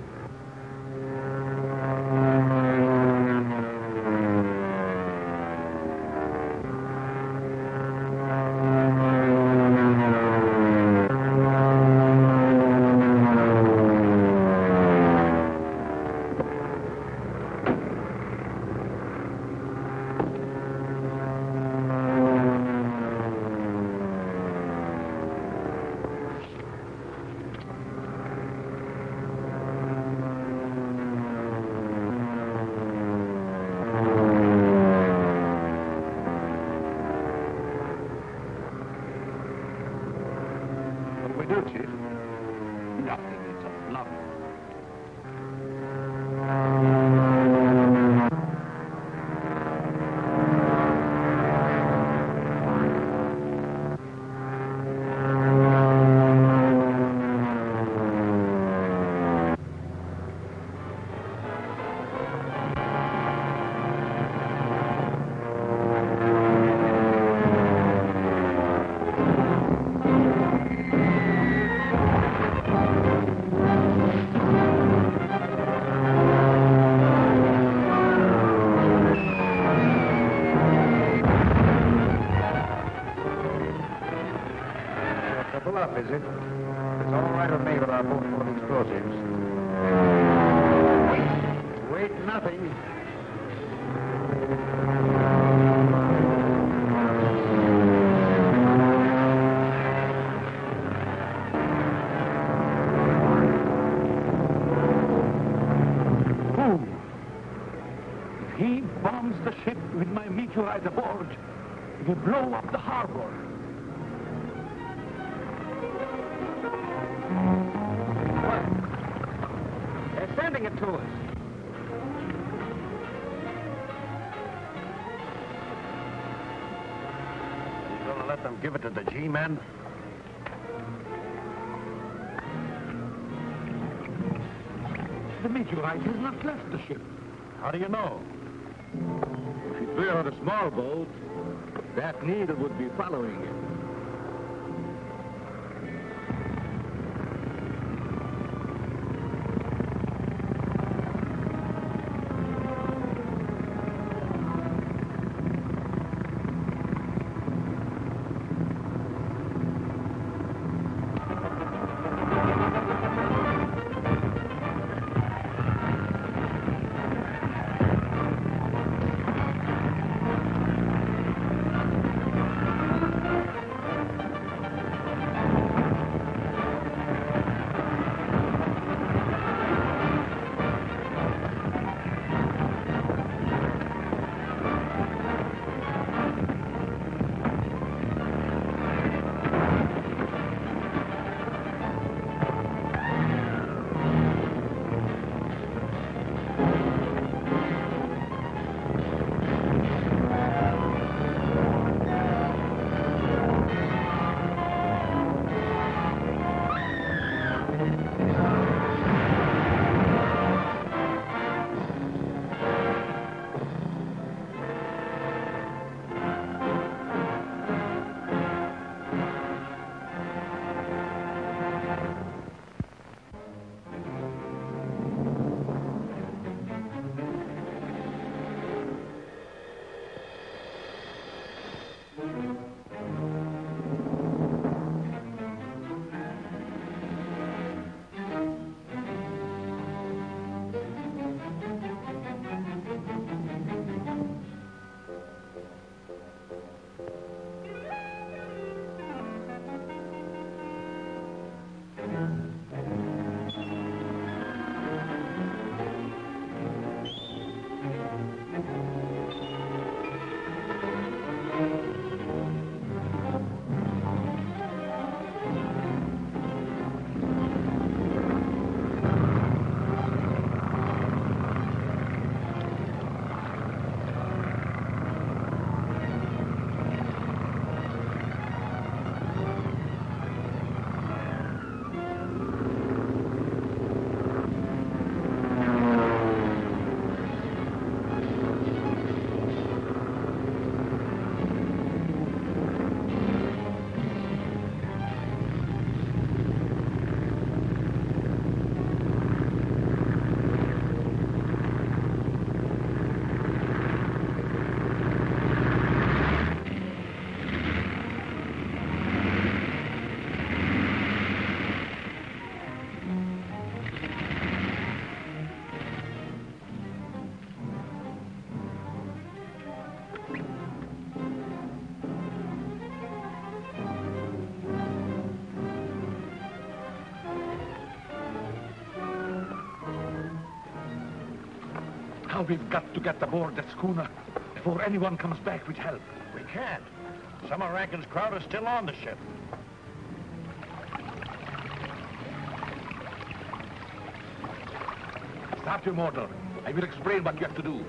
What do we do, Chief? Nothing. It's a bluff. Couple up, is it? It's all right with me with our boat full of explosives. Wait, nothing. Fool! If he bombs the ship with my meteorite aboard, it will blow up the harbor. They're sending it to us. You gonna let them give it to the G-men? The meteorite has not left the ship. How do you know? If it were a small boat, that needle would be following it. Now we've got to get aboard that schooner before anyone comes back with help. We can't. Some of Rankin's crowd is still on the ship. Stop your motor. I will explain what you have to do.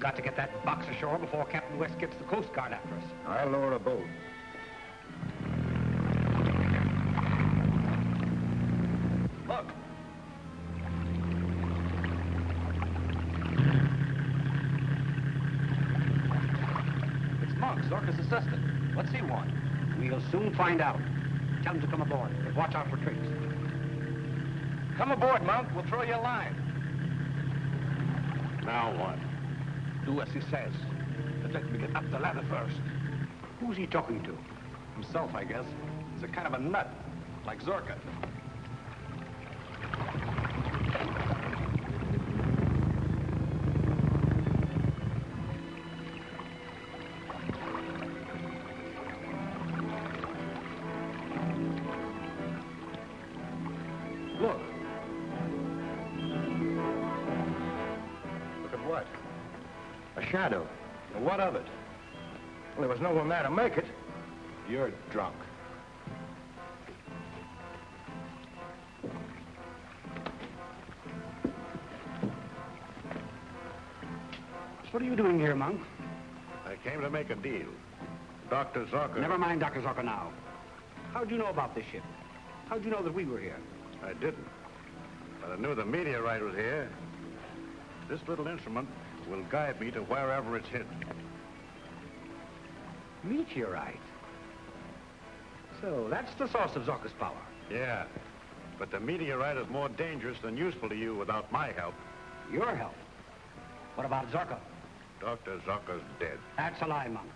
Got to get that box ashore before Captain West gets the Coast Guard after us. I'll lower a boat. Look. It's Monk, Zorka's assistant. What's he want? We'll soon find out. Tell him to come aboard, but watch out for tricks. Come aboard, Monk. We'll throw you a line. Now what? Do as he says. But let me get up the ladder first. Who's he talking to? Himself, I guess. He's a kind of a nut, like Zorka. Look. Look at what? A shadow. Well, what of it? Well, there was no one there to make it. You're drunk. What are you doing here, Monk? I came to make a deal. Dr. Zorka... Never mind Dr. Zorka now. How'd you know about this ship? How'd you know that we were here? I didn't. But I knew the meteorite was here. This little instrument will guide me to wherever it's hidden. Meteorite? So that's the source of Zorka's power. Yeah. But the meteorite is more dangerous than useful to you without my help. Your help? What about Zorka? Dr. Zorka's dead. That's a lie, Monk.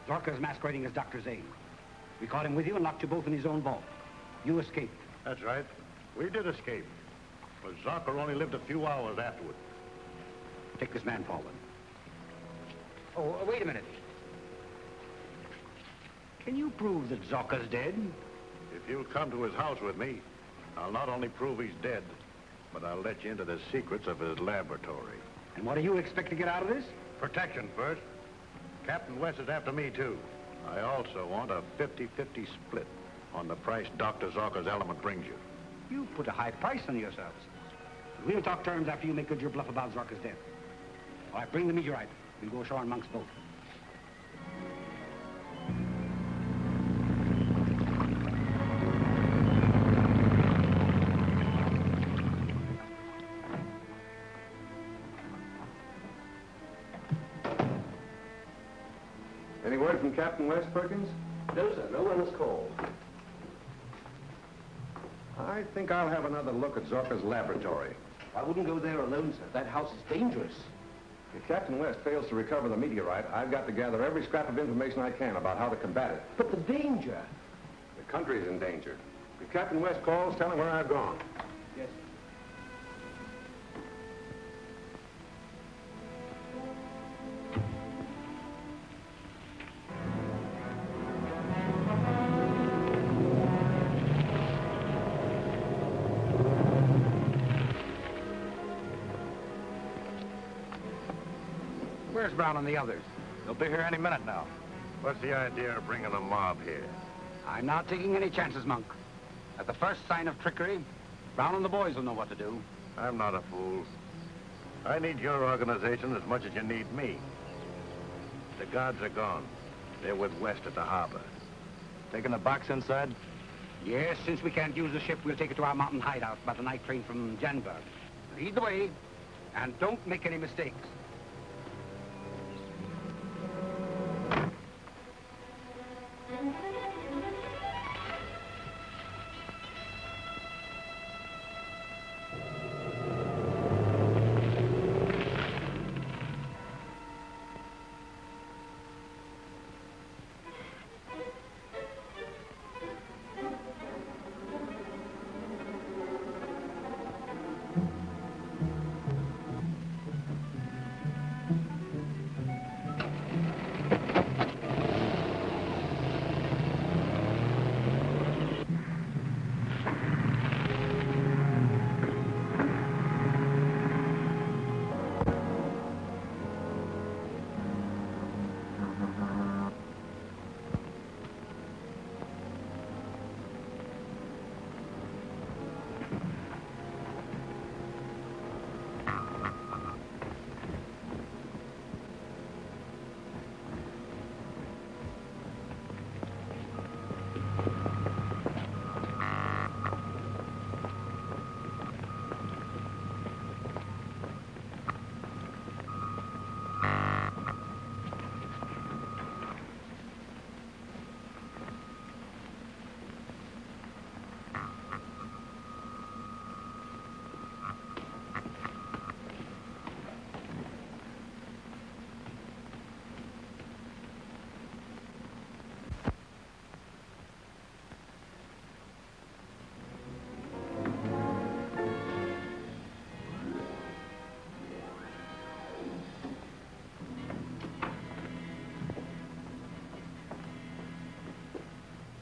Zorka's masquerading as Dr. Zane. We caught him with you and locked you both in his own vault. You escaped. That's right. We did escape. But Zorka only lived a few hours afterward. Take this man forward. Oh, wait a minute. Can you prove that Zorka's dead? If you'll come to his house with me, I'll not only prove he's dead, but I'll let you into the secrets of his laboratory. And what do you expect to get out of this? Protection first. Captain West is after me, too. I also want a 50-50 split on the price Dr. Zorka's element brings you. You put a high price on yourselves. We'll talk terms after you make good your bluff about Zorka's death. All right, bring the meteorite. We'll go ashore on Monk's boat. Any word from Captain West, Perkins? No, sir. No one has called. I think I'll have another look at Zorka's laboratory. I wouldn't go there alone, sir. That house is dangerous. If Captain West fails to recover the meteorite, I've got to gather every scrap of information I can about how to combat it. But the danger. The country's in danger. If Captain West calls, tell him where I've gone. Yes. Where's Brown and the others? They'll be here any minute now. What's the idea of bringing a mob here? I'm not taking any chances, Monk. At the first sign of trickery, Brown and the boys will know what to do. I'm not a fool. I need your organization as much as you need me. The guards are gone. They're with West at the harbor. Taking the box inside? Yes, since we can't use the ship, we'll take it to our mountain hideout by the night train from Janberg. Lead the way, and don't make any mistakes.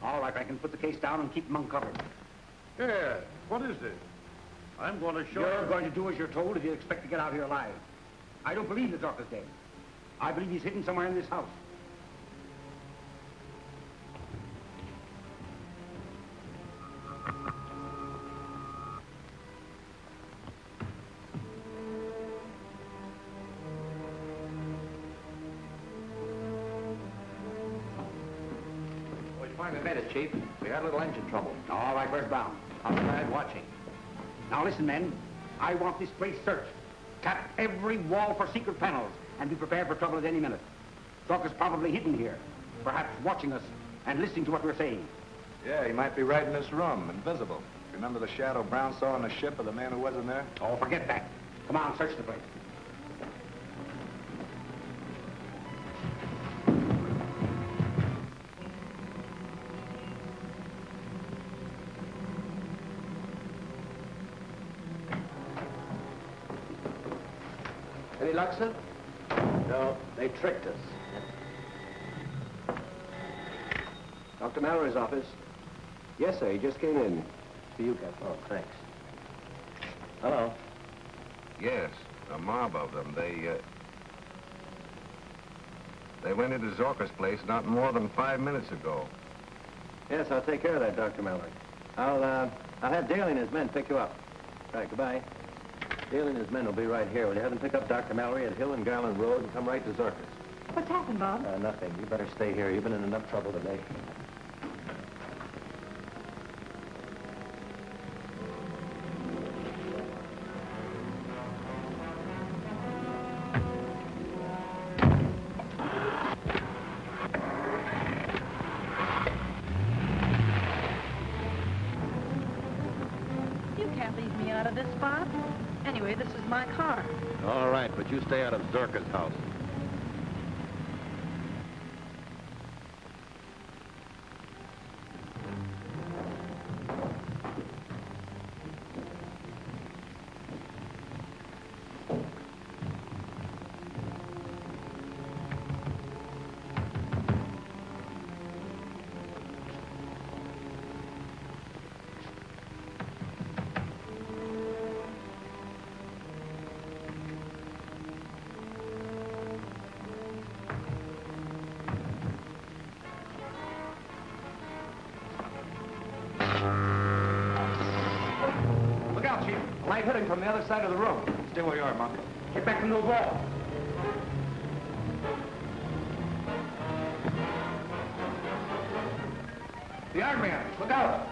All right, I can put the case down and keep Monk covered. Yeah, what is this? I'm going to show You're going to do as you're told if you expect to get out here alive. I don't believe that Zorka's dead. I believe he's hidden somewhere in this house. Finally made it, Chief. We had a little engine trouble. All right, where's Brown? Outside watching. Now listen, men. I want this place searched. Tap every wall for secret panels and be prepared for trouble at any minute. Zorka's probably hidden here, perhaps watching us and listening to what we're saying. Yeah, he might be right in this room, invisible. Remember the shadow Brown saw on the ship of the man who wasn't there? Oh, forget that. Come on, search the place. Any luck, sir? No, they tricked us. Dr. Mallory's office. Yes, sir. He just came in. For you, Captain. Oh, thanks. Hello. Yes, a mob of them. They went into Zorka's place not more than 5 minutes ago. Yes, I'll take care of that, Dr. Mallory. I'll have Daly and his men pick you up. Right, goodbye. Daly and his men will be right here. Will you have them pick up Dr. Mallory at Hill and Garland Road and come right to Zorka's? What's happened, Bob? Nothing. You better stay here. You've been in enough trouble today. Anyway, this is my car. All right, but you stay out of Zorka's house. Look out, Chief. A light hitting from the other side of the room. Stay where you are, Monk. Get back from the wall. The Iron Man. Look out.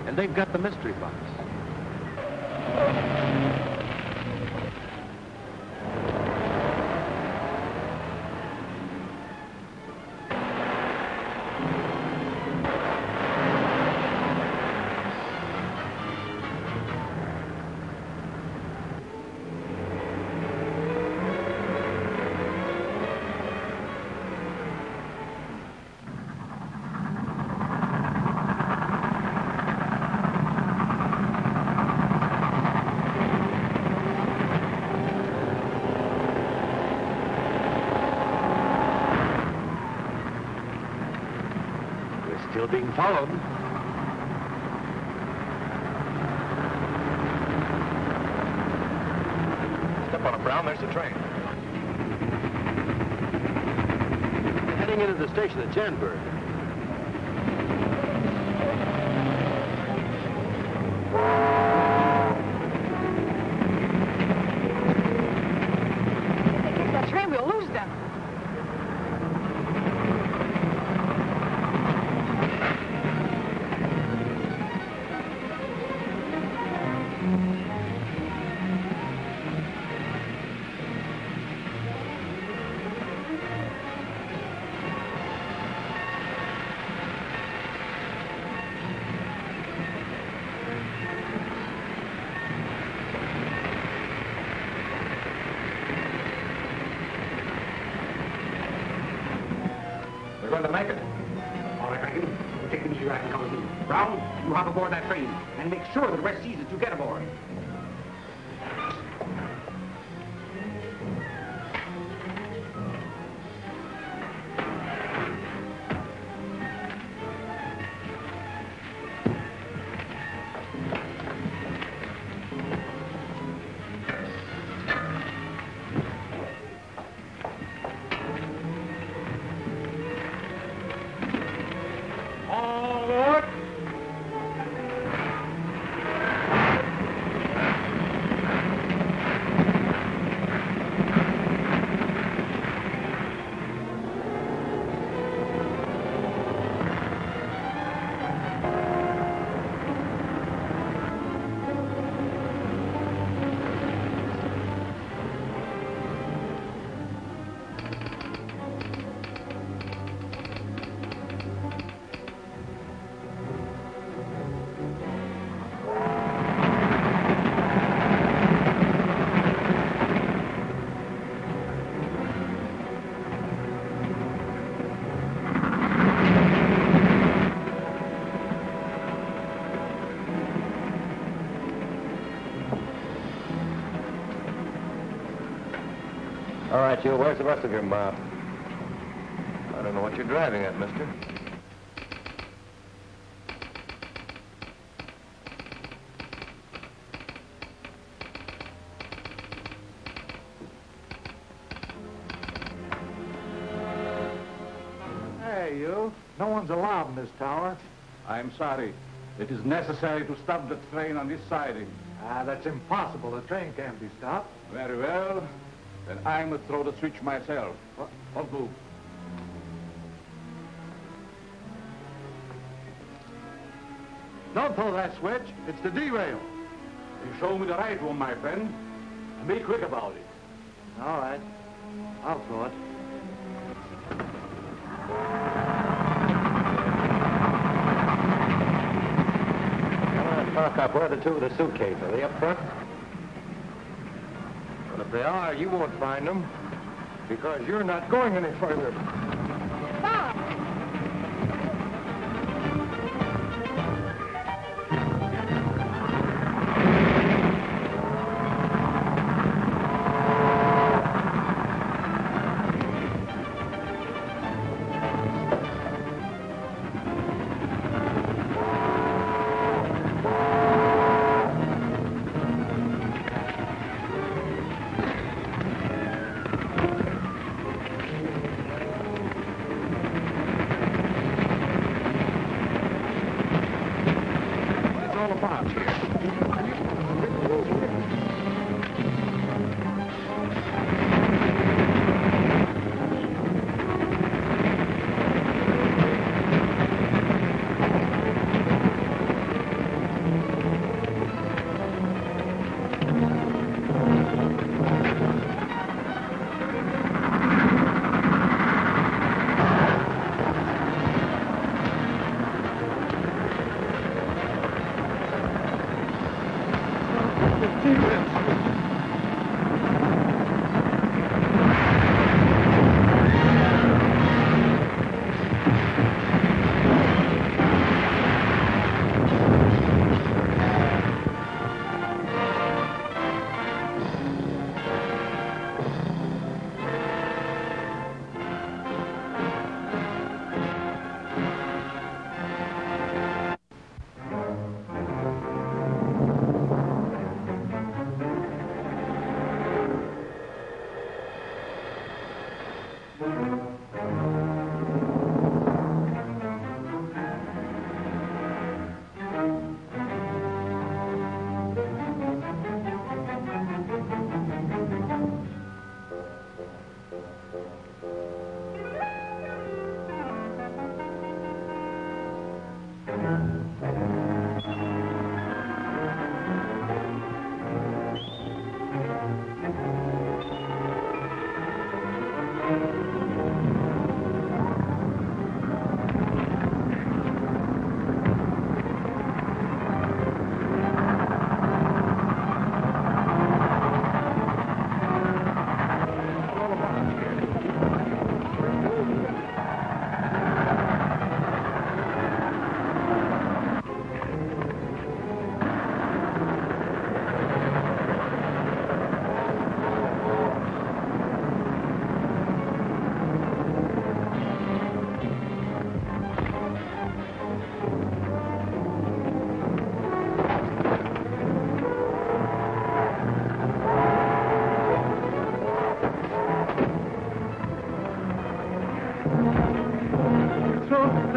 And they've got the mystery box. Still being followed. Step on it, Brown. There's the train. Heading into the station at Janburg. If they catch that train, we'll lose them. We're going to make it. All right, Rankin. You take it easy, right, and come with me. Brown, you hop aboard that train and make sure that the rest sees that you get aboard. All right, you. Where's the rest of your mob? I don't know what you're driving at, mister. Hey, you. No one's allowed in this tower. I'm sorry. It is necessary to stop the train on this siding. Ah, that's impossible. The train can't be stopped. Very well. Then I'm to throw the switch myself. Don't move. Don't pull that switch. It's the derail. You show me the right one, my friend. And be quick about it. All right. I'll throw it. Talk up. Where are the two with the suitcase? Are they up front? Well, if they are, you won't find them. Because you're not going any further.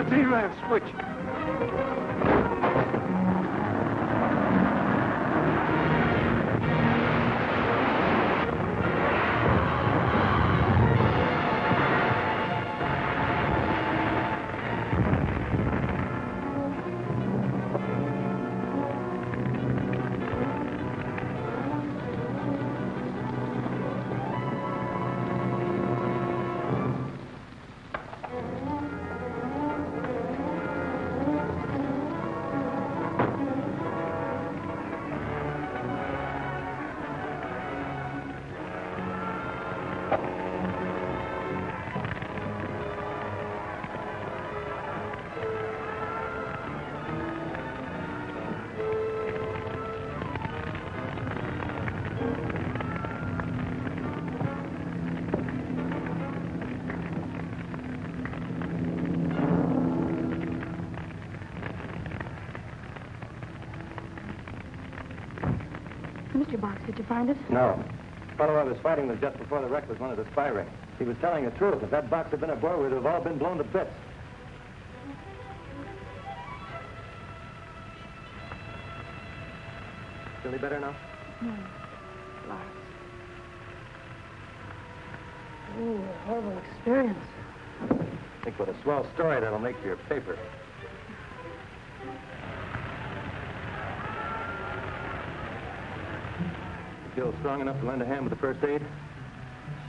derail switch. mystery box. Did you find it? No. The fellow I was fighting was just before the wreck was one of the spy rings. He was telling the truth. If that box had been aboard, we'd have all been blown to bits. Feeling better now? No. Lots. Oh, horrible experience. Think what a swell story that'll make for your paper. You feel strong enough to lend a hand with the first aid?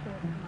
Sure, come on.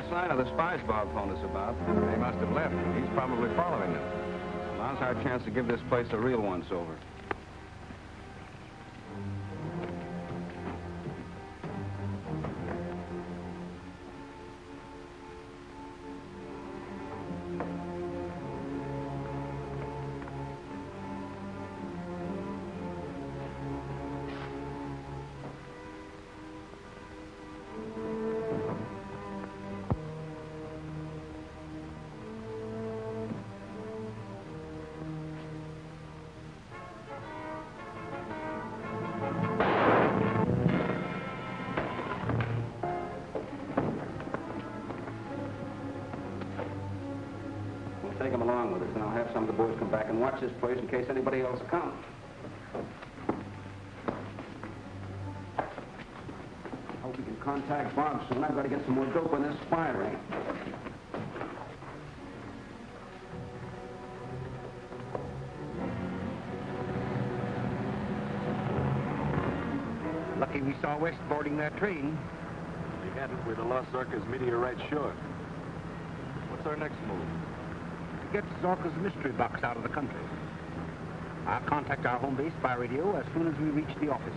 Sign of the spies Bob phoned us about. They must have left. He's probably following them. Now's our chance to give this place a real once-over. Take him along with us, and I'll have some of the boys come back and watch this place in case anybody else comes. Hope we can contact Bob soon. I've got to get some more dope on this spy ring. Lucky we saw West boarding that train. If we hadn't, we'd have lost Zorka's meteorite sure. What's our next move? Get Zorka's mystery box out of the country. I'll contact our home base by radio as soon as we reach the office.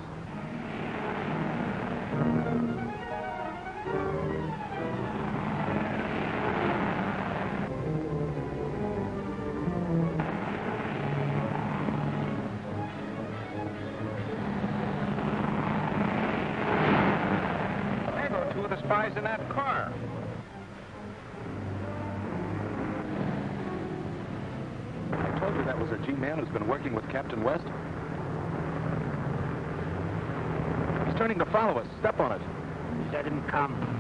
There go two of the spies in that car. That was a G-man who's been working with Captain West. He's turning to follow us. Step on it. Let him come.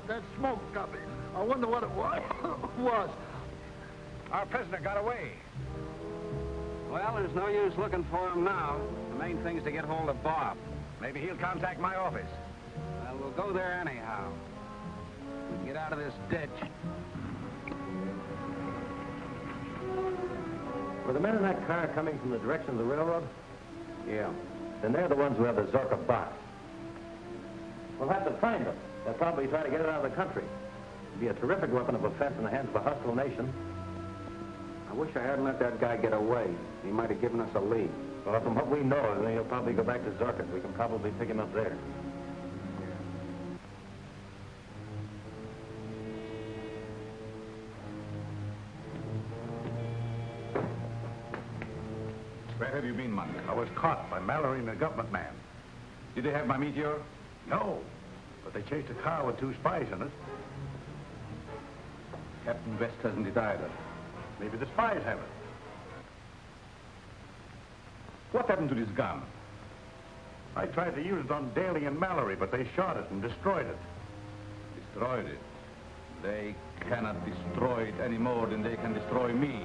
That smoke got me. I wonder what it was. Our prisoner got away. Well, there's no use looking for him now. The main thing's to get hold of Bob. Maybe he'll contact my office. Well, we'll go there anyhow. We can get out of this ditch. Were the men in that car coming from the direction of the railroad? Yeah. Then they're the ones who have the Zorka box. We'll have to find them. They'll probably try to get it out of the country. It'd be a terrific weapon of offense in the hands of a hostile nation. I wish I hadn't let that guy get away. He might have given us a lead. Well, from what we know, then he'll probably go back to Zorka. We can probably pick him up there. Where have you been, Monk? I was caught by Mallory and the government man. Did they have my meteor? No, but they chased a car with 2 spies in it. Captain West hasn't it either. Maybe the spies have it. What happened to this gun? I tried to use it on Daly and Mallory, but they shot it and destroyed it. Destroyed it? They cannot destroy it any more than they can destroy me.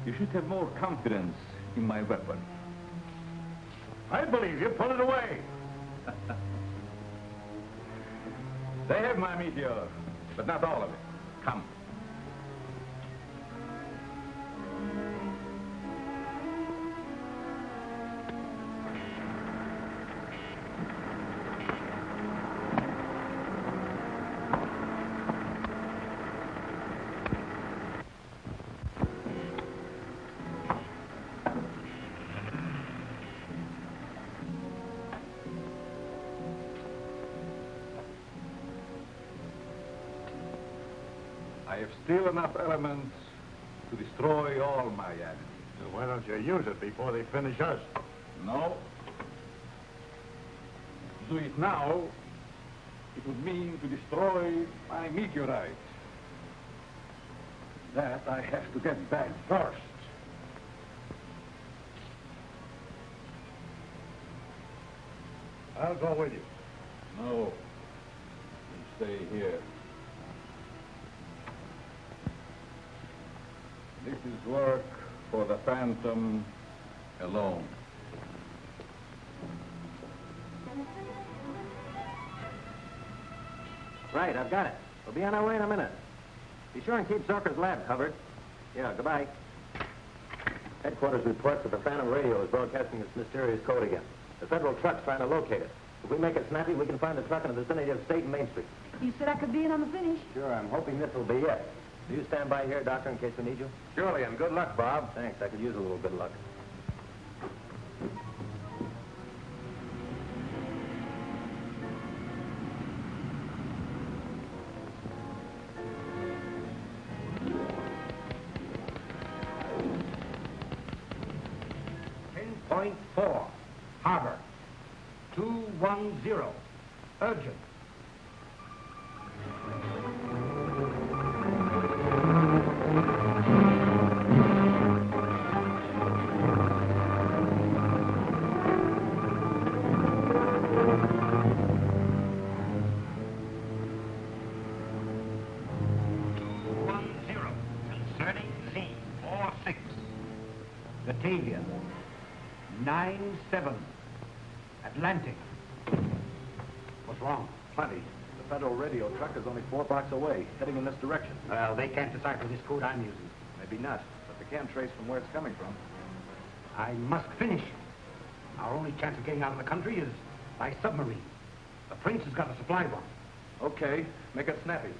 You should have more confidence in my weapon. I believe you. Put it away. They have my meteor, but not all of it. Come. I have still enough elements to destroy all my enemies. So why don't you use it before they finish us? No. To do it now, it would mean to destroy my meteorite. That I have to get back first. I'll go with you. No. You stay here. This is work for the Phantom alone. Right, I've got it. We'll be on our way in a minute. Be sure and keep Zucker's lab covered. Yeah, goodbye. Headquarters reports that the Phantom radio is broadcasting this mysterious code again. The federal truck's trying to locate it. If we make it snappy, we can find the truck in the vicinity of State and Main Street. You said I could be in on the finish. Sure, I'm hoping this will be it. Do you stand by here, Doctor, in case we need you? Surely, and good luck, Bob. Thanks. I could use a little good luck. .4, Harbor. 210, urgent. Concerning Z46, Batavia, 97, Atlantic. What's wrong? Plenty. The federal radio truck is only 4 blocks away, heading in this direction. Well, they can't decipher this code I'm using. Maybe not, but they can trace from where it's coming from. I must finish. Our only chance of getting out of the country is by submarine. The Prince has got a supply one. Okay, make it snappy.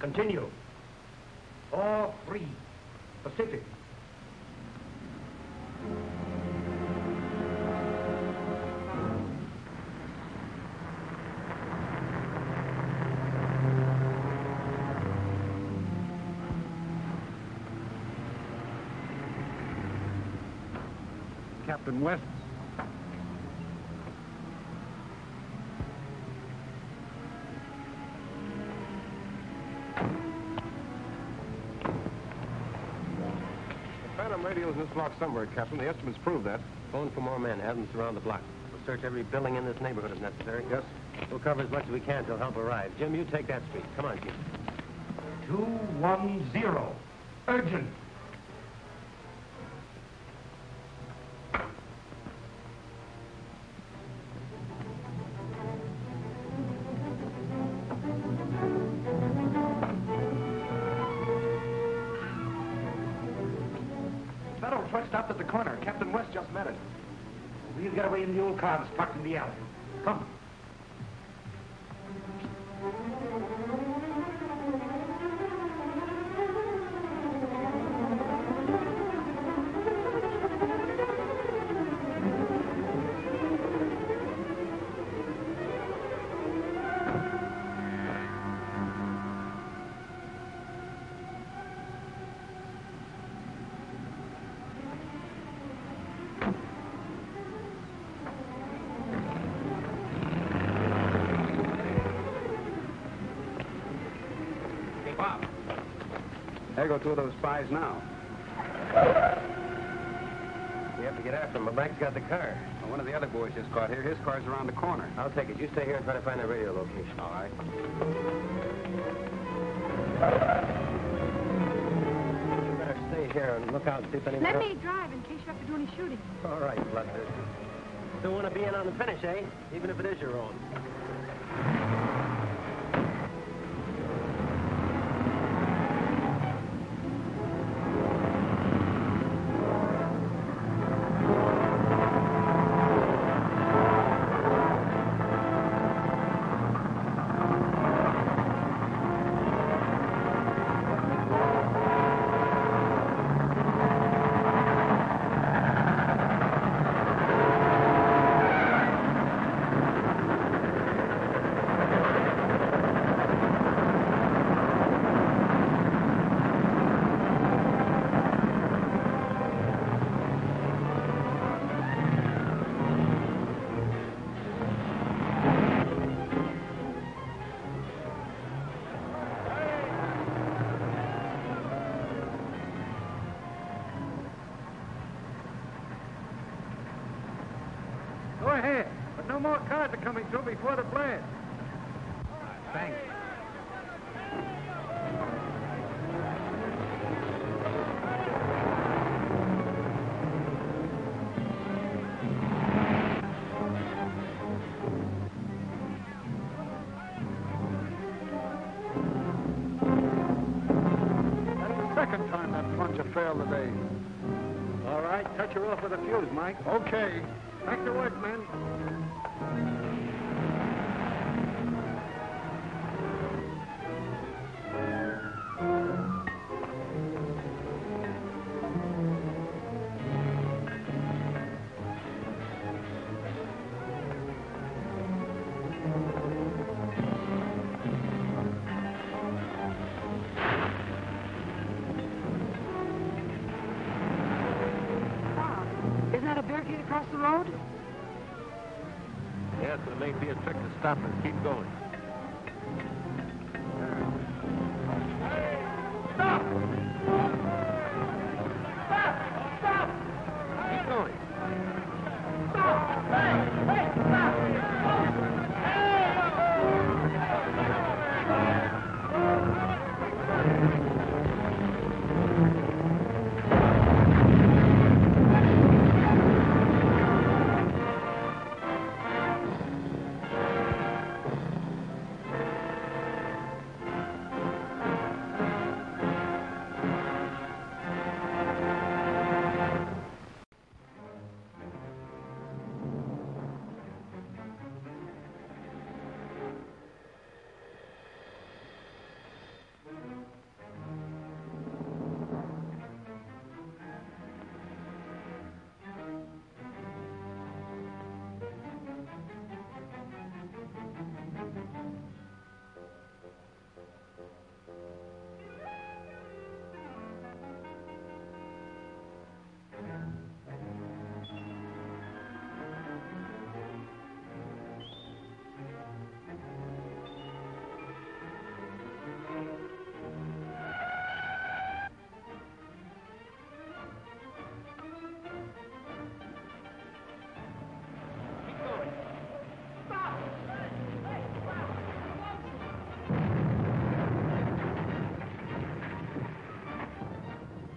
Continue. 4-3, Pacific. Captain West. The Phantom radio's in this block somewhere, Captain. The estimates prove that. Phone for more men. Have them surround the block. We'll search every building in this neighborhood if necessary. Yes. We'll cover as much as we can till help arrives. Jim, you take that street. Come on, Jim. 210, urgent. Federal truck stopped at the corner. Captain West just met it. We'll get away in the old car that's parked in the alley. Come. Bob. There go two of those spies now. We have to get after him, but Mike's got the car. Well, one of the other boys just caught here. His car's around the corner. I'll take it. You stay here and try to find the radio location. All right. You better stay here and look out and see if anyone Let else... me drive in case you have to do any shooting. All right, bloodthirsty. Still want to be in on the finish, eh? Even if it is your own. Go ahead, but no more cars are coming through before the blast. Thanks. That's the second time that plunger failed today. All right, touch her off with a fuse, Mike. Okay. Back to work, men. Isn't that a barricade across the road? Yes, but it may be a trick to stop us. Keep going. Stop! Keep going.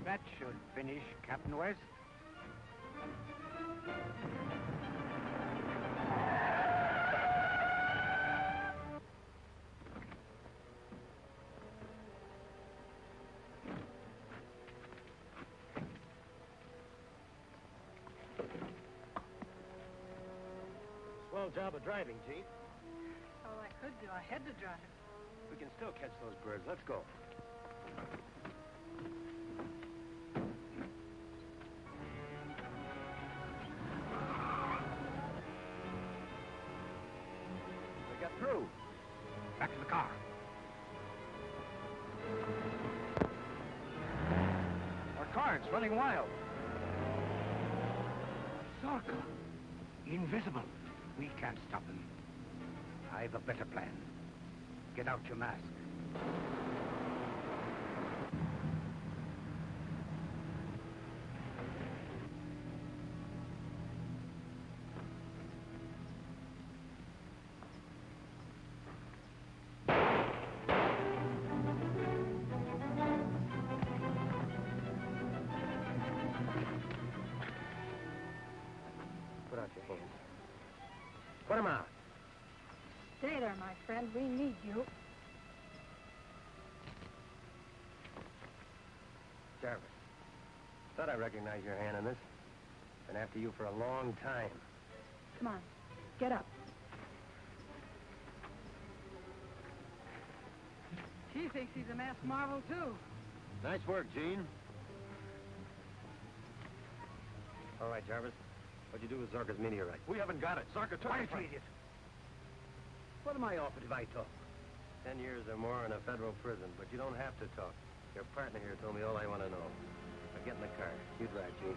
That should finish, Captain West. Swell job of driving, Chief. All I could do. I had to drive. We can still catch those birds. Let's go. We got through. Back to the car. Our car's running wild. Zorka. Invisible. We can't stop him. I've a better plan. Get out your mask. Put him out. Stay there, my friend. We need you. Jarvis, thought I recognized your hand in this. Been after you for a long time. Come on. Get up. She thinks he's a masked marvel, too. Nice work, Gene. All right, Jarvis. What'd you do with Zorka's meteorite? We haven't got it. Zarka took it. Quiet, you idiot. What am I offered if I talk? 10 years or more in a federal prison, but you don't have to talk. Your partner here told me all I want to know. Now get in the car. You drive, Gene.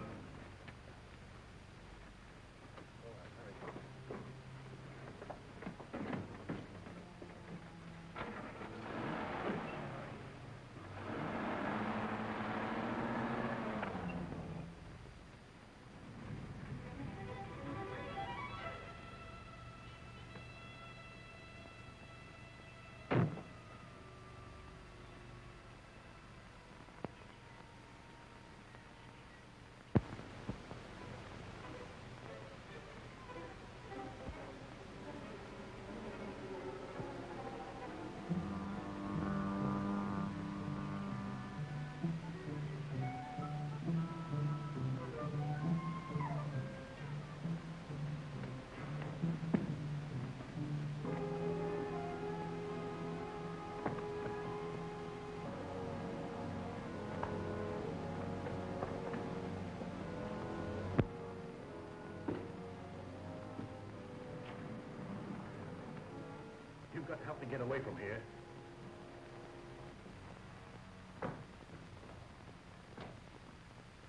You've got to help me get away from here.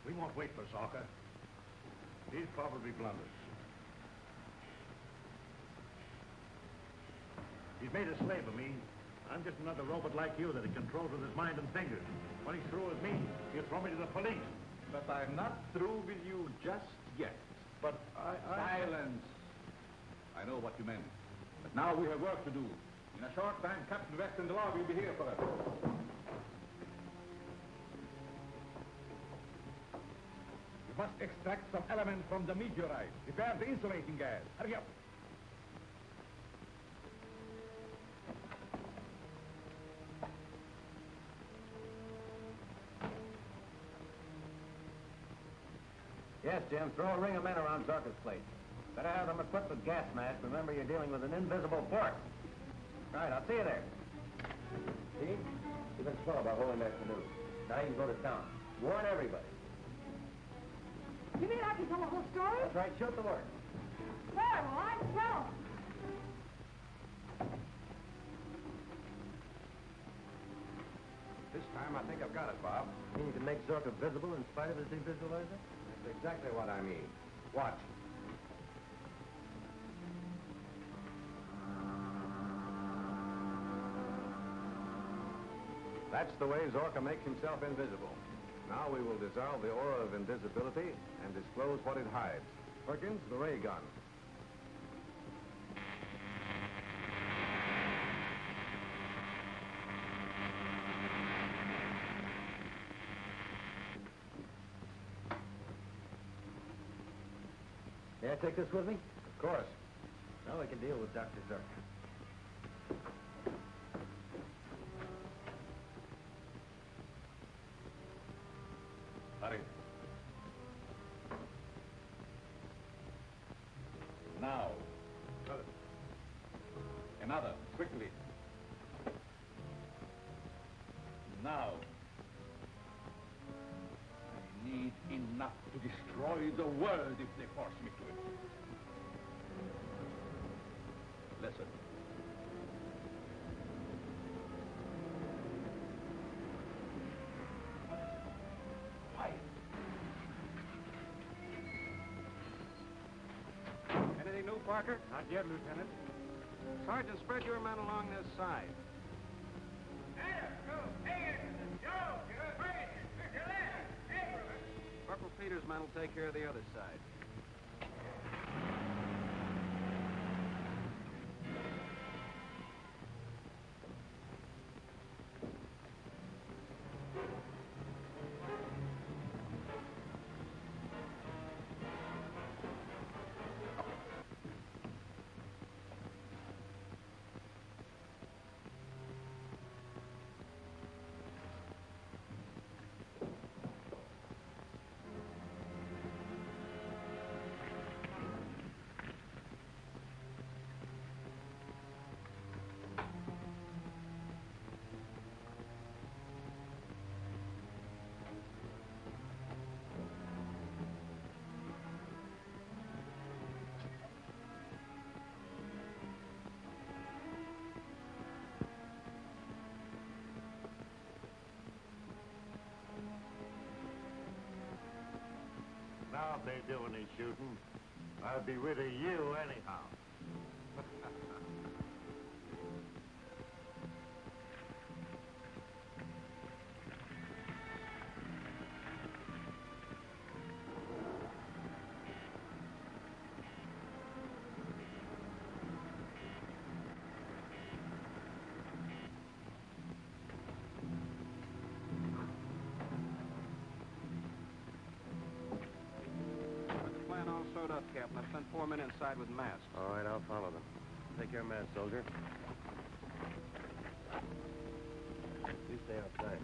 We won't wait for Zorka. He's probably blundered. He's made a slave of me. I'm just another robot like you that he controls with his mind and fingers. When he's through with me, he'll throw me to the police. But I'm not through with you just yet. But Silence. I know what you meant. But now we have work to do. In a short time, Captain West and the law will be here for us. You must extract some element from the meteorite. Prepare the insulating gas. Hurry up. Yes, Jim. Throw a ring of men around Zorka's place. Better have them equipped with gas masks. Remember, you're dealing with an invisible force. All right, I'll see you there. See? You've been swell about holding that canoe. Now you can go to town. Warn everybody. You mean I can tell the whole story? That's right. Shoot the word. Well, I tell. This time, I think I've got it, Bob. You mean you can make Zorka visible in spite of his devisualizer? That's exactly what I mean. Watch. That's the way Zorka makes himself invisible. Now we will dissolve the aura of invisibility and disclose what it hides. Perkins, the ray gun. May I take this with me? Of course. Now we can deal with Dr. Zorka. Hurry. Now. Another, quickly. Now. I need enough to destroy the world if they force me to it. Listen. Quiet. Anything new, Parker? Not yet, Lieutenant. Sergeant, spread your men along this side. Corporal Peters' men will take care of the other side. they do when he's shooting. I'll be rid of you anyhow. All sewed up, Captain. I've sent 4 men inside with masks. All right, I'll follow them. Take your man, soldier. You stay outside.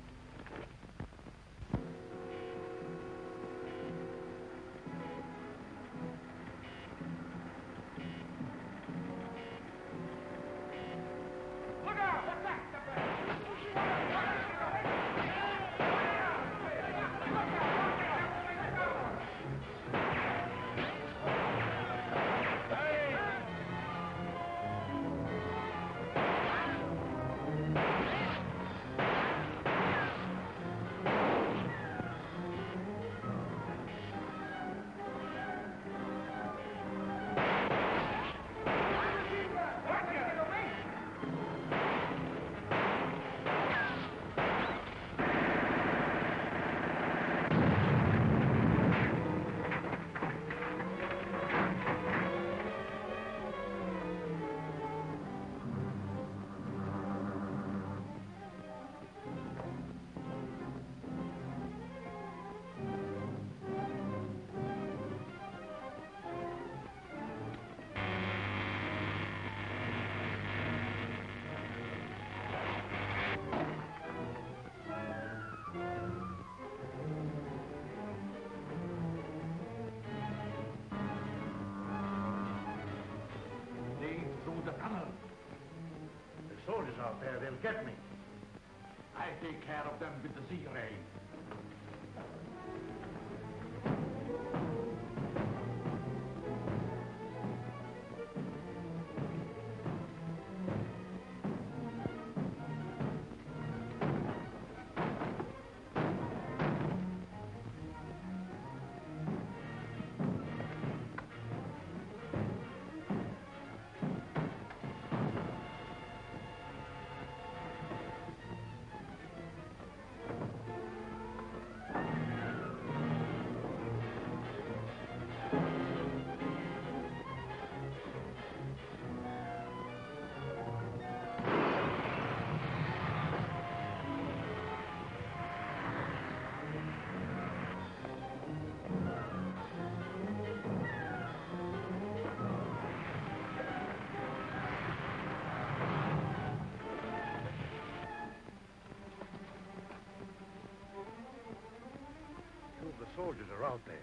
Look out! What's that? Soldiers out there, they'll get me. I take care of them with the Z-ray. The soldiers are out there.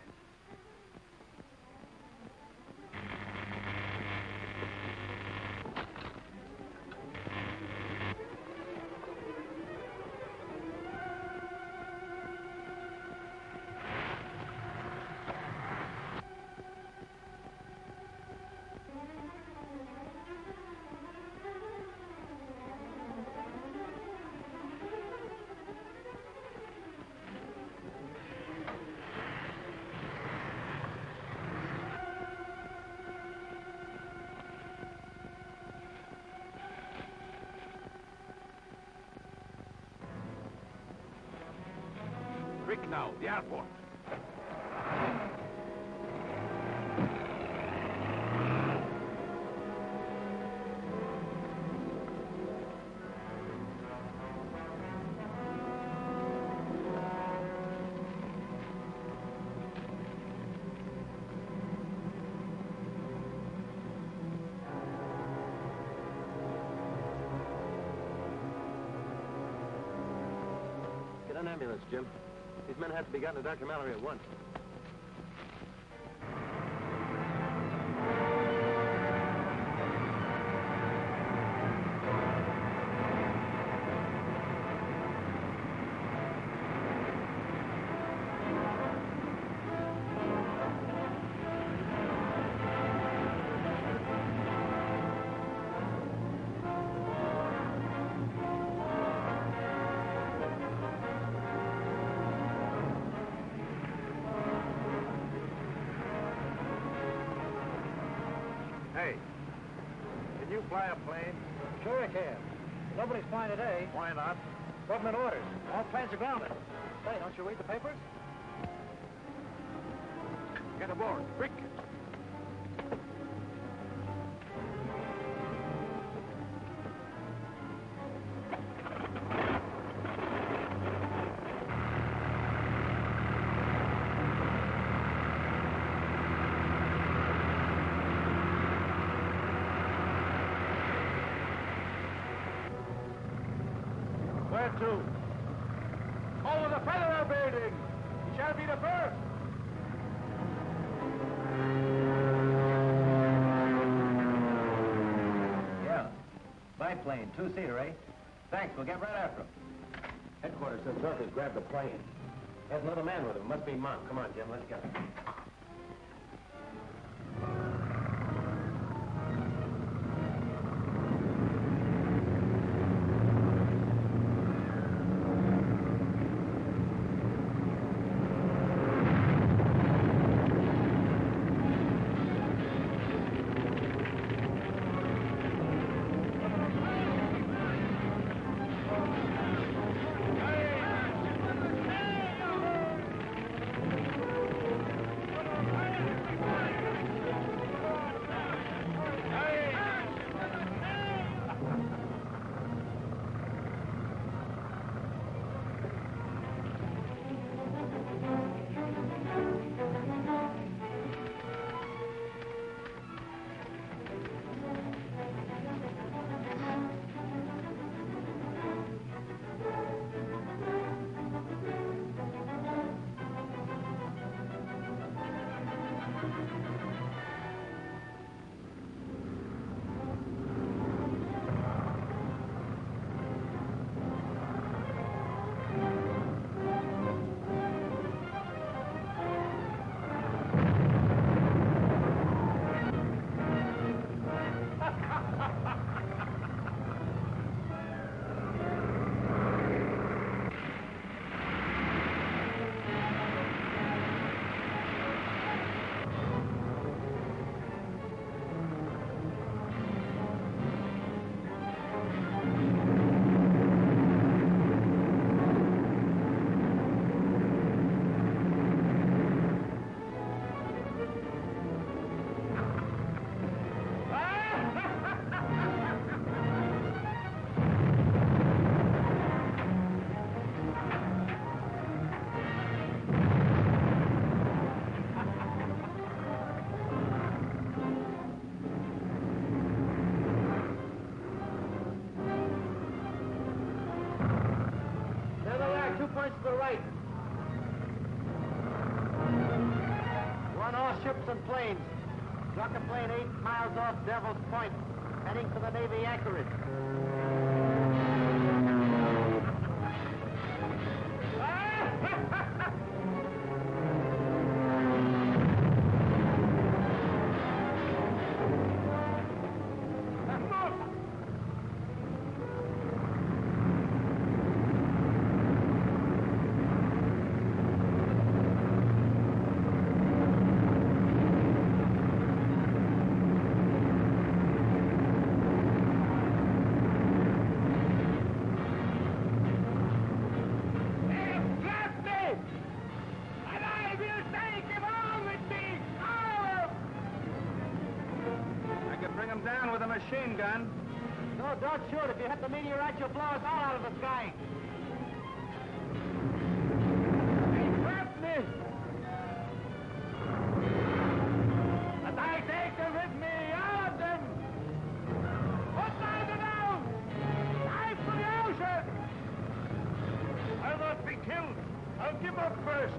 Quick now, the airport. Get an ambulance, Jim. These men have to be gotten to Dr. Mallory at once. fly a plane? Sure I can. Nobody's flying today. Why not? Government orders. All planes are grounded. Say, don't you read the papers? Get aboard, quick. Where to? Over the federal building. You shall be the first. Yeah. Biplane, two-seater, eh? Thanks, we'll get right after him. Headquarters says Zorka's grabbed the plane. There's another man with him. Must be Monk. Come on, Jim, let's go. To the right. Run all ships and planes. Struck a plane 8 miles off Devil's Point, heading for the Navy anchorage. Machine gun. No, don't shoot. If you hit the meteorite, you'll blow us all out of the sky. They trapped me. But I take them with me, all of them. Put neither down. Dive for the ocean. I'll not be killed. I'll give up first.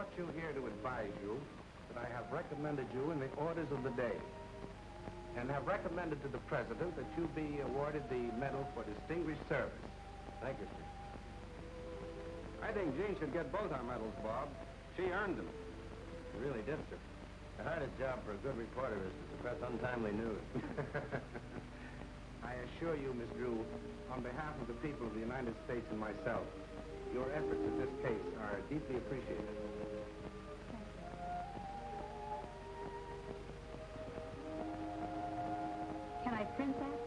brought you here to advise you that I have recommended you in the orders of the day, and have recommended to the President that you be awarded the Medal for Distinguished Service. Thank you, sir. I think Jean should get both our medals, Bob. She earned them. She really did, sir. The hardest job for a good reporter is to suppress untimely news. I assure you, Miss Drew, on behalf of the people of the United States and myself, your efforts in this case are deeply appreciated. Can I print that?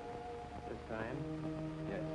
This time, yes.